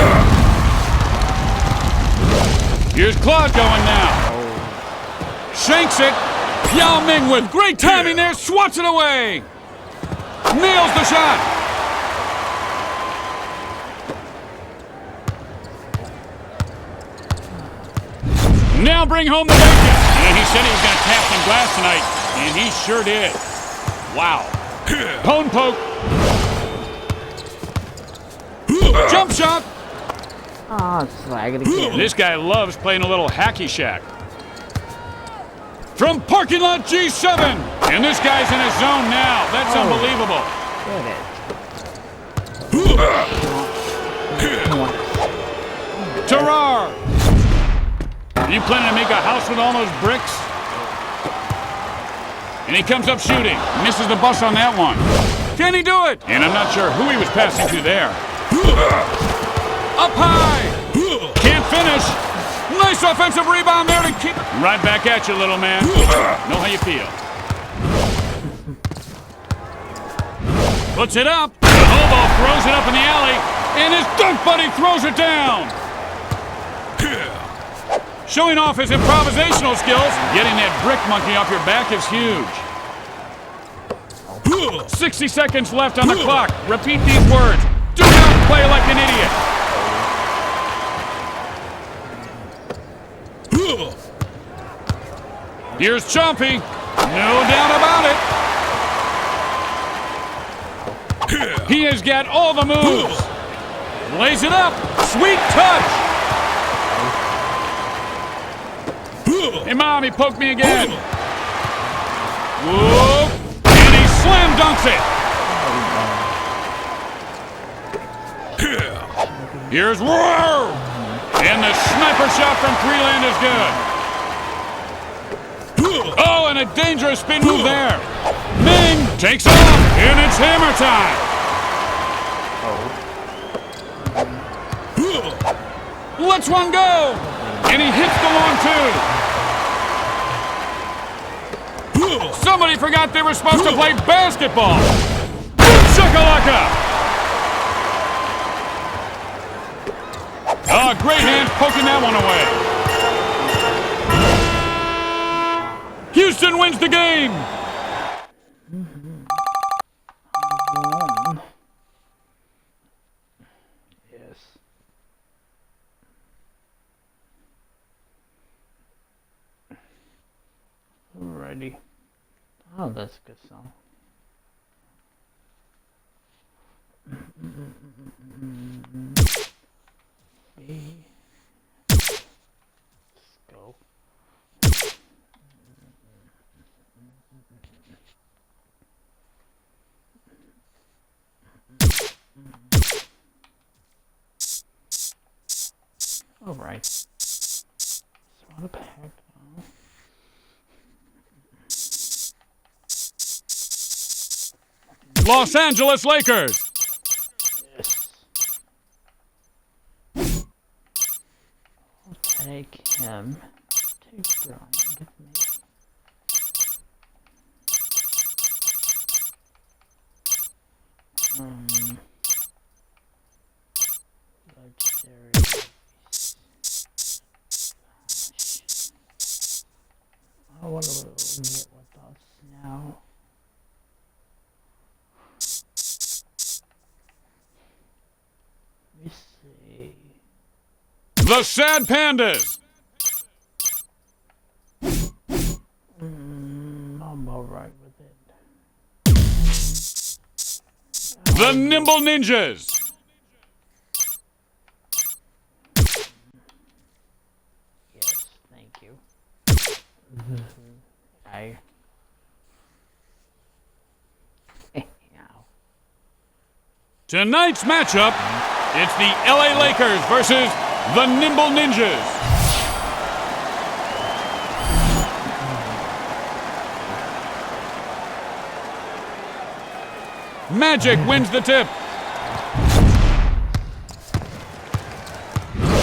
Here's Claude going now. Shanks it. Yao Ming with great timing there. Swats it away. Nails the shot. Now bring home the bacon. And he said he was going to tap some glass tonight, and he sure did. Wow. Cone poke. Jump shot. Oh, slag it again. This guy loves playing a little hacky shack. From parking lot G7. And this guy's in his zone now. That's unbelievable. Terrar. You planning to make a house with all those bricks? And he comes up shooting. Misses the bus on that one. Can he do it? And I'm not sure who he was passing to there. Up high. Can't finish. Nice offensive rebound there to keep it. Right back at you, little man. Know how you feel. Puts it up. The hobo throws it up in the alley. And his dunk buddy throws it down. Showing off his improvisational skills. Getting that brick monkey off your back is huge. 60 seconds left on the clock. Repeat these words. Do not play like an idiot. Here's Chompy. No doubt about it. He has got all the moves. Lays it up. Sweet touch. Hey, Mom, he poked me again. Whoa. And he slam dunks it. Here's Roar. And the sniper shot from Freeland is good. Oh, and a dangerous spin move there. Ming takes off, and it's hammer time. Lets one go, and he hits the long two. Somebody forgot they were supposed to play basketball. Boom shakalaka. Oh, great hands poking that one away. Houston wins the game! Yes. Alrighty. Oh, that's a good song. Let's go. All right. So what a pack now. Los Angeles Lakers. Yes. I'll take him. Take Brown. Give me. Legendary. I wonder what we'll get with us now. Let me see. The Sad Pandas. I'm alright with it. The Nimble Ninjas. Yes, thank you. I. Tonight's matchup, it's the LA Lakers versus the Nimble Ninjas. Magic wins the tip.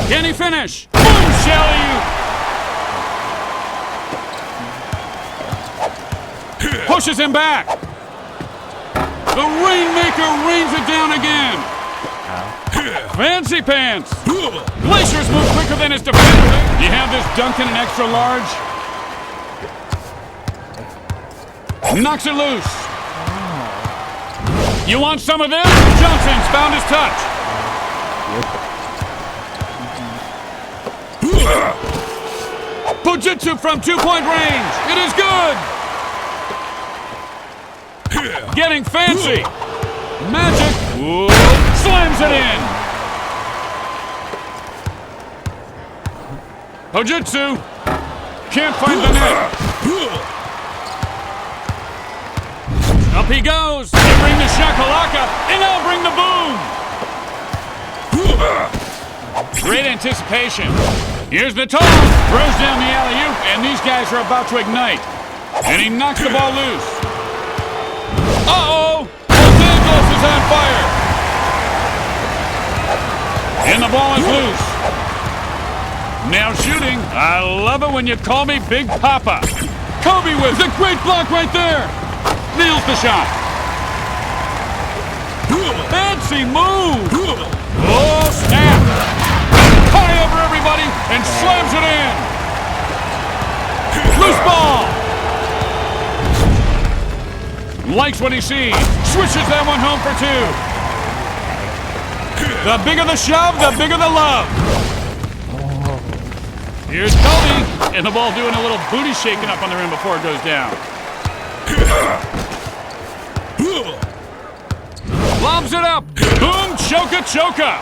Can he finish? Boom, Shelly! Pushes him back. The Rainmaker rains it down again. Fancy pants. Glacier's move quicker than his defender. You have this dunk in an extra large. Knocks it loose. You want some of this? Johnson's found his touch. Fujitsu from two-point range. It is good. Getting fancy. Magic. Whoa. Slams it in. Fujitsu. Can't find the net. Up he goes. They bring the shakalaka, and they'll bring the boom. Great anticipation. Here's the toss. Throws down the alley-oop, and these guys are about to ignite. And he knocks the ball loose. Uh-oh! Los Angeles is on fire. And the ball is loose. Now shooting. I love it when you call me Big Papa. Kobe with a great block right there. Nails the shot. Fancy move. Oh, snap. High over everybody and slams it in. Likes what he sees. Swishes that one home for 2. The bigger the shove, the bigger the love. Here's Kobe. And the ball doing a little booty shaking up on the rim before it goes down. Lobs it up. Boom, choka, choka.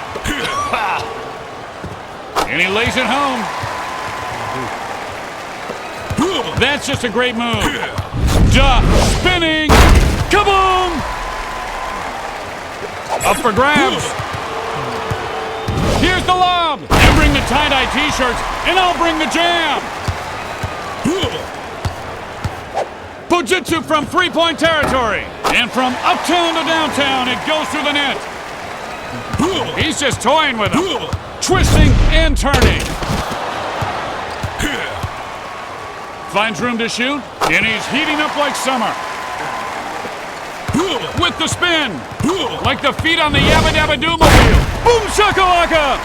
And he lays it home. That's just a great move. Duh, spinning. Kaboom! Up for grabs. Here's the lob. You bring the tie-dye t-shirts, and I'll bring the jam. Bujitsu from three-point territory. And from uptown to downtown, it goes through the net. He's just toying with him. Twisting and turning. Finds room to shoot, and he's heating up like summer. With the spin. Like the feet on the Yabba Dabba Doo mobile. Boom shakalaka!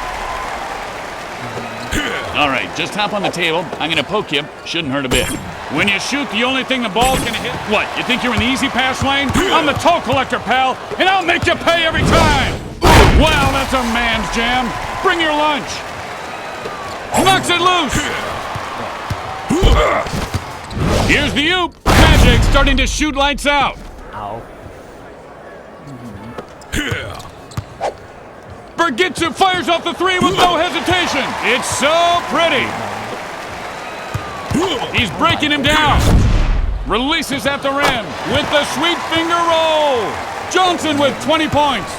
All right, just hop on the table. I'm going to poke you. Shouldn't hurt a bit. When you shoot, the only thing the ball's gonna hit. What, you think you're in the easy pass lane? I'm the toll collector, pal, and I'll make you pay every time! Wow, that's a man's jam. Bring your lunch. Knocks it loose. Here's the oop. Magic starting to shoot lights out. Ow. Bergitsu fires off the 3 with no hesitation. It's so pretty. He's breaking him down. Releases at the rim with the sweet finger roll. Johnson with 20 points.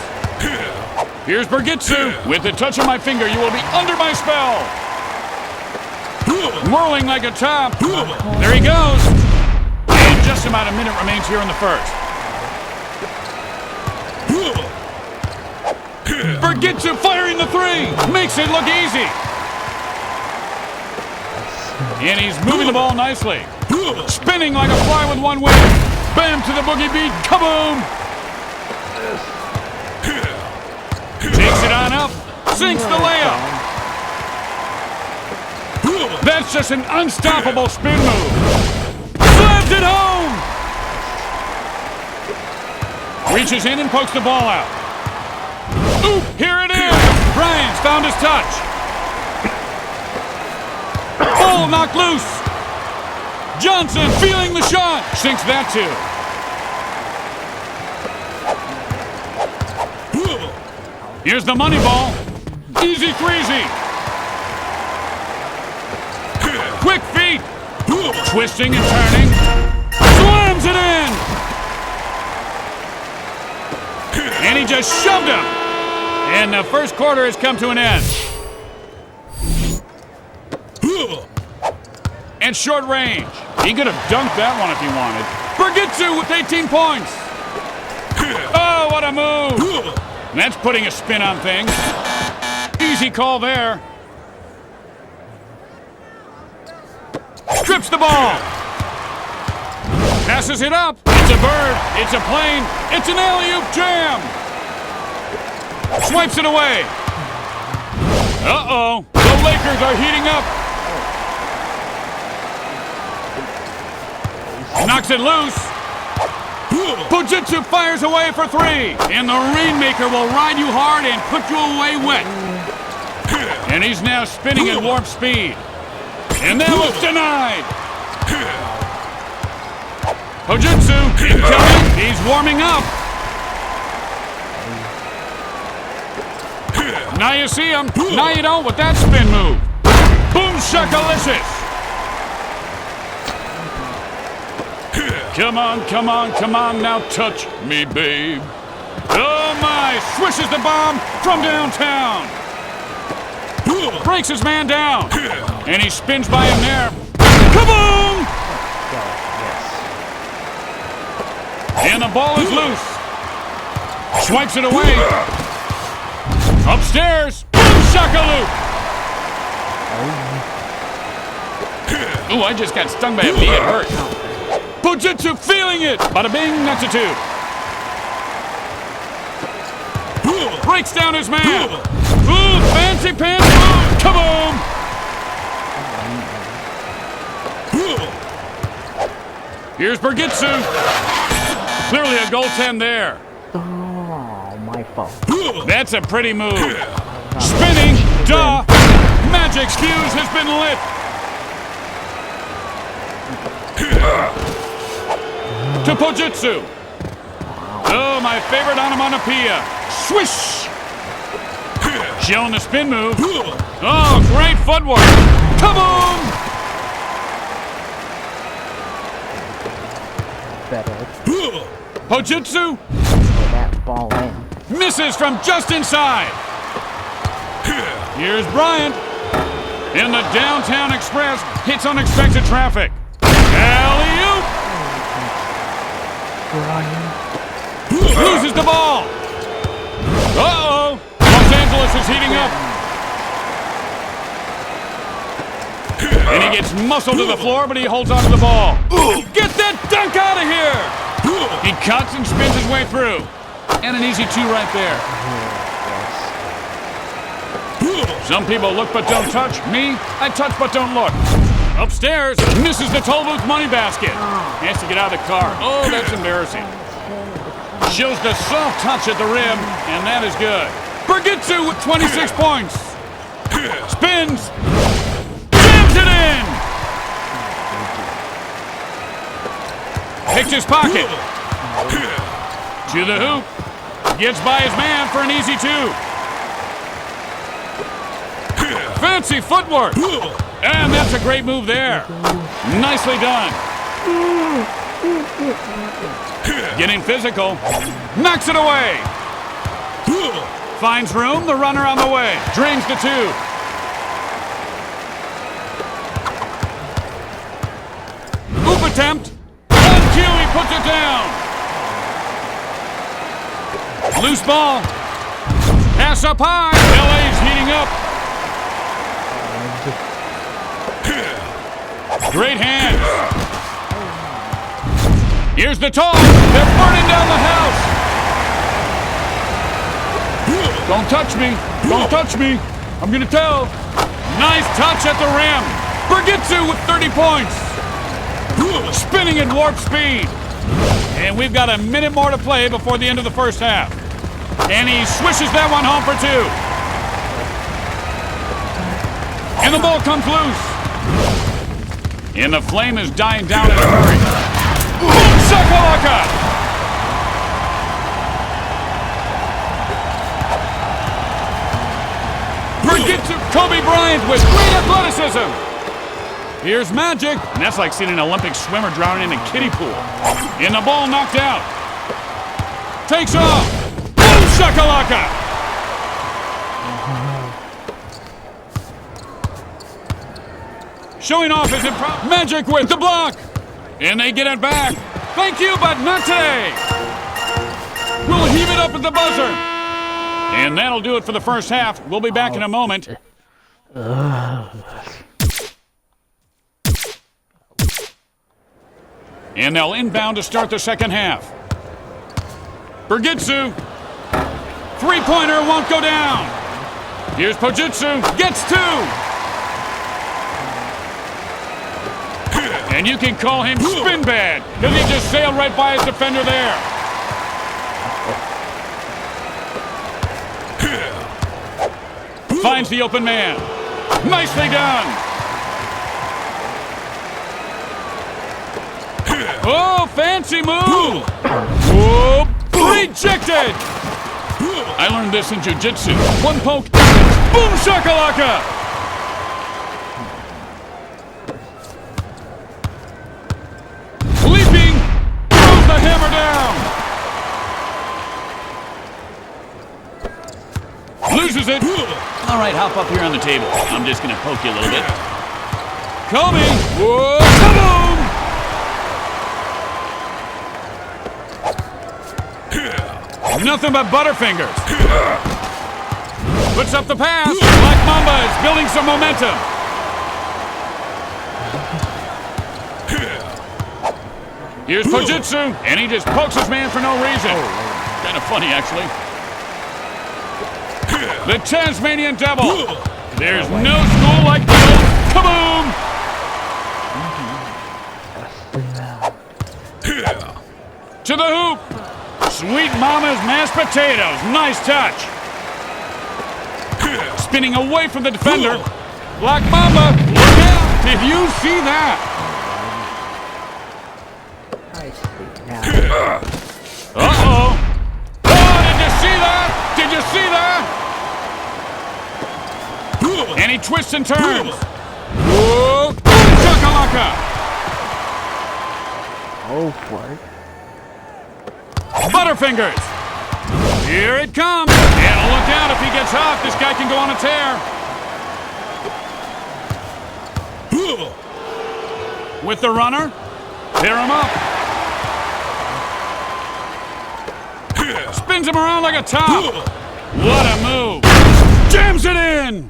Here's Bergitsu. With the touch of my finger, you will be under my spell. Whirling like a top. There he goes. And just about a minute remains here in the first. Bergitsu firing the 3. Makes it look easy. And he's moving the ball nicely. Spinning like a fly with one wing. Bam to the boogie beat. Kaboom! Takes it on up. Sinks the layup. That's just an unstoppable spin move. Slams it home! Reaches in and pokes the ball out. Oop! Here it is! Bryant's found his touch. Ball knocked loose. Johnson feeling the shot. Sinks that too. Here's the money ball. Easy threezy. Quick feet. Twisting and turning. Slams it in. And he just shoved him. And the first quarter has come to an end. And short range. He could have dunked that one if he wanted. Bergitsu with 18 points. Oh, what a move. That's putting a spin on things. Easy call there. Strips the ball. Passes it up. It's a bird. It's a plane. It's an alley-oop jam. Swipes it away. Uh-oh. The Lakers are heating up. Knocks it loose. Bujitsu fires away for 3. And the Rainmaker will ride you hard and put you away wet. And he's now spinning at warp speed. And that was denied. Bujitsu incoming. He's warming up. Now you see him. Now you don't with that spin move. Boom shakalicious. Come on, come on, come on, now touch me, babe. Oh my, swishes the bomb from downtown. Breaks his man down. And he spins by him there. Kaboom! And the ball is loose. Swipes it away. Upstairs. Boom shakaloo. Ooh, I just got stung by a bee. It hurt. Bujitsu feeling it! Bada bing, that's a 2. Breaks down his man. Ooh, fancy pants move! Kaboom! Here's Bergitsu. Clearly a goaltend there. Oh, my fault. That's a pretty move. Spinning, duh. Magic's fuse has been lit. To Pojitsu. Oh, my favorite onomatopoeia. Swish. Showing the spin move. Oh, great footwork. Kaboom! Better Pojitsu put that ball in. misses from just inside. Here's Bryant. In the downtown express, hits unexpected traffic. Alley-oop! Brian. Loses the ball. Uh-oh. Los Angeles is heating up. And he gets muscled to the floor, but he holds on to the ball. Get that dunk out of here! He cuts and spins his way through. And an easy 2 right there. Some people look but don't touch. Me, I touch but don't look. Upstairs, misses the toll booth money basket. Has to get out of the car. Oh, that's embarrassing. Shows the soft touch at the rim, and that is good. Bergitsu with 26 points. Spins. Jams it in. Picks his pocket. To the hoop. Gets by his man for an easy 2. Fancy footwork. And that's a great move there. Nicely done. Getting physical. Knocks it away. Finds room. The runner on the way. Drains the 2. Oop attempt. On cue, he puts it down. Loose ball. Pass up high. LA's heating up. Great hands. Here's the toss. They're burning down the house. Don't touch me. Don't touch me. I'm going to tell. Nice touch at the rim. Bergitsu with 30 points. Spinning at warp speed. And we've got a minute more to play before the end of the first half. And he swishes that one home for 2. And the ball comes loose. And the flame is dying down in a hurry. Boom shakalaka! Bergitsu Kobe Bryant with great athleticism. Here's Magic. And that's like seeing an Olympic swimmer drowning in a kiddie pool. And the ball knocked out. Takes off. Boom shakalaka! Showing off his improv. Magic with the block. And they get it back. Thank you, but not today. We'll heave it up at the buzzer. And that'll do it for the first half. We'll be back in a moment. And they'll inbound to start the second half. Bergitsu. Three-pointer won't go down. Here's Pojitsu. Gets 2. And you can call him spin bad, because he just sailed right by his defender there. Finds the open man. Nicely done. Oh, fancy move. Oh, rejected. I learned this in jiu-jitsu. One poke. Boom shakalaka. Leaping. Throws the hammer down. Loses it. All right, hop up here on the table. I'm just going to poke you a little bit. Kobe. Whoa, kaboom. Nothing but butterfingers. Puts up the pass. Black Mamba is building some momentum. Here's Pojitsu, and he just pokes his man for no reason. Kind of funny, actually. The Tasmanian Devil. There's no school like the old kaboom. To the hoop. Sweet mama's mashed potatoes. Nice touch. Spinning away from the defender. Black Mamba, look out. Did you see that? I see now. Uh-oh. Oh, did you see that? Did you see that? And he twists and turns. Whoa. Chakalaka. Go for it. Butterfingers. Here it comes. And look out, if he gets hot, this guy can go on a tear. With the runner. Pair him up. Spins him around like a top. What a move. Jams it in.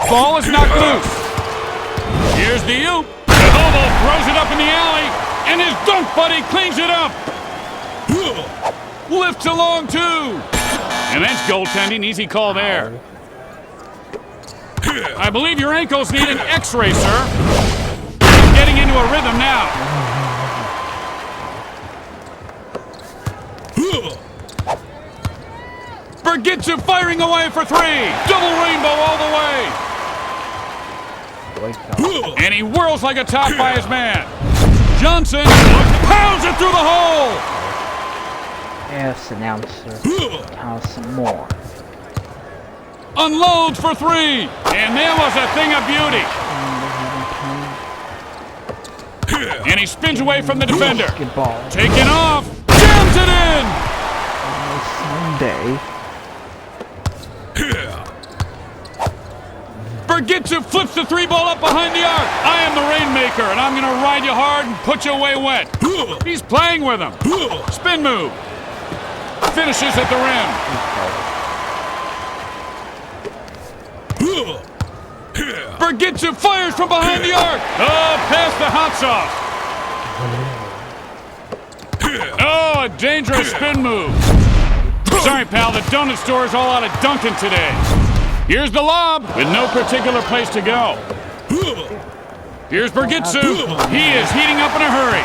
Ball is knocked loose. Here's the oop. The hobo throws it up in the alley, and his dunk buddy cleans it up. Lifts along too. And that's goaltending. Easy call there. I believe your ankles need an x-ray, sir. He's getting into a rhythm now. Bergitsu firing away for three. Double rainbow all the way. And he whirls like a top by his man. Johnson pounds it through the hole. Yes, announcer. Count some more. Unloads for three. And that was a thing of beauty. And he spins away from the defender. Ball. Taking off. Jams it in. Sunday. Bergitsu flips the three ball up behind the arc. I am the rainmaker, and I'm going to ride you hard and put you away wet. He's playing with him. Spin move. Finishes at the rim. Bergitsu fires from behind the arc. Oh, past the hot sauce. Oh, a dangerous spin move. Sorry, pal, the donut store is all out of Dunkin' today. Here's the lob with no particular place to go. Here's Bergitsu. He is heating up in a hurry.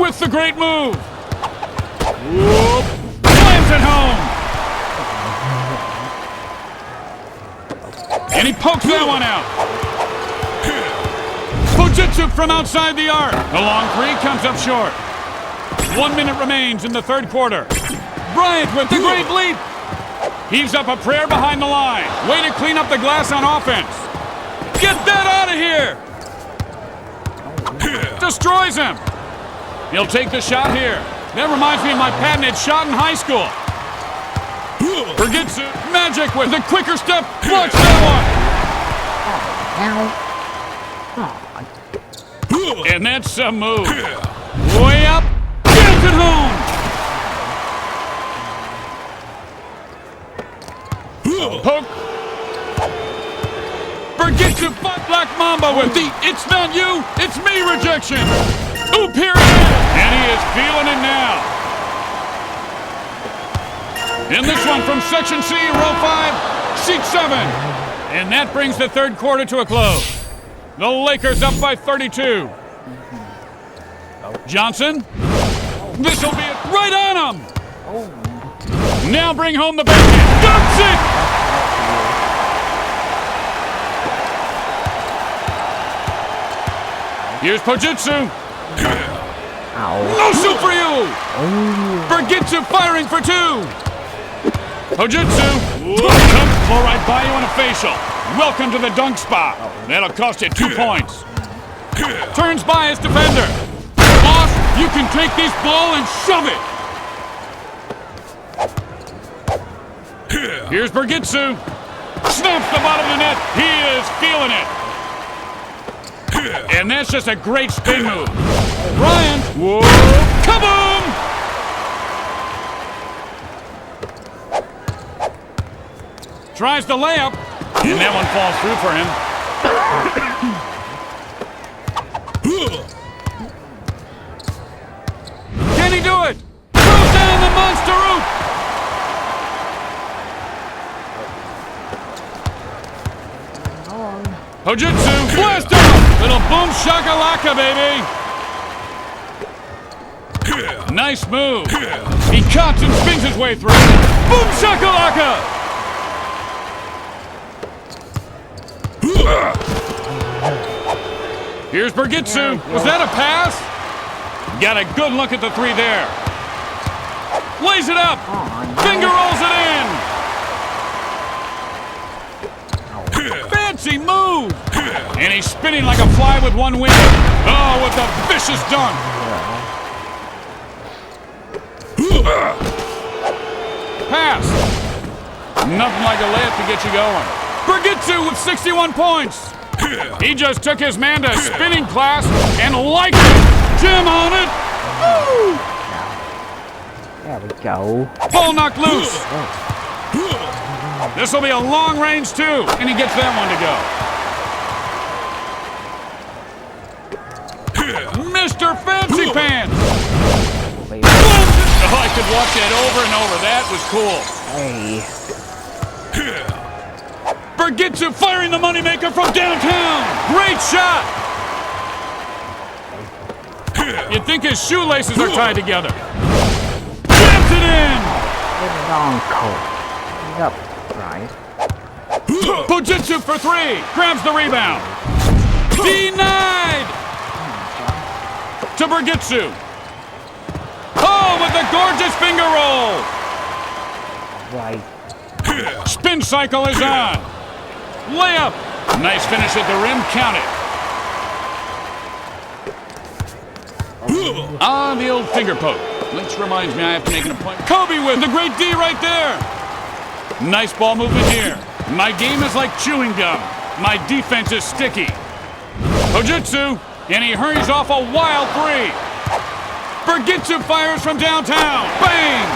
With the great move. Whoop. Slams it home. And he pokes that one out. Fujitsu from outside the arc. The long three comes up short. 1 minute remains in the third quarter. Bryant with the great leap. Heaves up a prayer behind the line. Way to clean up the glass on offense. Get that out of here. Destroys him. He'll take the shot here. That reminds me of my patented shot in high school. Bergitsu, magic with the quicker step. Blocks that one. And that's a move. Way up. Gets it home. Poke. Bergitsu, Black Mamba with the "it's not you, it's me" rejection. Oop, here it is. And he is feeling it now. In this one from Section C, row 5, seat 7. And that brings the third quarter to a close. The Lakers up by 32. Johnson. This'll be it right on him. Now bring home the backhand. Dunks it. Here's Fujitsu. No shoot for you. Bergitsu firing for two. Fujitsu. Blow right by you on a facial. Welcome to the dunk spot. That'll cost you 2 points. Turns by his defender. Boss, you can take this ball and shove it. Here's Bergitsu. Snaps the bottom of the net. He is feeling it. And that's just a great spin move. Bryant. Whoa. Kaboom! Tries the layup. And that one falls through for him. Can he do it? Throws down the monster root. Hojutsu, blast off! Little boom shakalaka, baby! Nice move. He cuts and spins his way through. Boom shakalaka! Here's Burgitsu. Was that a pass? Got a good look at the three there. Lays it up. Finger rolls it in. Fancy move. And he's spinning like a fly with one wing. Oh, with a vicious dunk. Pass. Nothing like a layup to get you going. Burgitsu with 61 points. He just took his man to spinning class and liked it. Jim on it. Woo! There we go. Ball knocked loose. This will be a long range too, and he gets that one to go. Mr. Fancy Pants. Oh, I could watch that over and over. That was cool. Hey. Burgitsu firing the moneymaker from downtown. Great shot. You'd think his shoelaces are tied together. Jams it in. Long coat. Yep, right. Bujitsu for three. Grabs the rebound. Denied. To Burgitsu. Oh, with a gorgeous finger roll. Right. Spin cycle is on. Layup. Nice finish at the rim. Count it. On the old finger poke. Which reminds me I have to make an appointment. Kobe with the great D right there. Nice ball movement here. My game is like chewing gum. My defense is sticky. Hojutsu, and he hurries off a wild three. Burgitsu fires from downtown. Bang!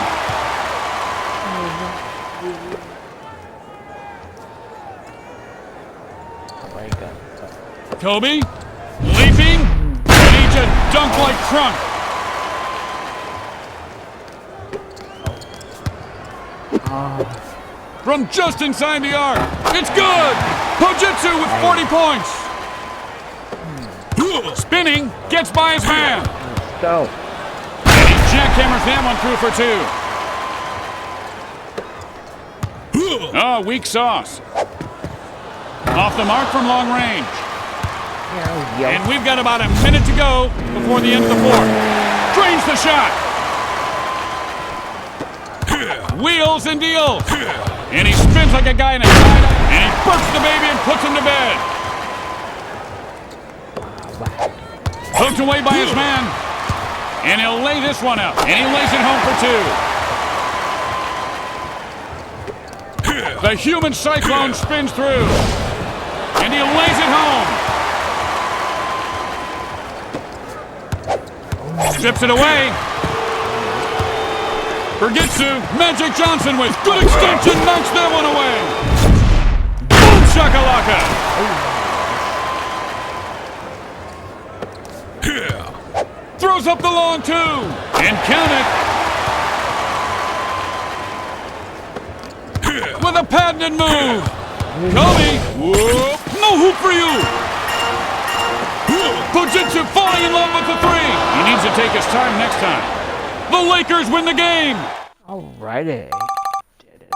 Kobe, leaping, and he just dunked like Crunk. From just inside the arc. It's good! Hojutsu with 40 points. Spinning, gets by his man. Let's go. And he jackhammers that one through for two. Oh, weak sauce. Off the mark from long range. And we've got about a minute to go before the end of the fourth. Drains the shot. Wheels and deals. And he spins like a guy in a tie. And he bursts the baby and puts him to bed. Hooked away by his man. And he'll lay this one up. And he lays it home for two. The human cyclone spins through. And he lays it home. Strips it away. Burgitsu, Magic Johnson with good extension, knocks that one away. Boom shakalaka. Throws up the long two. And count it. With a patented move. Kobe, whoop, no hoop for you. Bujitsu falling in love with the three. He needs to take his time next time. The Lakers win the game. Alrighty. Did it.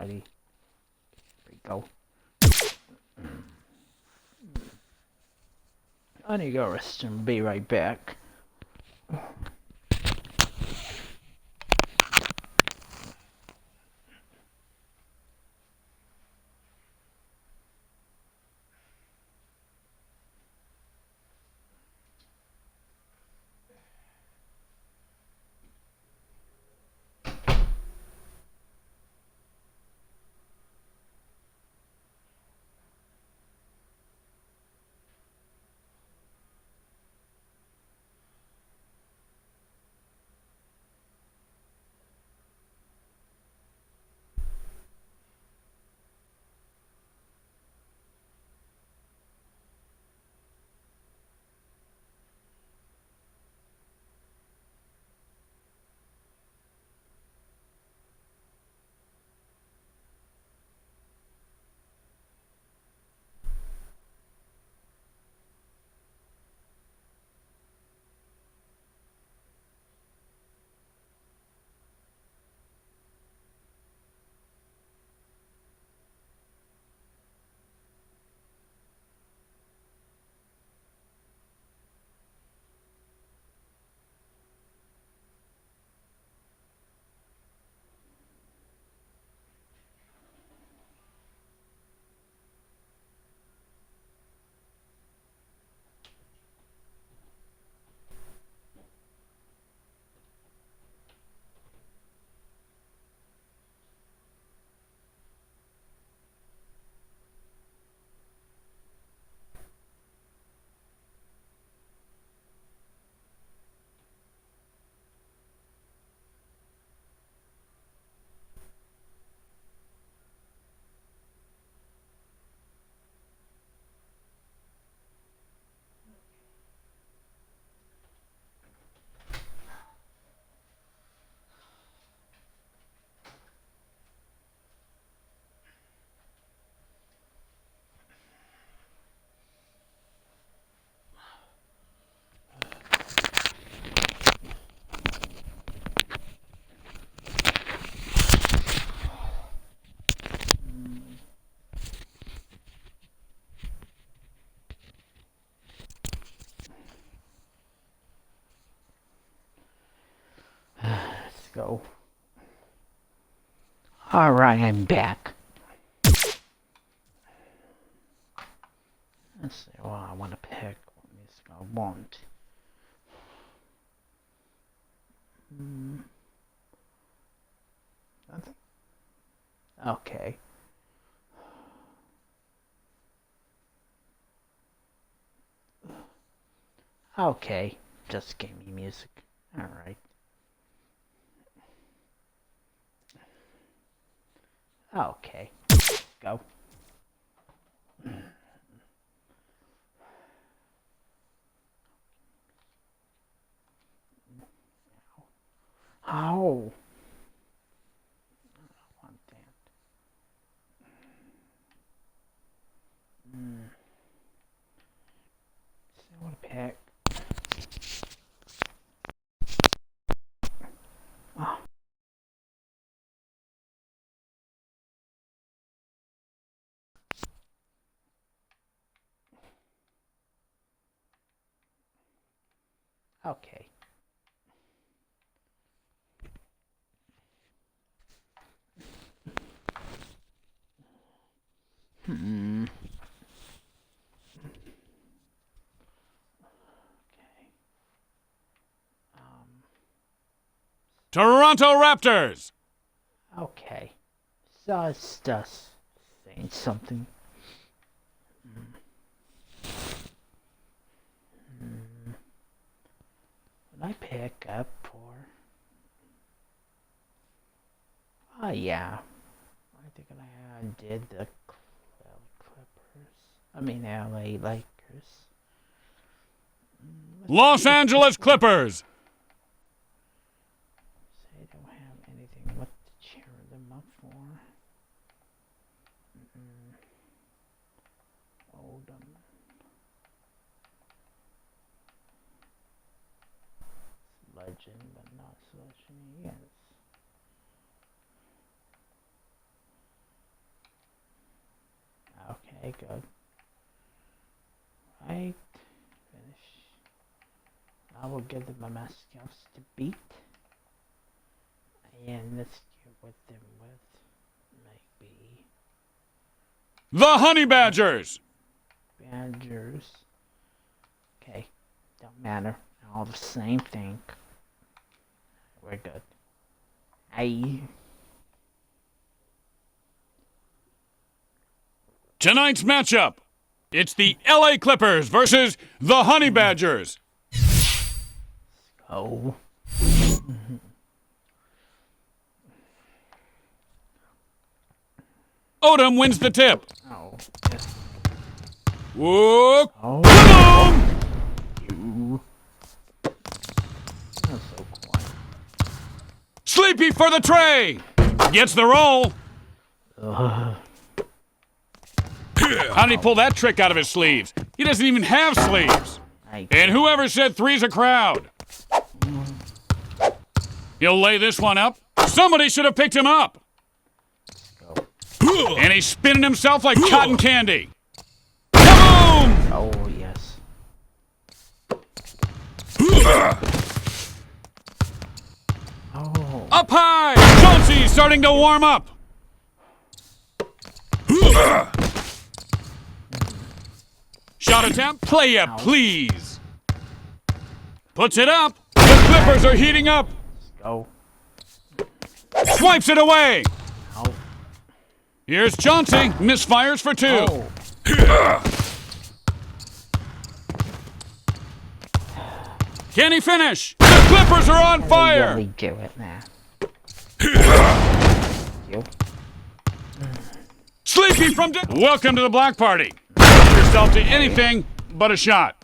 Alrighty. Here we go. I need to go rest and be right back. go. Alright, I'm back. Let's see what I want to pick. What music I want. Nothing? Okay. Okay, just gaming music. Alright. Okay, go. Oh. I want that. So I want to pick. Oh. Okay. Okay. Toronto Raptors. Okay. So it's just saying something. What I pick up for? Oh yeah. I think I did the Clippers. I mean LA Lakers. Los Angeles Clippers. They don't have anything what to cheer them up for. Hold on. Legend, but not legend. Yes. Okay, good. Right. Finish. I will give them a mascots to beat. And let's get with them with maybe The Honey Badgers. Badgers. Okay, don't matter. All the same thing. We're good. Aye. Tonight's matchup. It's the LA Clippers versus the Honey Badgers. Oh. Odom wins the tip. Oh. Yes. Whoa! Oh. Boom! You. That's so quiet. Sleepy for the tray. Gets the roll. How did he pull that trick out of his sleeves? He doesn't even have sleeves. And whoever said three's a crowd? He'll lay this one up. Somebody should have picked him up. And he's spinning himself like cotton candy. Kaboom! Oh, yes. Oh. Up high! Chauncey starting to warm up. Shot attempt. Play ya, please. Puts it up. The Clippers are heating up. Go. Swipes it away. Oh. Here's Chauncey. Misfires for two. Oh. Can he finish? The Clippers are on fire. Really do it now. You. Sleepy from... Welcome to the block party. Help yourself to anything but a shot.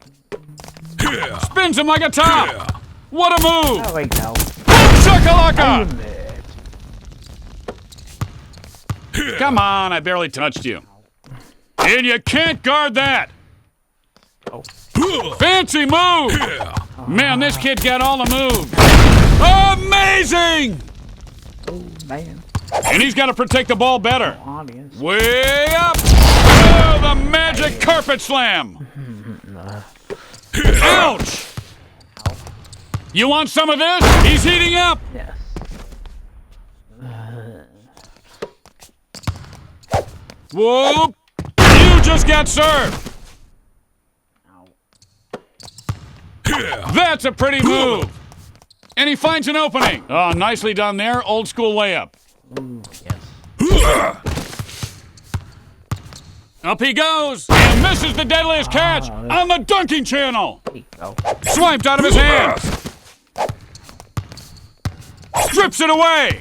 Spins him like a top. What a move. There we go. Shakalaka. Come on, I barely touched you. And you can't guard that. Oh. Fancy move. Man, this kid got all the moves. Amazing. Oh, man. And he's got to protect the ball better. Audience. Way up. Oh, the magic carpet slam. Ouch. You want some of this? He's heating up. Yes. Whoop! You just got served! That's a pretty move! And he finds an opening. Oh, nicely done there. Old school layup. Ooh, yes. Up he goes! And misses the deadliest catch on the dunking channel! There you go. Swiped out of his hands! Strips it away!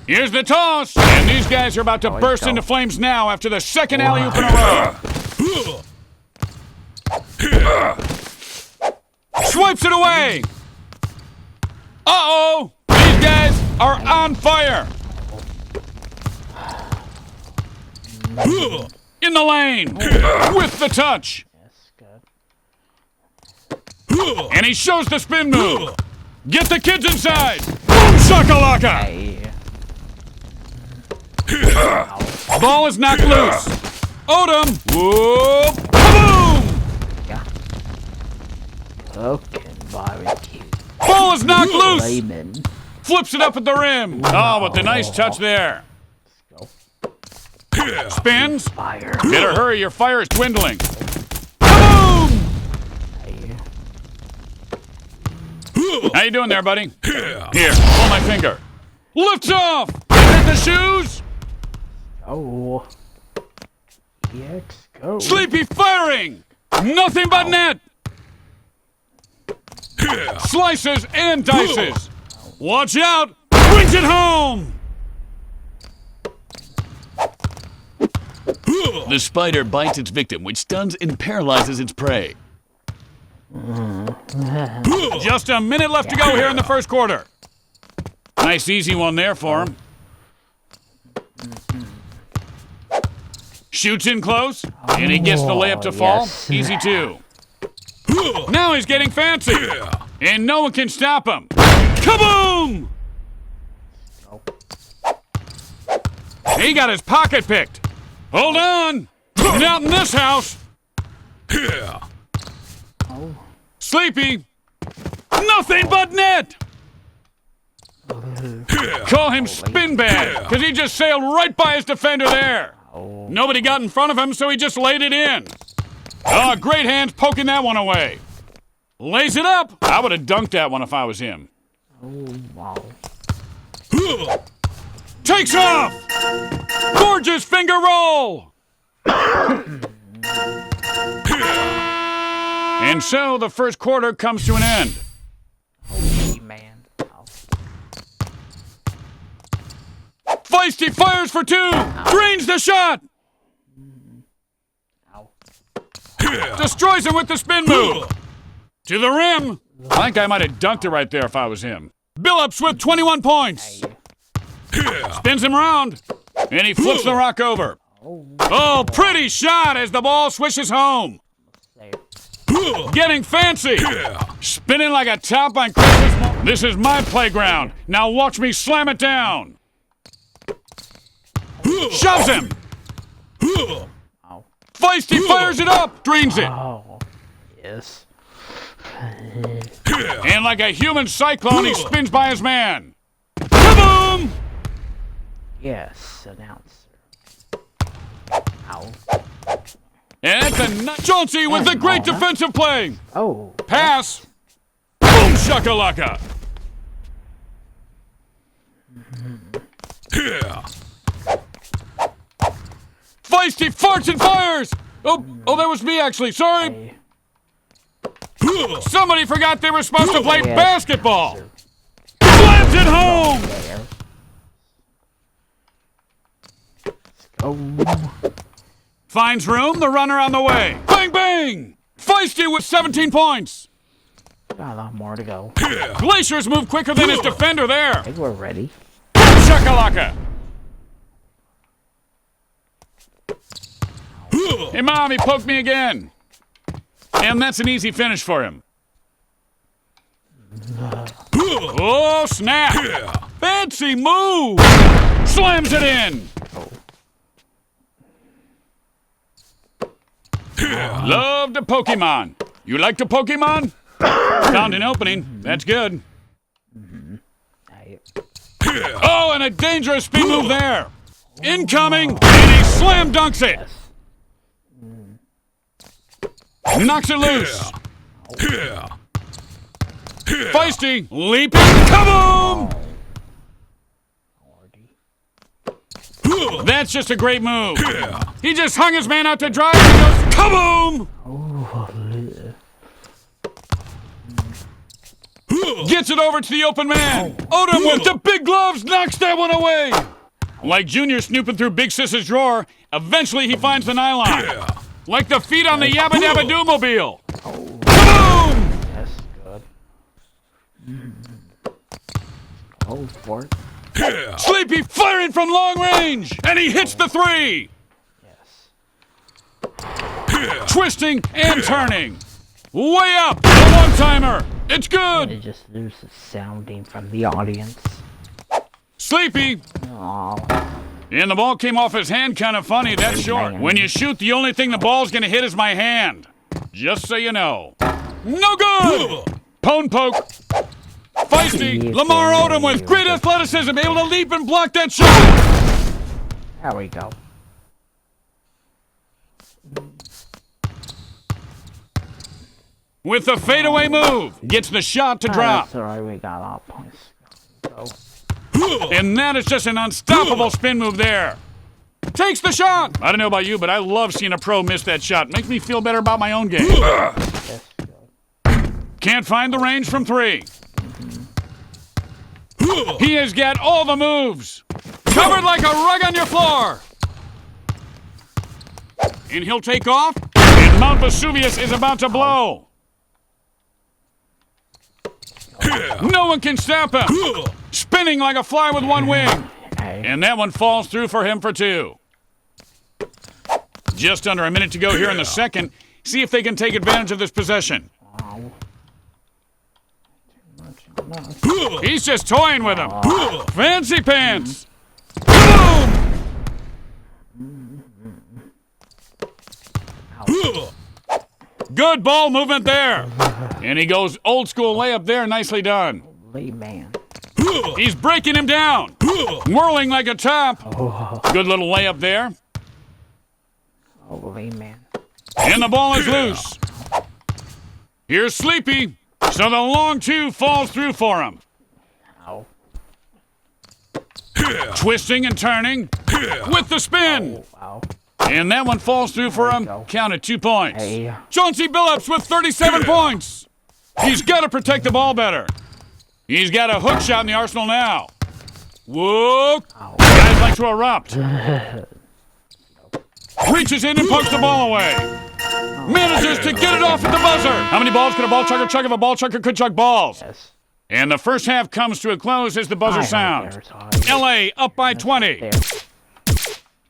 Here's the toss! And these guys are about to burst into flames now after the second alley-oop in a row. Swipes it away! Uh-oh! These guys are on fire! In the lane! With the touch! Yes, good. And he shows the spin move! Get the kids inside! Boom shakalaka! Hey. Ball is knocked loose! Odom! Whoop! Kaboom! Yeah. Okay, barbecue. Ball is knocked loose! Layman. Flips it up at the rim! Oh, with the nice touch there! Spins! Fire. Better hurry, your fire is dwindling! Kaboom! Hey. How you doing there, buddy? Here, pull my finger. Lifts off! Hit the shoes! Oh. Yes, go. Sleepy firing! Nothing but net! Slices and dices! Watch out! Brings it home! The spider bites its victim, which stuns and paralyzes its prey. Just a minute left to go here in the first quarter. Nice easy one there for him. Shoots in close, and he gets the layup to fall. Yes. Easy two. Now he's getting fancy, and no one can stop him. Kaboom! He got his pocket picked. Hold on! Not in this house! Oh. Sleepy! Nothing but net! Call him spin bag, because he just sailed right by his defender there. Oh. Nobody got in front of him, so he just laid it in. Oh, great hands poking that one away. Lays it up. I would have dunked that one if I was him. Oh, wow. Takes off! Gorgeous finger roll! And so the first quarter comes to an end. Holy man. Oh. Feisty fires for two! Drains the shot! Ow. Destroys him with the spin move! To the rim! I think I might have dunked it right there if I was him. Billups with 21 points! Spins him around, and he flips the rock over. Oh, pretty shot as the ball swishes home. Getting fancy. Spinning like a top on Christmas. This is my playground. Now watch me slam it down. Shoves him. Feisty fires it up. Drains it. Oh. Yes. And like a human cyclone, he spins by his man. Kaboom! Yes, announcer. Ow. And it's a Chauncey with the great defensive play. Oh. Pass. Boom shakalaka. Feisty farts and fires. Oh, that was me actually. Sorry. Hey. Somebody forgot they were supposed to play Yes. basketball. Slams it home. Oh. Finds room, the runner on the way. Bang, bang! Feisty with 17 points. Got a lot more to go. Glacier's moved quicker than his defender there. I think we're ready. Shakalaka. Hey, Mom, he poked me again. And that's an easy finish for him. Oh, snap. Fancy move. Slams it in. Love the Pokemon. You like the Pokemon? Found an opening. That's good. Hey. Oh, and a dangerous speed move there. Incoming, and he slam dunks it. Knocks it loose. Feisty, leaping, kaboom! That's just a great move. He just hung his man out to dry and goes, kaboom! Gets it over to the open man. Odom with the big gloves knocks that one away. Like Junior snooping through Big Sis's drawer, eventually he finds the nylon. Like the feet on the Yabba Dabba Doo-mobile. Boom! That's good. Oh, for it. Sleepy firing from long range, and he hits the three. Yes. Twisting and turning. Way up, a one-timer. It's They good. just lose the sounding from the audience. Sleepy. Oh, And the ball came off his hand kind of funny, that's short. When you shoot, the only thing the ball's gonna hit is my hand. Just so you know. No good! Pone poke. Feisty, Lamar Odom with great athleticism, able to leap and block that shot. there we go. With the fadeaway move, gets the shot to drop. That's alright, we got all points. Go. And that is just an unstoppable spin move there. Takes the shot. I don't know about you, but I love seeing a pro miss that shot. Makes me feel better about my own game. Yes, go. Can't find the range from three. He has got all the moves. Covered like a rug on your floor. And he'll take off. And Mount Vesuvius is about to blow. No one can stop him. Spinning like a fly with one wing. Hey. And that one falls through for him for two. Just under a minute to go here in the second. See if they can take advantage of this possession. Wow. He's just toying with him. Fancy pants. Boom! Good ball movement there. And he goes old school layup there. Nicely done. Holy man. He's breaking him down. Whirling like a top. Oh, Good little layup there. holy man. And the ball is loose. Here's Sleepy. So the long two falls through for him. Ow. Twisting and turning with the spin. Wow. And that one falls through for him. go. Counted 2 points. Hey. Chauncey Billups with 37 points. He's got to protect the ball better. He's got a hook shot in the arsenal now. Whoa. Guys like to erupt. Reaches in and pokes the ball away. Manages to get it off at the buzzer. How many balls could a ball chucker chug if a ball chucker could chug balls? Yes. And the first half comes to a close as the buzzer sounds. LA up by 20. There.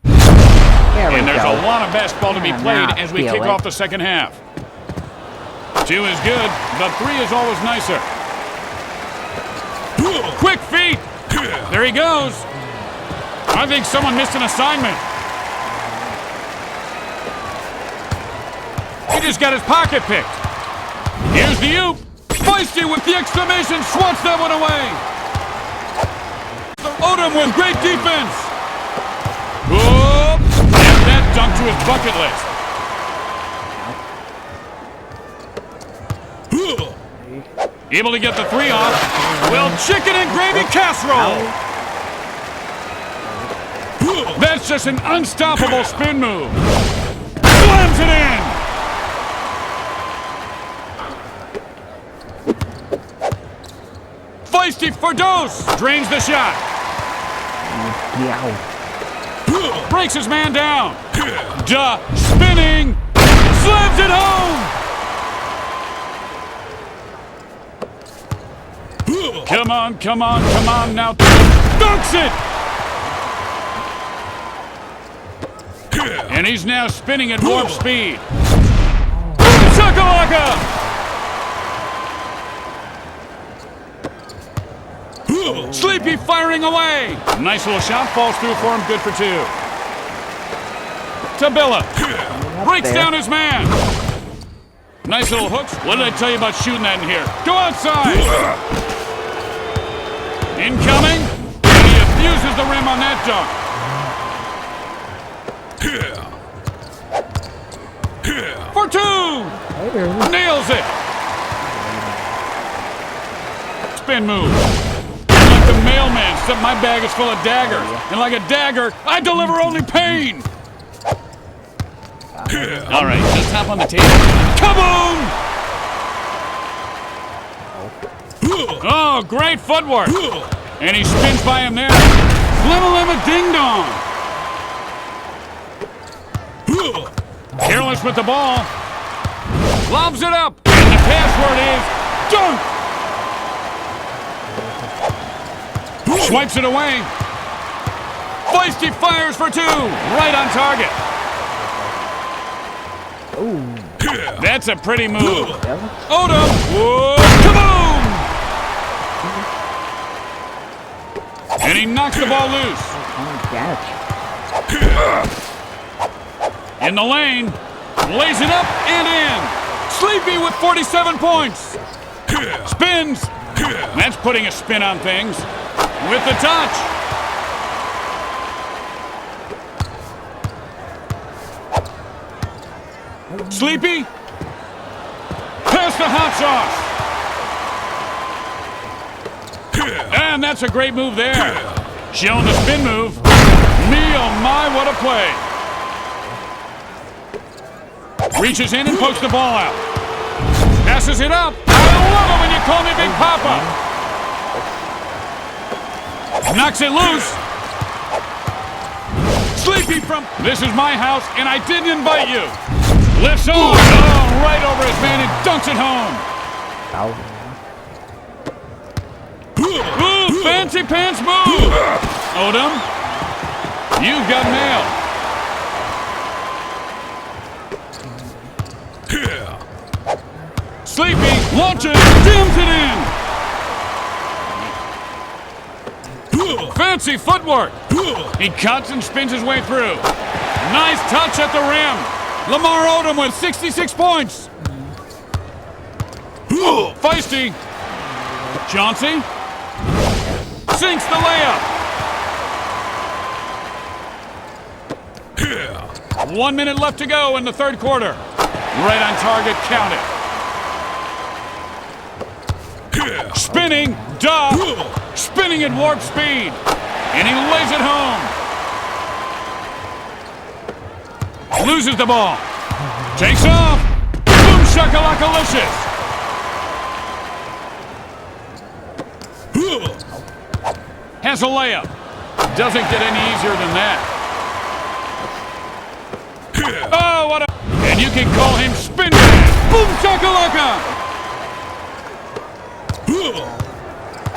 There we And there's go. a lot of basketball to be Yeah, played now as we feel kick it. off the second half. 2 is good, but 3 is always nicer. Quick feet. There he goes. I think someone missed an assignment. He just got his pocket picked. Here's the oop. Feisty with the exclamation, swats that one away. Odom with great defense. Whoop. And that dunk to his bucket list. Able to get the 3 off. Well, chicken and gravy casserole. That's just an unstoppable spin move. Slams it in. Feisty for dose. Drains the shot. Yeah. Breaks his man down. Spinning. Slams it home. Come on, come on, come on now. Dunks it. And he's now spinning at warp speed. Chakalaka. Sleepy firing away. Nice little shot, falls through for him, good for 2. Tabilla breaks down his man. Nice little hooks. What did I tell you about shooting that in here? Go outside. Incoming. And he abuses the rim on that dunk. for 2. Nails it. Spin move. Like the mailman, except my bag is full of daggers. And like a dagger, I deliver only pain. All right, just hop on the table. Kaboom! Oh, great footwork. And he spins by him there. Lima ding dong. Careless with the ball. Lobs it up. And the password is dunk. Swipes it away. Feisty fires for 2. Right on target. That's a pretty move. Odom. Whoa, kaboom! And he knocks the ball loose. In the lane. Lays it up and in. Sleepy with 47 points. Spins. That's putting a spin on things. With the touch. Sleepy. Pass the hot sauce. And that's a great move there. Showing the spin move. Me, oh my, what a play. Reaches in and pokes the ball out. Passes it up. I love it when you call me Big Papa. Knocks it loose. Sleepy from... This is my house, and I didn't invite you. Lifts on. Oh, right over his man and dunks it home. Ooh, fancy pants move. Odom, you've got nailed. Sleepy launches, jams it in. Fancy footwork. He cuts and spins his way through. Nice touch at the rim. Lamar Odom with 66 points. Feisty. Chauncey sinks the layup. 1 minute left to go in the third quarter. Right on target, count it. Spinning, spinning at warp speed. And he lays it home. Loses the ball. Takes off. Boom shakalaka-licious. Has a layup. Doesn't get any easier than that. Oh, what a... And you can call him Spin Man. Boom shakalaka.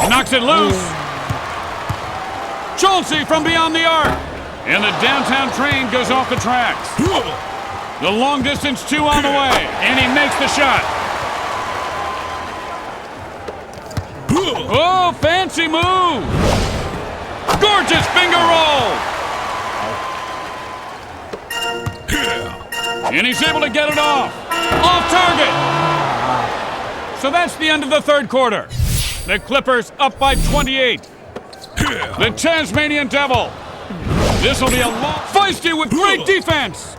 Knocks it loose. Chauncey from beyond the arc. And the downtown train goes off the tracks. The long distance 2 on the way. And he makes the shot. Oh, fancy move. Gorgeous finger roll. And he's able to get it off. Off target. So that's the end of the third quarter. The Clippers up by 28. The Tasmanian Devil. This will be a long... Feisty with great defense.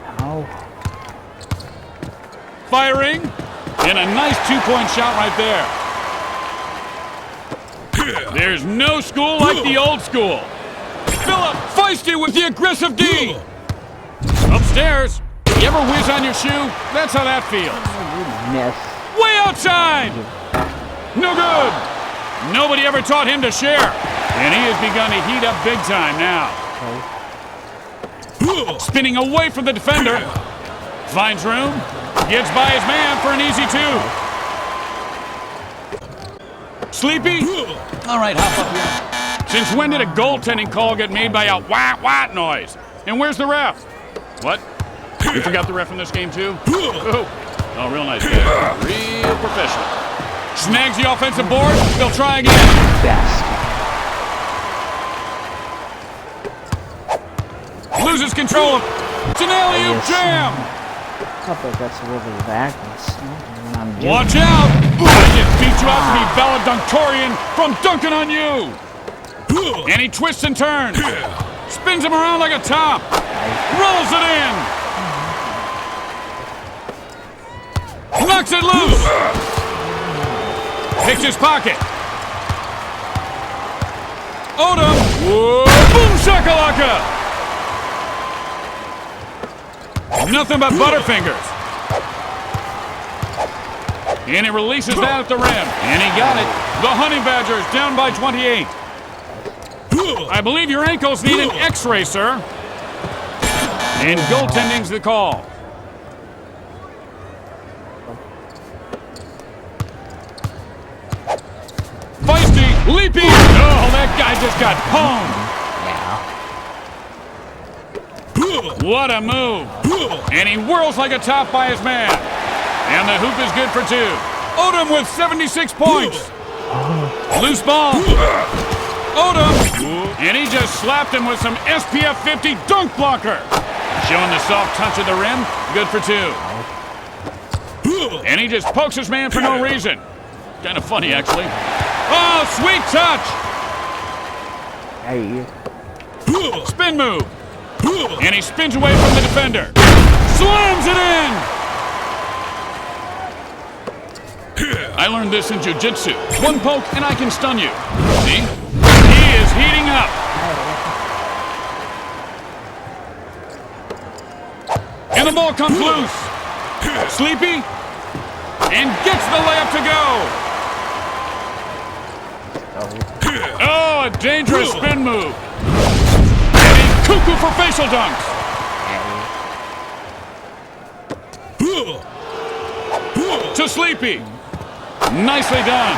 Firing. And a nice 2-point shot right there. There's no school like the old school. Philip Feisty with the aggressive D. Upstairs. You ever whiz on your shoe? That's how that feels. Way outside. No good. Nobody ever taught him to share. And he has begun to heat up big time now. Spinning away from the defender. Finds room. Gets by his man for an easy 2. Sleepy? All right, hop up here. Since when did a goaltending call get made by a wah-wah noise? And where's the ref? What? You forgot the ref in this game too? Oh, real nice guy. Real professional. Snags the offensive board. They'll try again. Loses control of... It's an alley-oop jam! Watch out! I just beat you out to be valedictorian from dunking on you! And he twists and turns. Spins him around like a top. Rolls it in! Knocks it loose. Picks his pocket. Odom. Whoa. Boom shakalaka. Nothing but Butterfingers. And he releases that at the rim. And he got it. The Honey Badgers down by 28. I believe your ankles need an x-ray, sir. And goaltending's the call. Feisty, leaping. Oh, that guy just got pwned. What a move. And he whirls like a top by his man. And the hoop is good for two. Odom with 76 points. Loose ball. Odom. And he just slapped him with some SPF 50 dunk blocker. Showing the soft touch of the rim. Good for two. And he just pokes his man for no reason. Kind of funny, actually. Oh, sweet touch. Hey. Spin move. And he spins away from the defender. Slams it in. I learned this in jiu-jitsu. One poke and I can stun you. See? He is heating up. And the ball comes loose. Sleepy. And gets the layup to go. Oh, a dangerous spin move. And he's cuckoo for facial dunks. To Sleepy. Nicely done.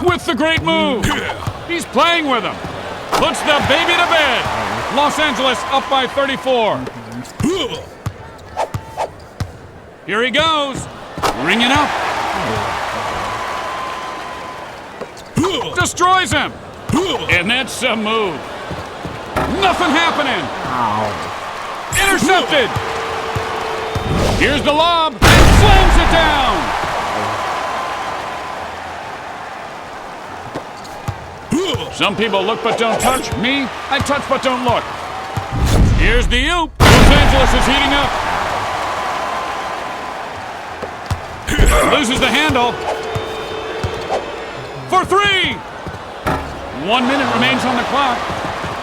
With the great move. He's playing with him. Puts the baby to bed. Los Angeles up by 34. Here he goes. Ringing up. Destroys him. And that's a move. Nothing happening. Intercepted. Here's the lob. And slams it down. Some people look but don't touch. Me, I touch but don't look. Here's the oop. Los Angeles is heating up. Loses the handle. For three. 1 minute remains on the clock.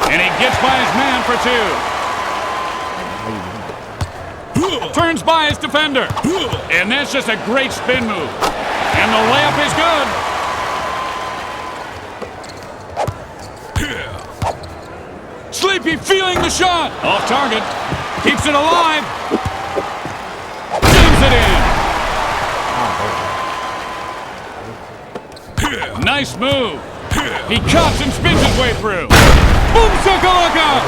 And he gets by his man for two. Turns by his defender. And that's just a great spin move. And the layup is good. Sleepy feeling the shot. Off target. Keeps it alive. Jams it in. Nice move. He cuts and spins his way through. Boom shakalaka!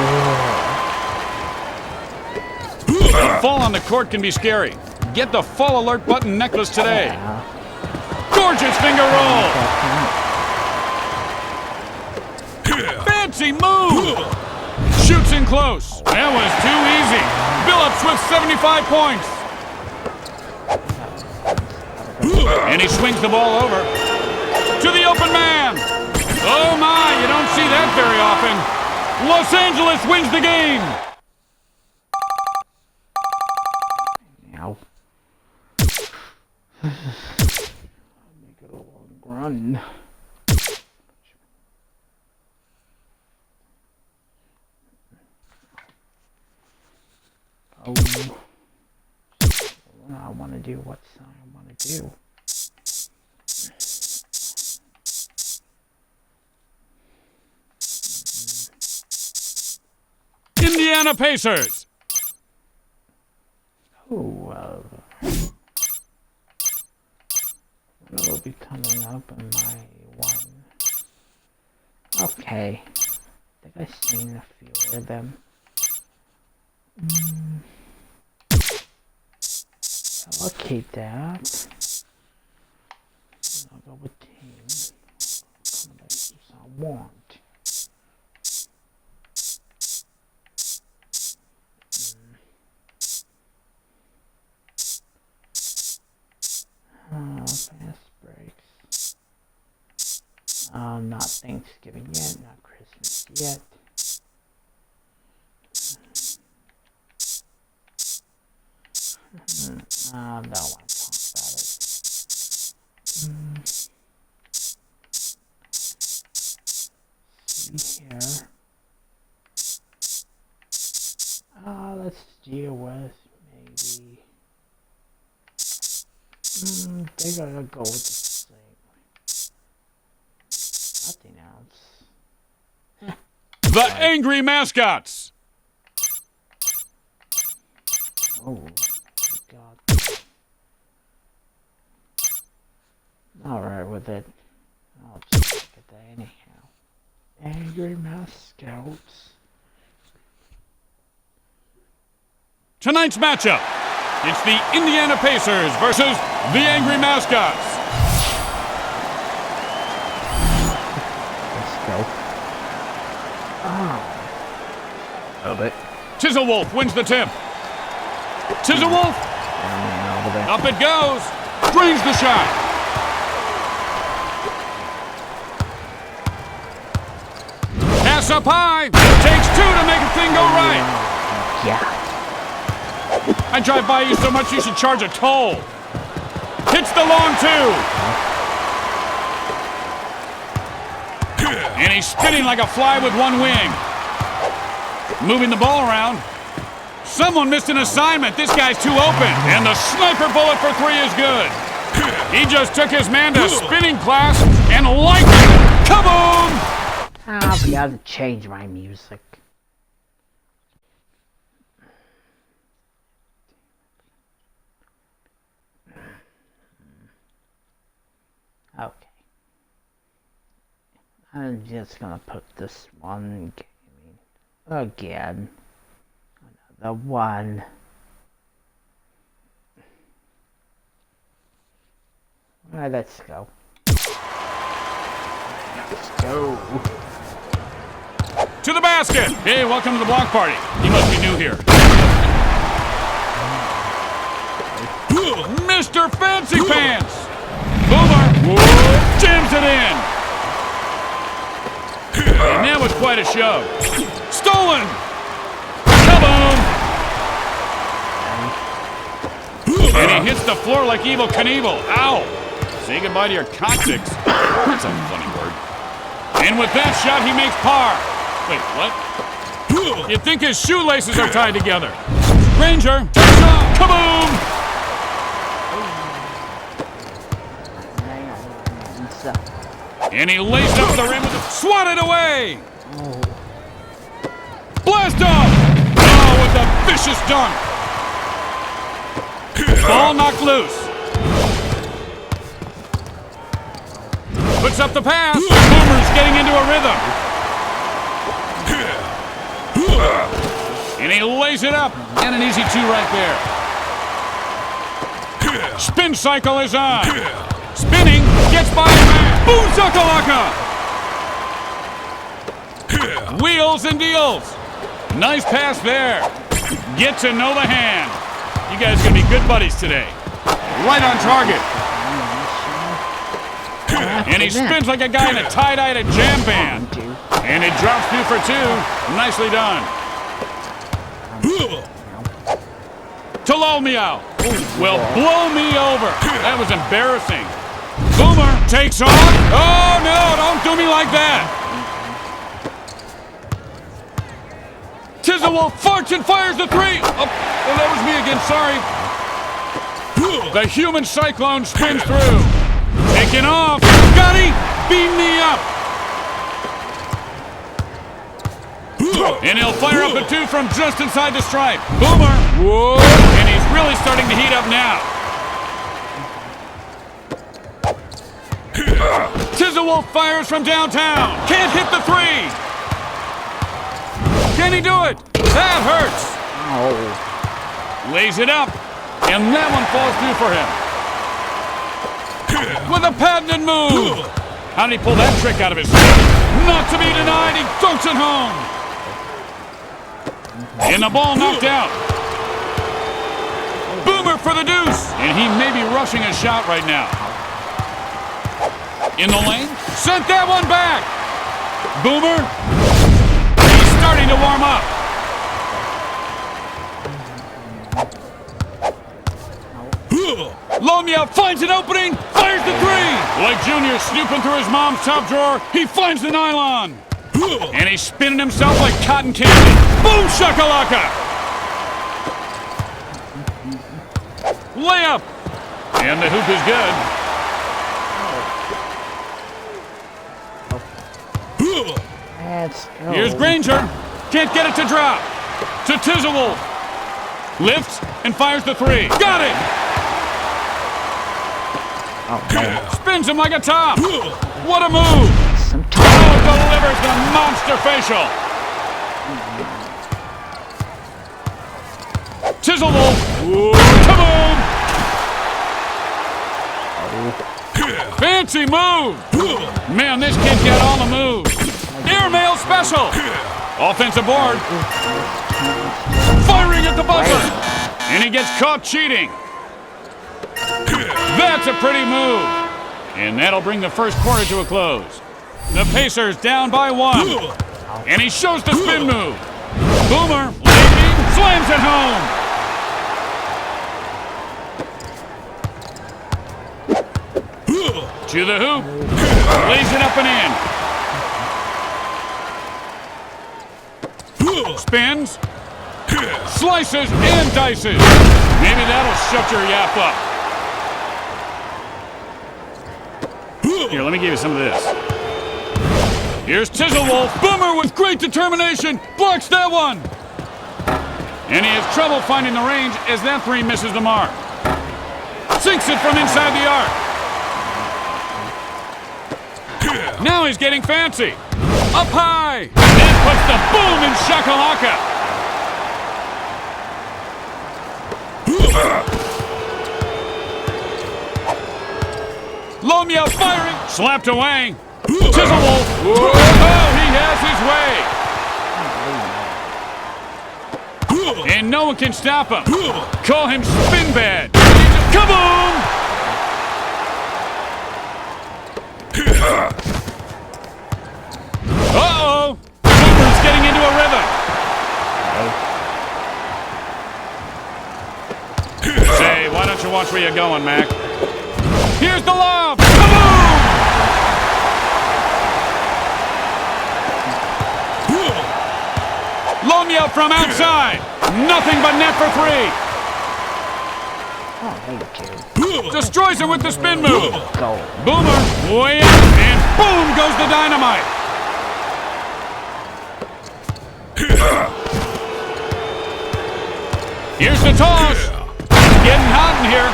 The fall on the court can be scary. Get the fall alert button necklace today. Gorgeous finger roll. Fancy move. Shoots in close. That was too easy. Billups with 75 points. And he swings the ball over to the open man. Oh my, you don't see that very often. Los Angeles wins the game. Now. Make it a long run. Oh, what I want to do, what song I want to do. Indiana Pacers. Oh, will be coming up in my one. Okay, I think I've seen a few of them. I'll keep that. I'll go with team. I want. Fast breaks. Not Thanksgiving yet, not Christmas yet. I don't want to talk about it. See here. Let's deal with maybe. They're gonna go with the same. Nothing else. The Angry Mascots. Oh, God. Alright with it. I'll just look at that anyhow. Angry Mascots. Tonight's matchup, it's the Indiana Pacers versus the Angry Mascots. Let's go. Oh. Bit. Chisel Wolf wins the tip. Chisel Wolf, up it goes, drains the shot. Pass up high, takes two to make a thing go right. Yeah. I drive by you so much you should charge a toll. Hits the long two. And he's spinning like a fly with one wing. Moving the ball around. Someone missed an assignment. This guy's too open. And the sniper bullet for three is good. He just took his man to spinning class and liked it. Kaboom! I forgot to change my music. Okay. I'm just gonna put this one gaming again. Another one. Alright, let's go. Let's go. To the basket! Hey, welcome to the block party. You must be new here. Mr. Fancy Pants! Boomer jams it in. And that was quite a shove. Stolen! Kaboom! And he hits the floor like Evel Knievel. Ow! Say goodbye to your coccyx. That's a funny word. And with that shot, he makes par. Wait, what? You'd think his shoelaces are tied together. Ranger, takes off. Kaboom! And he laced up the rim with it. Swatted away! Blast off! Oh, with a vicious dunk! Ball knocked loose. Puts up the pass. Boomer's getting into a rhythm. And he lays it up. And an easy two right there. Spin cycle is on. Spinning, gets by a man. Boom shakalaka! Wheels and deals. Nice pass there. Get to know the hand. You guys are gonna be good buddies today. Right on target. And he spins like a guy in a tie-dye at a jam band. And it drops through for two. Nicely done. To lull me out. Well, blow me over. That was embarrassing. Boomer takes off. Oh, no, don't do me like that. Tizzlewolf farts and fires the three. Oh, that was me again, sorry. The human cyclone spins through. Taking off. Scotty, beam me up. And he'll fire up a two from just inside the stripe. Boomer. Whoa. And he's really starting to heat up now. Tizzlewolf fires from downtown. Can't hit the three. Can he do it? That hurts. Oh. Lays it up. And that one falls through for him. With a patented move. How did he pull that trick out of his sleeve? Not to be denied. He dunks it home. And the ball knocked out. Boomer for the deuce. And he may be rushing a shot right now. In the lane. Sent that one back. Boomer. He's starting to warm up. Lomia finds an opening, fires the three. Like Jr. snooping through his mom's top drawer, he finds the nylon. And he's spinning himself like cotton candy. Boom shakalaka! Layup! And the hoop is good. Here's Granger. Can't get it to drop. To Tizzlewolf. Lifts and fires the three. Got it! Spins him like a top. What a move! Delivers the monster facial. Tizzlewolf. Kaboom! Fancy move! Man, this kid's got all the moves. Airmail special! Offensive board. Firing at the buzzer! And he gets caught cheating. That's a pretty move. And that'll bring the first quarter to a close. The Pacers down by 1. And he shows the spin move. Boomer, leaping, slams it home. To the hoop. Lays it up and in. Spins. Slices and dices. Maybe that'll shut your yap up. Here, let me give you some of this. Here's Tizzlewolf. Boomer with great determination. Blocks that one. And he has trouble finding the range as that three misses the mark. Sinks it from inside the arc. Now he's getting fancy. Up high. And puts the boom in shakalaka. Lomia firing. Slapped away. Tizzlewolf. Oh, he has his way. And no one can stop him. Call him Spin Bad. Kaboom! Uh-oh. Boomer's getting into a rhythm. Say, why don't you watch where you're going, Mac? Here's the lob. Kaboom! Lomia from outside. Nothing but net for three. Destroys him with the spin move. Boomer, way up, and boom goes the dynamite. Here's the toss. Getting hot in here.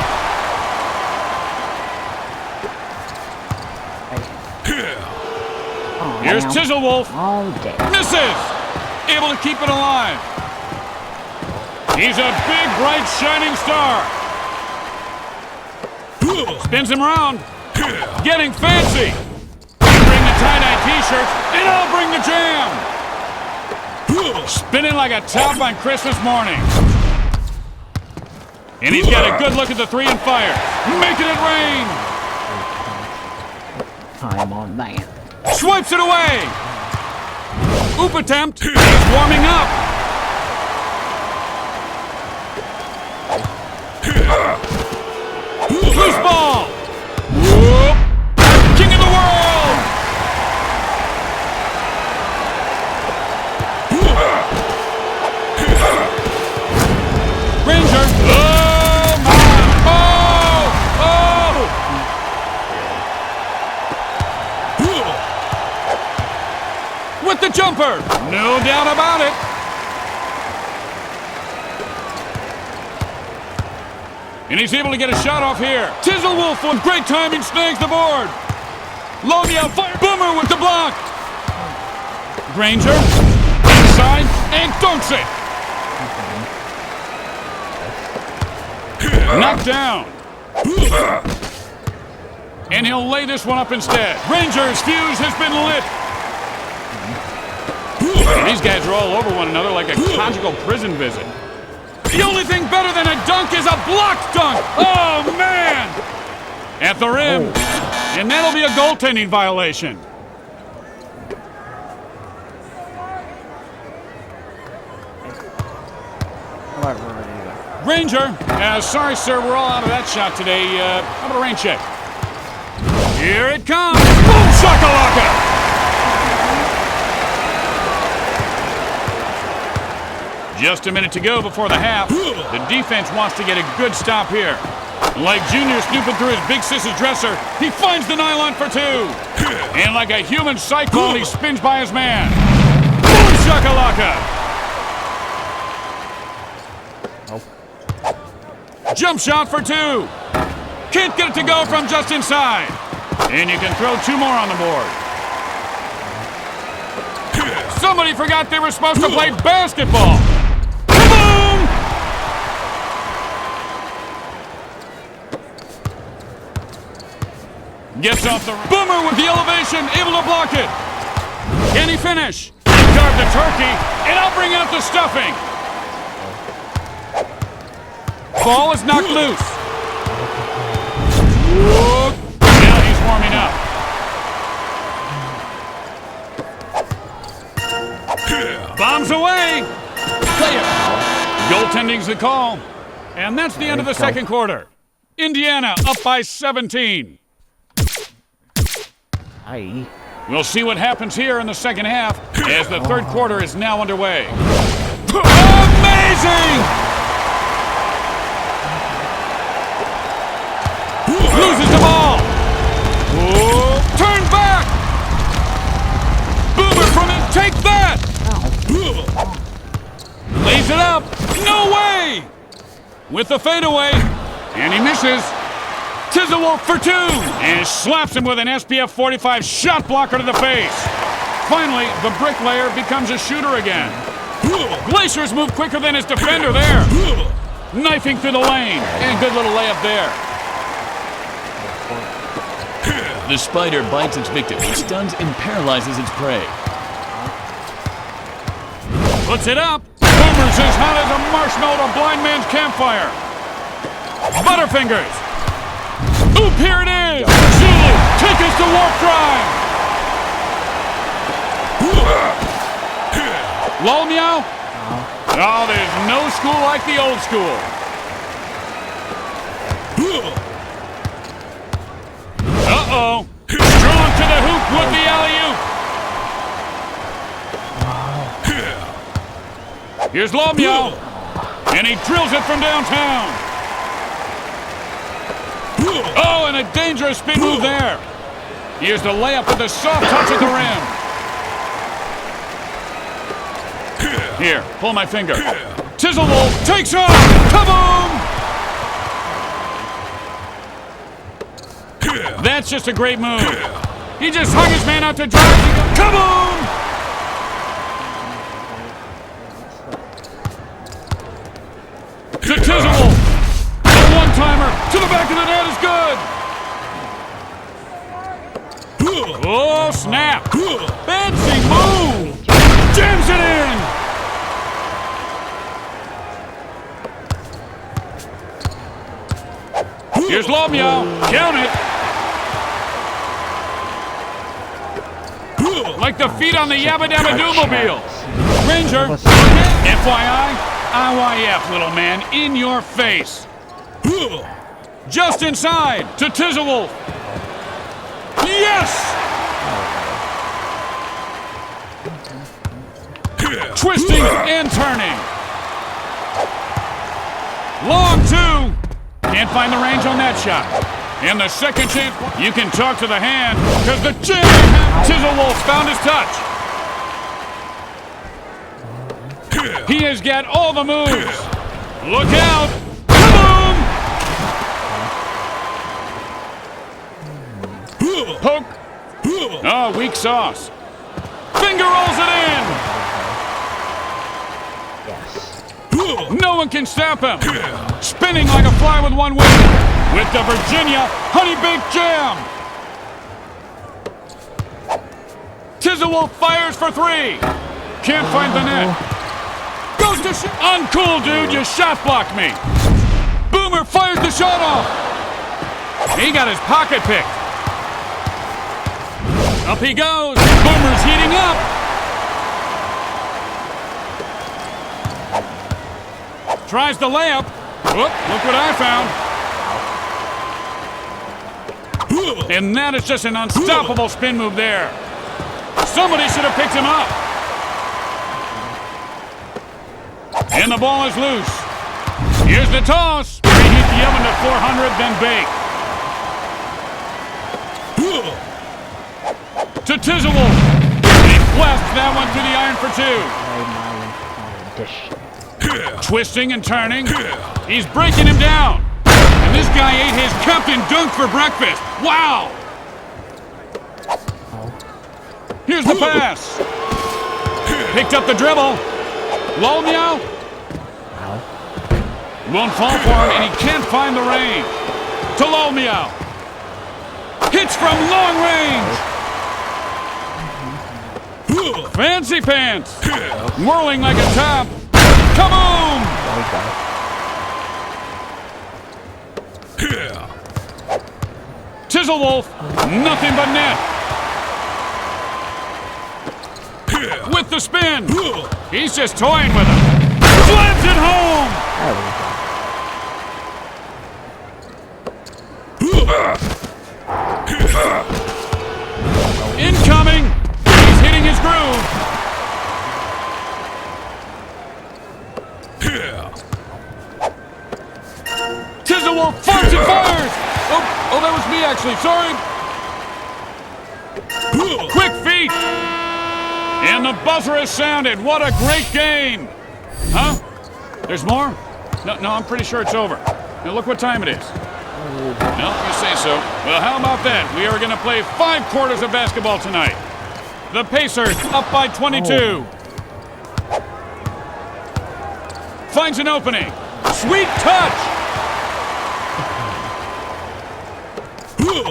Here's Tizzlewolf. Misses. Able to keep it alive. He's a big, bright, shining star. Spins him around. Getting fancy. Bring the tie-dye t-shirts, and I'll bring the jam. Spinning like a top on Christmas morning. And he's got a good look at the three and fire. Making it rain. Time on that. Swipes it away. Oop attempt. He's warming up. Loose ball. Whoop. King of the world. Ranger. Oh, my. Oh. With the jumper. No doubt about it. And he's able to get a shot off here. Tizzlewolf with great timing snags the board. Lomia fire. Boomer with the block. Granger inside and dunks it. Knocked down. And he'll lay this one up instead. Granger's fuse has been lit. And these guys are all over one another like a conjugal prison visit. The only thing better than a dunk is a blocked dunk. Oh, man! At the rim. And that'll be a goaltending violation. Ranger, sorry, sir, we're all out of that shot today. How about a rain check? Here it comes. Boom shakalaka! Just a minute to go before the half. The defense wants to get a good stop here. Like Junior snooping through his big sis's dresser, he finds the nylon for two. And like a human cyclone, he spins by his man. Boom shakalaka! Jump shot for two. Can't get it to go from just inside. And you can throw two more on the board. Somebody forgot they were supposed to play basketball. Kaboom! Gets off the Boomer with the elevation, able to block it. Can he finish? Carve the turkey, and I'll bring out the stuffing. Ball is knocked loose. Whoop. Now he's warming up. Bombs away. Play it. Goaltending's the call. And that's the end of the second quarter. Indiana up by 17. Aye. We'll see what happens here in the second half as the third quarter is now underway. Amazing! Loses the ball. Whoa. Turn back. Boomer from it. Take that. Lays it up. No way. With the fadeaway. And he misses. Tizzlewolf for two. And slaps him with an SPF 45 shot blocker to the face. Finally, the bricklayer becomes a shooter again. Glacier's moved quicker than his defender there. Knifing through the lane. And good little layup there. The spider bites its victim, which stuns and paralyzes its prey. Puts it up. Boomer's as hot as a marshmallow at a blind man's campfire. Butterfingers. Oop, here it is. Zulu, take us to warp drive. Lol meow. Oh, there's no school like the old school. Uh-oh. Strong to the hoop with the alley-oop. Here's Lomio. And he drills it from downtown. Oh, and a dangerous spin move there. Here's the layup with a soft touch at the rim. Here, pull my finger. Tizzlewolf takes off. Kaboom! That's just a great move. He just hung his man out to dry. Kaboom! To Tizzlewolf. A one-timer to the back of the net is good. Oh, snap. Fancy move. Jams it in. Here's Lomio. Count it. Like the feet on the Yabba Dabba Doomobile. Ranger, FYI, IYF, little man, in your face. Just inside to Tizzlewolf. Yes! Twisting and turning. Long two. Can't find the range on that shot. And the second chance, you can talk to the hand, because the Tizzlewolf found his touch. He has got all the moves. Look out. Boom! Poke. Oh, weak sauce. Finger rolls it in. No one can stop him. Spinning like a fly with one wing. With the Virginia Honey Baked Jam. Tizzlewolf fires for three. Can't find the net. Goes to shoot. Uncool, dude. You shot blocked me. Boomer fires the shot off. He got his pocket picked. Up he goes. Boomer's heating up. Tries the layup. Whoop, look what I found. And that is just an unstoppable spin move there. Somebody should have picked him up. And the ball is loose. Here's the toss. Reheat the oven to 400, then bake. To Tizzlewolf. He blasts that one through the iron for two. Twisting and turning. He's breaking him down. And this guy ate his Captain Dunk for breakfast. Wow! Here's the pass. Picked up the dribble. Low meow. Won't fall for him, and he can't find the range. To low meow. Hits from long range. Fancy pants. Whirling like a top. Kaboom! Tizzlewolf, nothing but net. With the spin. He's just toying with him. Slams it home! Incoming! He's hitting his groove. Tizzlewolf farts and fires! Oh, that was me actually, sorry. Quick feet! And the buzzer has sounded. What a great game! Huh? There's more? No, I'm pretty sure it's over. Now look what time it is. No, you say so. Well, how about that? We are going to play 5 quarters of basketball tonight. The Pacers up by 22. Finds an opening. Sweet touch!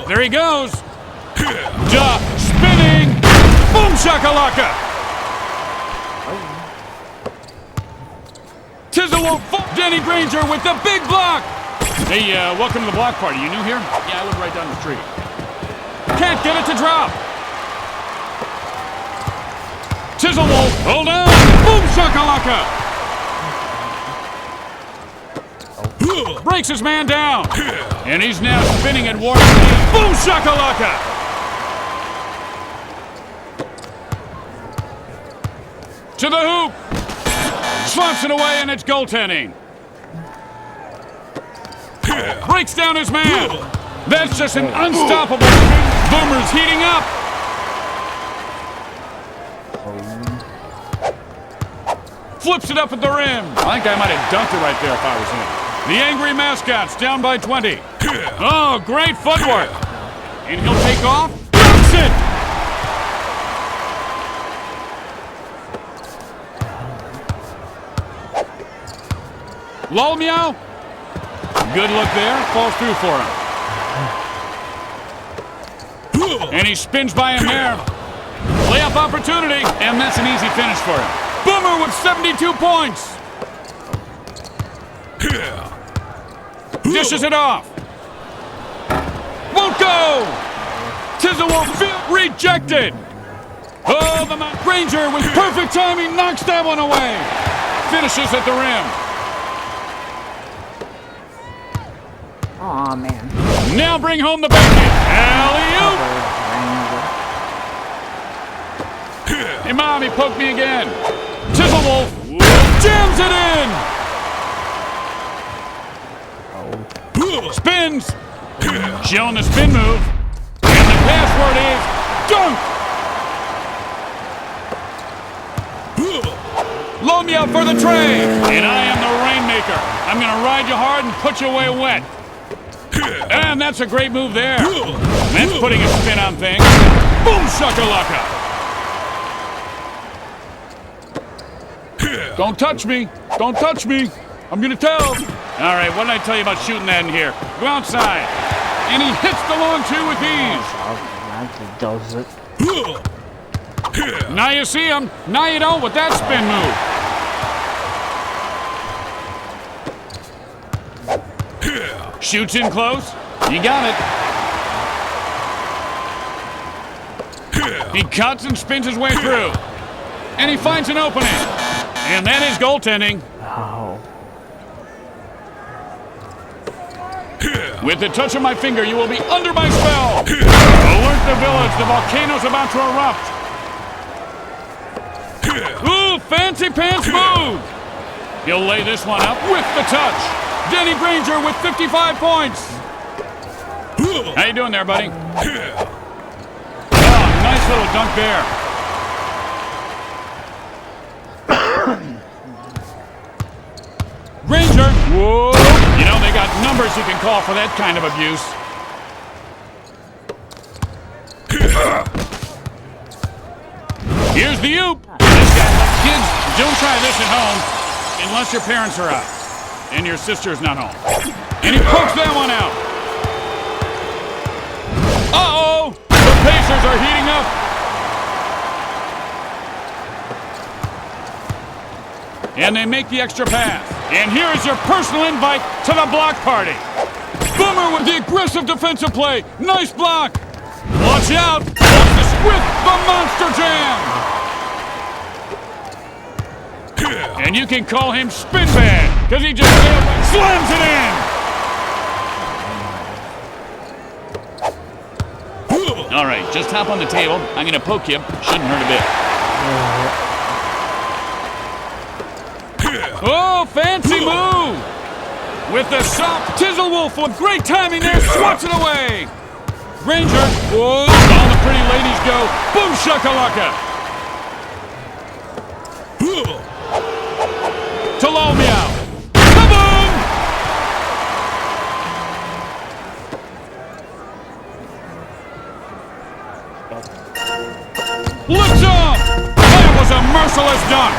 There he goes. Spinning. Boom shakalaka. Tizzlewolf. Danny Granger with the big block. Hey, welcome to the block party. You new here? Yeah, I live right down the street. Can't get it to drop. Tizzlewolf. Hold on. Boom shakalaka. Breaks his man down. And he's now spinning at Warren. Boom shakalaka! To the hoop. Slaps it away and it's goaltending. Breaks down his man. That's just an unstoppable. Boomer's heating up. Flips it up at the rim. I think I might have dunked it right there if I was him. The angry mascots down by 20. Oh, great footwork. And he'll take off. Dunks it! Lol meow. Good look there. Falls through for him. And he spins by him there. Layup opportunity. And that's an easy finish for him. Boomer with 72 points. Dishes it off. Won't go. Tizzlewolf rejected. Oh, the Granger with perfect timing knocks that one away. Finishes at the rim. Aw, man. Now bring home the bacon. Alley-oop. Hey, Mom, he poked me again. Tizzlewolf jams it in. Spins. Showing the spin move. And the password is dunk. Load me out for the tray. And I am the rainmaker. I'm going to ride you hard and put you away wet. And that's a great move there. That's putting a spin on things. Boom shakalaka. Don't touch me. Don't touch me. I'm going to tell. All right, what did I tell you about shooting that in here? Go outside. And he hits the long two with ease. Does it. Now you see him. Now you don't with that spin move. Shoots in close. You got it. He cuts and spins his way through. And he finds an opening. And that is goaltending. Oh. With the touch of my finger, you will be under my spell. Alert the village, the volcano's about to erupt. Ooh, fancy pants move. He'll lay this one up with the touch. Danny Granger with 55 points. How you doing there, buddy? Oh, nice little dunk there. Granger, whoa! You know, they got numbers you can call for that kind of abuse. Here's the oop. This guy, kids, don't try this at home unless your parents are out and your sister's not home. And he pokes that one out. Uh-oh! The Pacers are heating up. And they make the extra pass. And here is your personal invite to the block party. Boomer with the aggressive defensive play. Nice block. Watch out. Watch this with the Monster Jam. And you can call him Spin Bad because he just slams it in. All right, just hop on the table. I'm going to poke you. Shouldn't hurt a bit. Oh, fancy move! With the soft Tizzle Wolf with great timing there, swats it away! Granger, whoa, all the pretty ladies go, boom shakalaka! To lull me out, kaboom! Blitz up! That was a merciless dunk!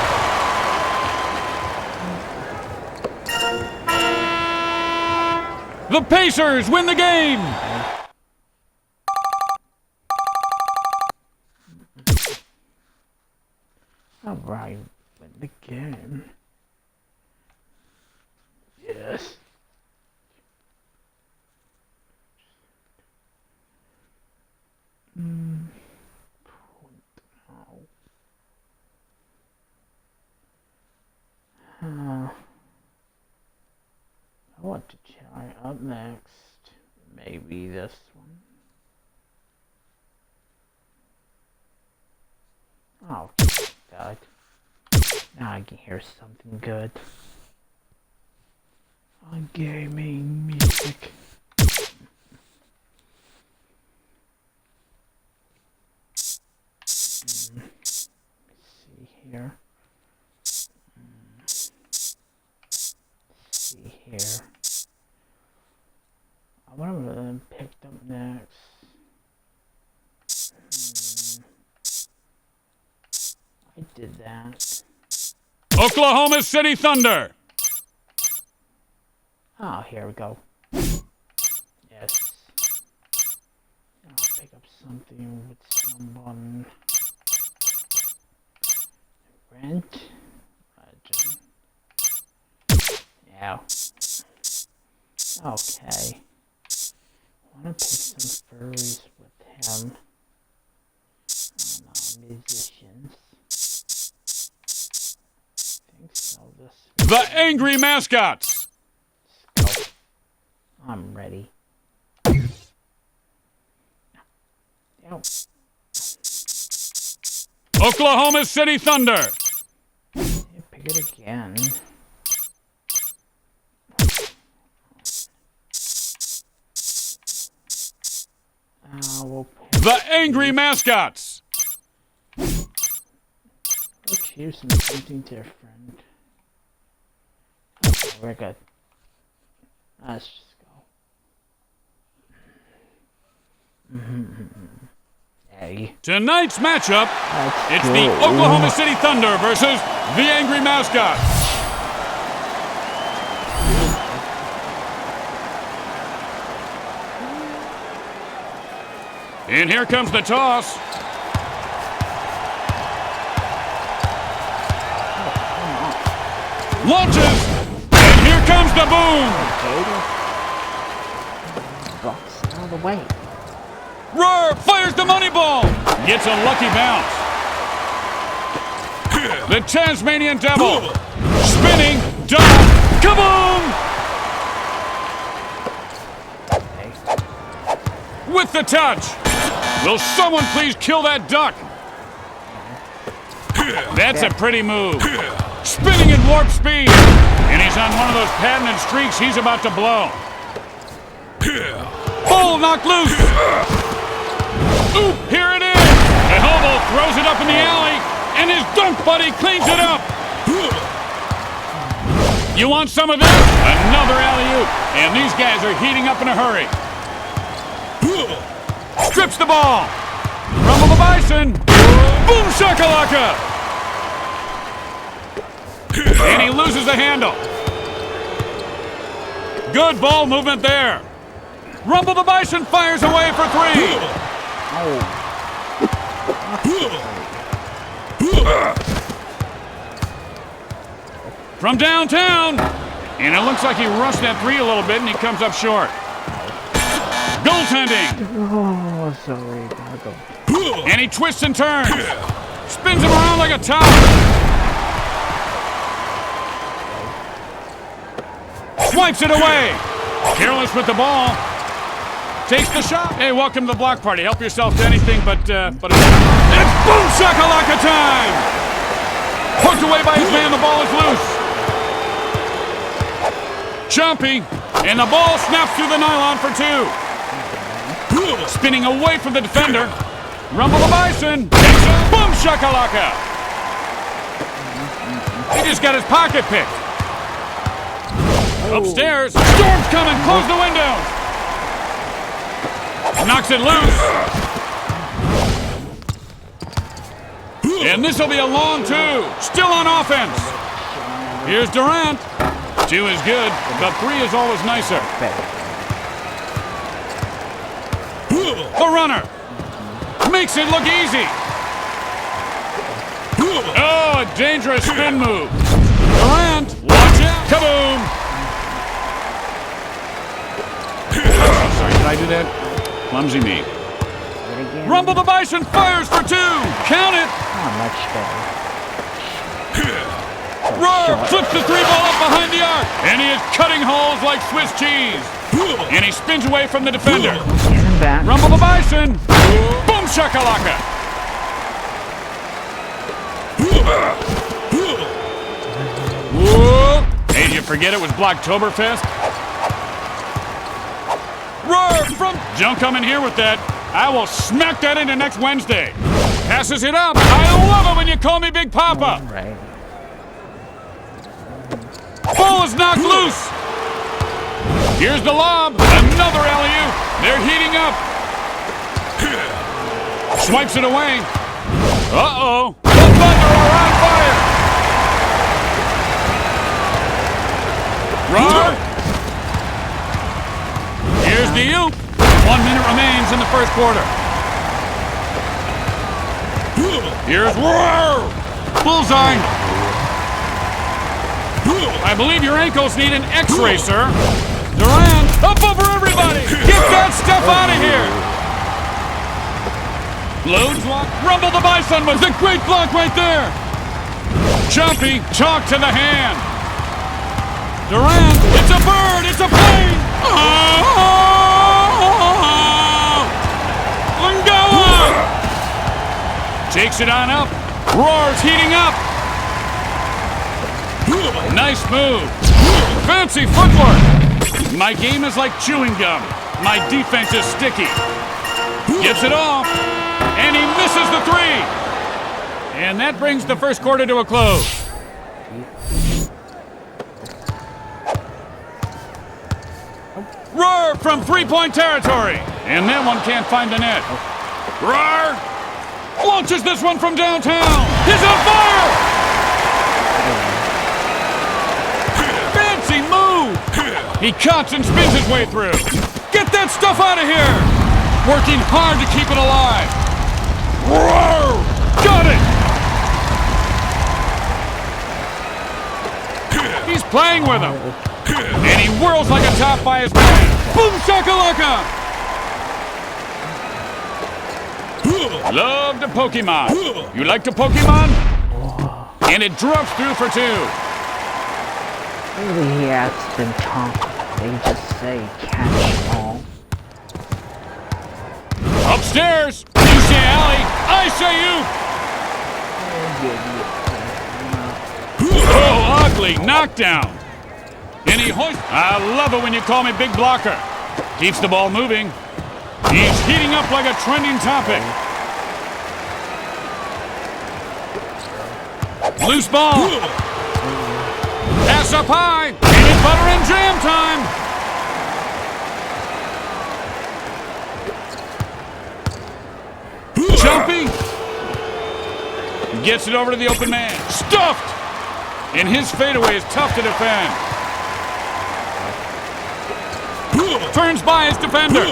The Pacers win the game! Alright, win the game. Yes. I want to try up next. Maybe this one. Oh, God. Now I can hear something good. On gaming music. Let's see here. Let's see here. I wonder what I picked up next. I did that. Oklahoma City Thunder! Oh, here we go. Yes. I'll pick up something with someone. Rent. Legend. Yeah. Okay. I want to pick some furries with him. Oh no, musicians. I think so. The Angry Mascots! Let's go. I'm ready. Ow. Oklahoma City Thunder! Pick it again. We'll pick The Angry Mascots! Let's choose something different. Okay, we're good. Let's just go. Hey. Tonight's matchup, it's go. the Oklahoma City Thunder versus the Angry Mascots. And here comes the toss. Launches! And here comes the boom! Box out of the way. Roar fires the money ball! Gets a lucky bounce. The Tasmanian Devil! Spinning, dive, kaboom! with the touch. Will someone please kill that duck? That's a pretty move. Spinning at warp speed. And he's on one of those patented streaks he's about to blow. Ball knocked loose. Oop, here it is. The hobo throws it up in the alley, and his dunk buddy cleans it up. You want some of this? Another alley-oop. And these guys are heating up in a hurry. Strips the ball. Rumble the Bison. Boom shakalaka. And he loses the handle. Good ball movement there. Rumble the Bison fires away for three. From downtown. And it looks like he rushed that three a little bit and he comes up short. Goaltending. Oh, sorry. And he twists and turns. Spins him around like a top. Swipes it away. Careless with the ball. Takes the shot. Hey, welcome to the block party. Help yourself to anything but it's boom shakalaka time. Hooked away by his man. The ball is loose. Chompy. And the ball snaps through the nylon for two. Spinning away from the defender. Rumble the Bison. Takes a boom shakalaka. He just got his pocket picked. Upstairs. Storm's coming. Close the windows. Knocks it loose. And this will be a long two. Still on offense. Here's Durant. Two is good, but three is always nicer. The runner makes it look easy. Oh, a dangerous spin move. Durant, watch out. Kaboom. Oh, sorry, did I do that? Clumsy me. Rumble the Bison fires for two. Count it. Not much better. Roar flips the three ball up behind the arc. And he is cutting holes like Swiss cheese. And he spins away from the defender. Rumble the Bison. Boom shakalaka. Whoa. Hey, did you forget it was Blocktoberfest? Roar from... Don't come in here with that. I will smack that into next Wednesday. Passes it up. I love it when you call me Big Papa. Right. Ball is knocked loose. Here's the lob. Another alley-oop. They're heating up. Swipes it away. Uh-oh. The Thunder are on fire. Roar. Here's the oop. 1 minute remains in the first quarter. Here's Roar. Bullseye. I believe your ankles need an x-ray, sir. Durant, up over everybody. Get that stuff out of here. Loads block. Rumble the Bison was a great block right there. Chompy, chalk to the hand. Durant, it's a bird, it's a plane. Oh! Lungawa! Takes it on up. Roar's heating up. Nice move. Fancy footwork. My game is like chewing gum. My defense is sticky. Gets it off. And he misses the three. And that brings the first quarter to a close. Roar from three-point territory. And that one can't find the net. Roar launches this one from downtown. He's on fire. Fancy move. He cuts and spins his way through. Get that stuff out of here. Working hard to keep it alive. Roar! Got it! He's playing with him. And he whirls like a top by his man. Boom shakalaka! Love the Pokemon. You like the Pokemon? And it drops through for two. Really, he acts in talk. They just say catch all. Upstairs. You say alley. I say you. Oh, ugly knockdown. And he hoists. I love it when you call me big blocker. Keeps the ball moving. He's heating up like a trending topic. Loose ball. Pass up high. Peanut butter and jam time. Jumpy. Gets it over to the open man. Stuffed. And his fadeaway is tough to defend. Turns by his defender.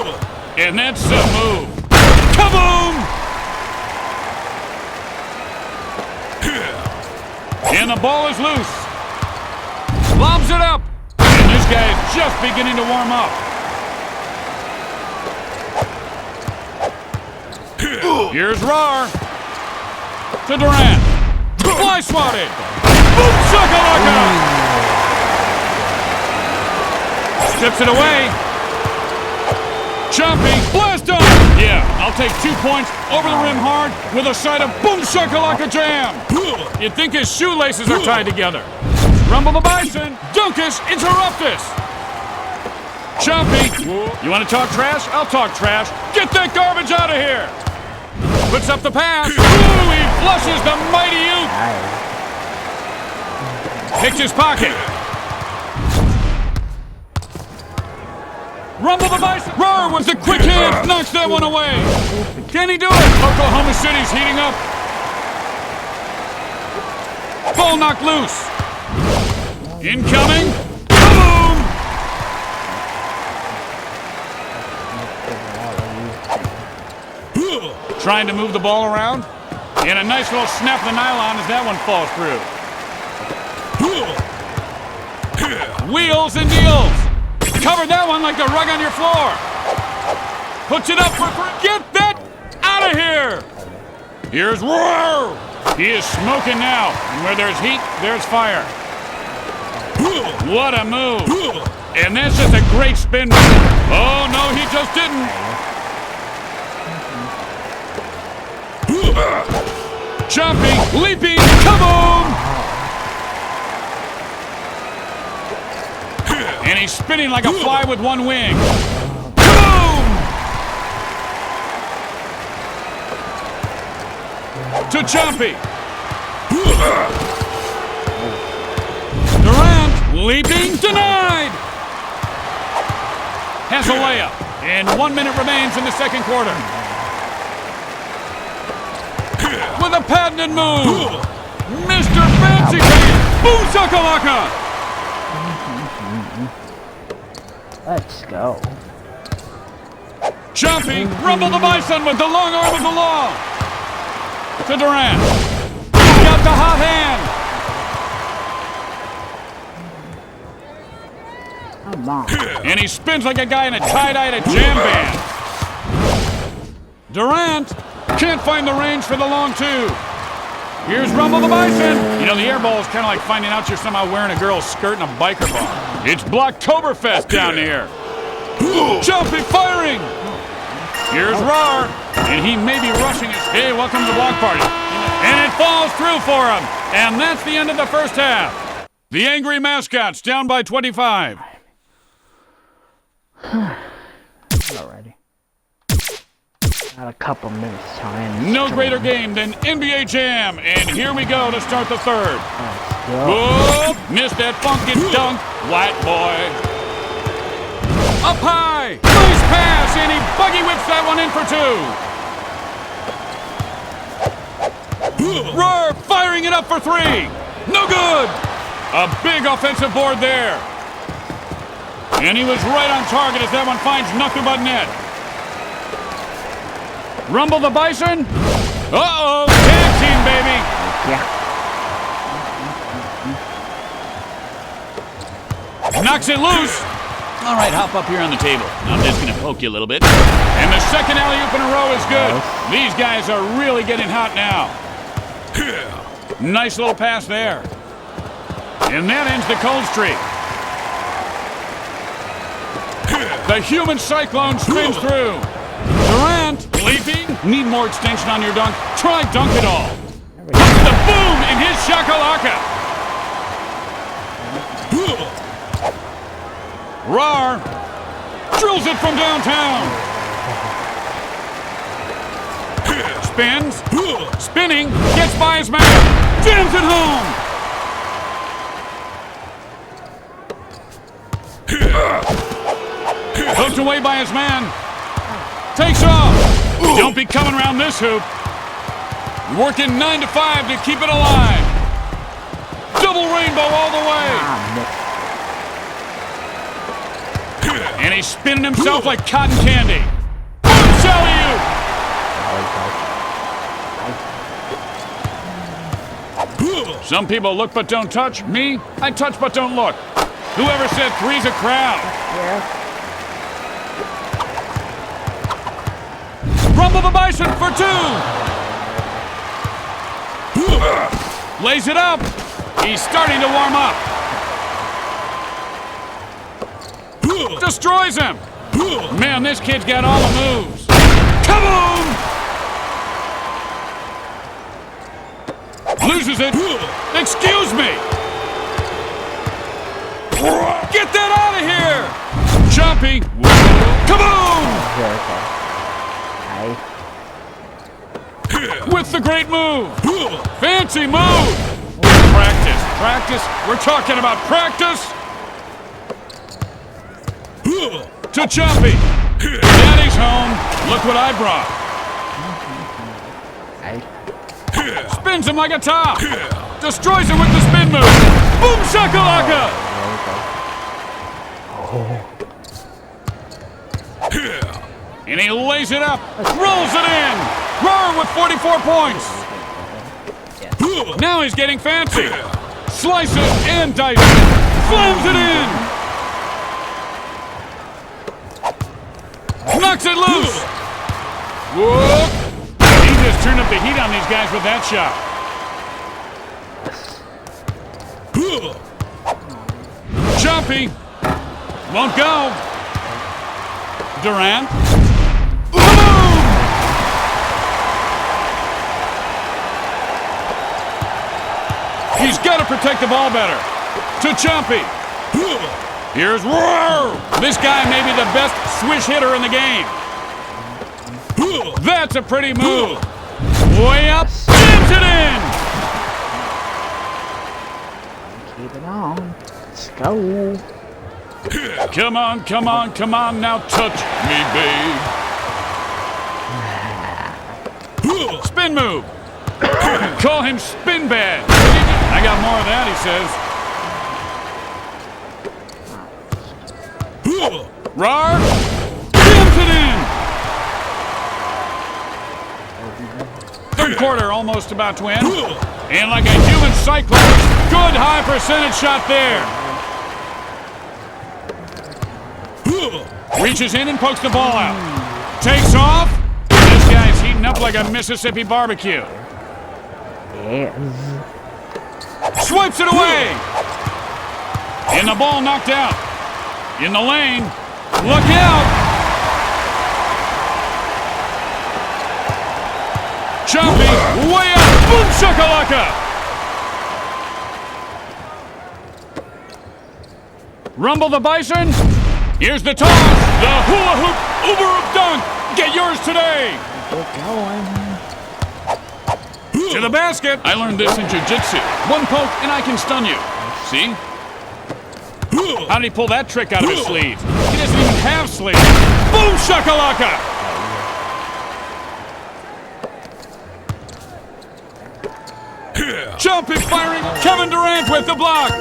And that's a move. Kaboom! And the ball is loose. Lobs it up. And this guy is just beginning to warm up. Here's Rar. To Durant. Fly swatted. Boom shakalaka! Strips it away. Chompy, blast on! Yeah, I'll take 2 points over the rim hard with a side of boom shakalaka jam. You'd think his shoelaces are tied together. Rumble the Bison, Dunkus interruptus. Chompy, you want to talk trash? I'll talk trash. Get that garbage out of here. Puts up the pass. Ooh, he flushes the mighty youth. Picks his pocket. Rumble the Bison. Roar with the quick hand. Knocks that one away. Can he do it? Oklahoma City's heating up. Ball knocked loose. Incoming. Boom! Trying to move the ball around. And a nice little snap of the nylon as that one falls through. Wheels and deals. Covered that one like the rug on your floor. Puts it up for three. Get that out of here. Here's Roar. He is smoking now. And where there's heat, there's fire. What a move. And that's just a great spin move. Oh, no, he just didn't. Jumping, leaping, kaboom! And he's spinning like a fly with one wing. Kaboom! To Jumpy. Durant, leaping, denied! Has a layup, and 1 minute remains in the second quarter. With a patented move, Mr. Fancy Pants, boom shakalaka! Let's go. Jumpy, Rumble the Bison with the long arm of the law. To Durant. He's got the hot hand. Come on. And he spins like a guy in a tie-dye at a jam band. Durant can't find the range for the long two. Here's Rumble the Bison. You know, the air ball is kind of like finding out you're somehow wearing a girl's skirt in a biker bar. It's Blocktoberfest down here. Jumping, firing. Here's Rar. And he may be rushing his... Hey, welcome to the block party. And it falls through for him. And that's the end of the first half. The Angry Mascots down by 25. Alrighty. Got a couple minutes time. No greater game than NBA Jam. And here we go to start the third. Let's go. Oh, missed that funky dunk, white boy. Up high, nice pass, and he buggy whips that one in for two. Roar firing it up for three. No good. A big offensive board there. And he was right on target as that one finds nothing but net. Rumble the Bison. Uh-oh, tag team, baby. Yeah. Knocks it loose. All right, hop up here on the table. I'm just going to poke you a little bit. And the second alley-oop in a row is good. These guys are really getting hot now. Nice little pass there. And that ends the cold streak. The human cyclone spins through. Durant Leaping? Need more extension on your dunk? Try dunk it all. Puts the boom in his shakalaka. Rar drills it from downtown. Spins. Spinning. Gets by his man. Jams it home. Hooked away by his man. Takes off. Don't be coming around this hoop. Working 9 to 5 to keep it alive. Double rainbow all the way. And he's spinning himself like cotton candy. Boom, alley-oop. Some people look but don't touch. Me, I touch but don't look. Whoever said three's a crowd? Rumble the Bison for 2. Lays it up. He's starting to warm up. Destroys him. Man, this kid's got all the moves. Kaboom! Loses it. Excuse me. Get that out of here! Choppy. Kaboom! With the great move. Fancy move. Practice. Practice. We're talking about practice. To Choppy. Daddy's home. Look what I brought. Spins him like a top. Destroys him with the spin move. Boom shakalaka. And he lays it up. Rolls it in. Roar with 44 points. Now he's getting fancy. Slices and dices. Slams it in. Knocks it loose. Whoop. He just turned up the heat on these guys with that shot. Choppy. Won't go. Durant. Boom! He's got to protect the ball better. To Choppy. Here's Roar! This guy may be the best swish hitter in the game. That's a pretty move. Way up, jams it in! Keep it on. Let's go. Come on, come on, come on, now touch me, babe. Spin move. Call him Spin Bad. I got more of that, he says. Rar jams it in. Third quarter almost about to end. And like a human cyclone, good high percentage shot there. Reaches in and pokes the ball out. Takes off. This guy's heating up like a Mississippi barbecue. Yes. Swipes it away. And the ball knocked out. In the lane. Look out. Choppy. Way up. Boom shakalaka. Rumble the Bison. Here's the toss. The hula hoop uber of dunk. Get yours today. We're going. To the basket. I learned this in jiu-jitsu. One poke and I can stun you. See? How did he pull that trick out of his sleeve? He doesn't even have sleeves. Boom shakalaka. Jump it firing. Kevin Durant with the block.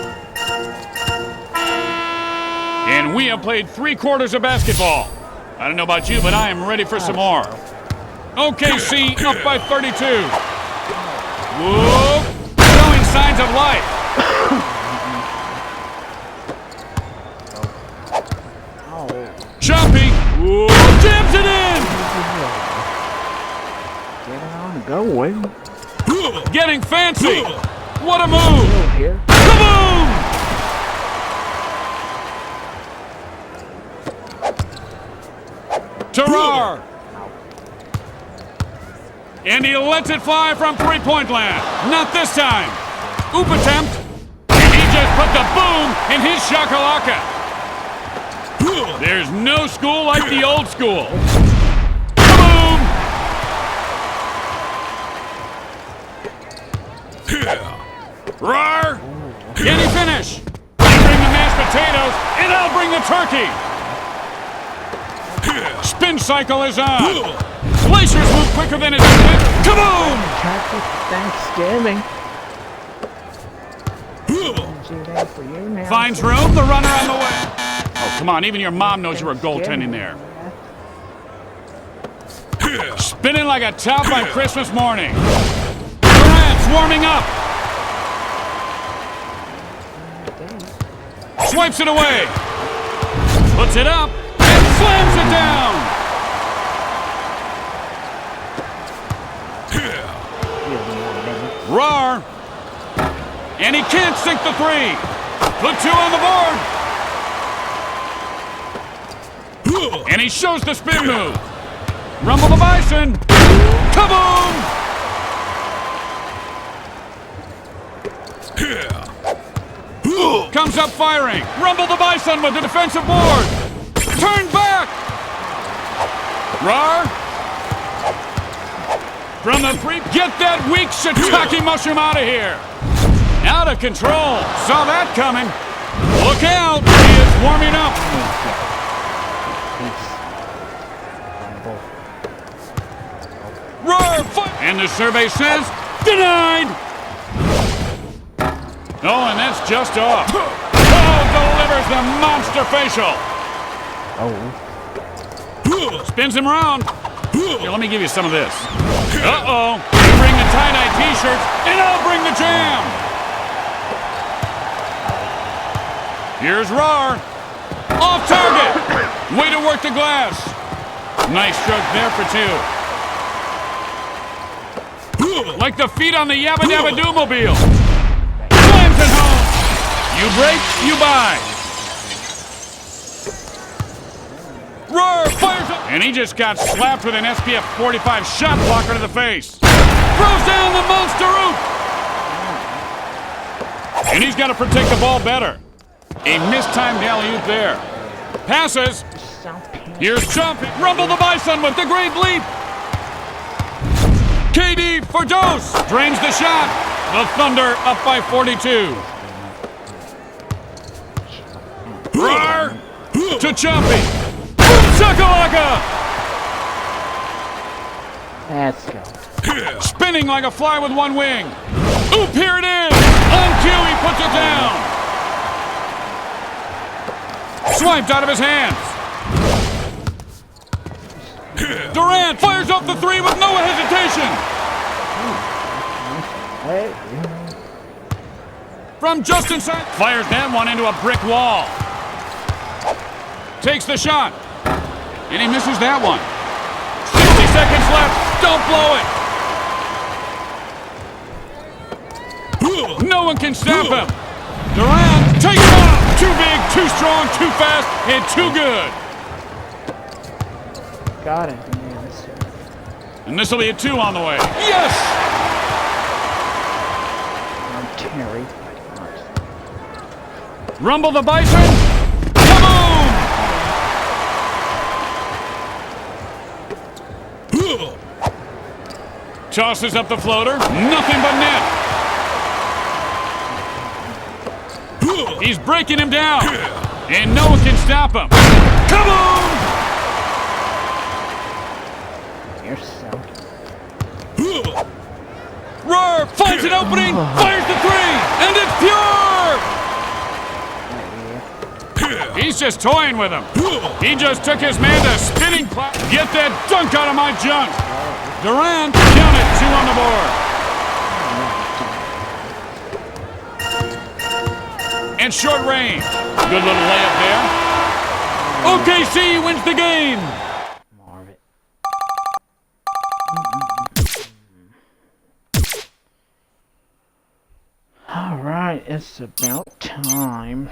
And we have played 3 quarters of basketball. I don't know about you, but I am ready for some more. OKC up by 32. Whoa! Showing signs of life. Choppy. Whoa! Jams it in. Get it on going. Getting fancy. What a move. Here. Kaboom! Terrar. And he lets it fly from three-point land. Not this time. Oop attempt. And he just put the boom in his shakalaka. There's no school like the old school. Boom! Roar! Can he finish? Bring the mashed potatoes, and I'll bring the turkey. Spin cycle is on. Glaciers move quicker than it's split. Kaboom! Happy Thanksgiving. Do that for you now. Finds room, the runner on the way. Oh, come on, even your mom knows you were goaltending there. Spinning like a top on Christmas morning. Durant's warming up. Swipes it away. Puts it up and slams it down. Roar. And he can't sink the three. Put two on the board. And he shows the spin move. Rumble the Bison. Kaboom! Comes up firing. Rumble the Bison with the defensive board. Turn back. Roar. From the three. Get that weak shiitake mushroom out of here. Out of control. Saw that coming. Look out. He is warming up. Roar. And the survey says denied. Oh, and that's just off. Oh, delivers the monster facial. Oh. Spins him around. Here, let me give you some of this. Uh-oh. You bring the tie-dye t-shirts, and I'll bring the jam. Here's Roar. Off target. Way to work the glass. Nice stroke there for two. Like the feet on the Yabba Dabba Doo-mobile. Slams it home. You break, you buy. Roar fires up. And he just got slapped with an SPF 45 shot blocker to the face. Throws down the monster oop. And he's got to protect the ball better. A mistimed alley-oop there. Passes. Here's jumping. Rumble the Bison with the great leap. KD for Dose. Drains the shot. The Thunder up by 42. Roar to Chompy. Shakalaka. Let's go. Spinning like a fly with one wing. Oop, here it is. On cue, he puts it down. Swiped out of his hands. Durant fires up the three with no hesitation. From just inside. Fires that one into a brick wall. Takes the shot. And he misses that one. 60 seconds left. Don't blow it. No one can stop him. Durant takes it off. Too big, too strong, too fast, and too good. Got it. And this will be a two on the way. Yes! Terry. Rumble the Bison. Kaboom! Tosses up the floater. Nothing but net. He's breaking him down. And no one can stop him. Kaboom! Yourself. Roar finds an opening, fires the three, and it's pure! He's just toying with him. He just took his man to spinning clap. Get that dunk out of my junk. Durant, count it, two on the board. And short range. Good little layup there. OKC wins the game. Alright, it's about time.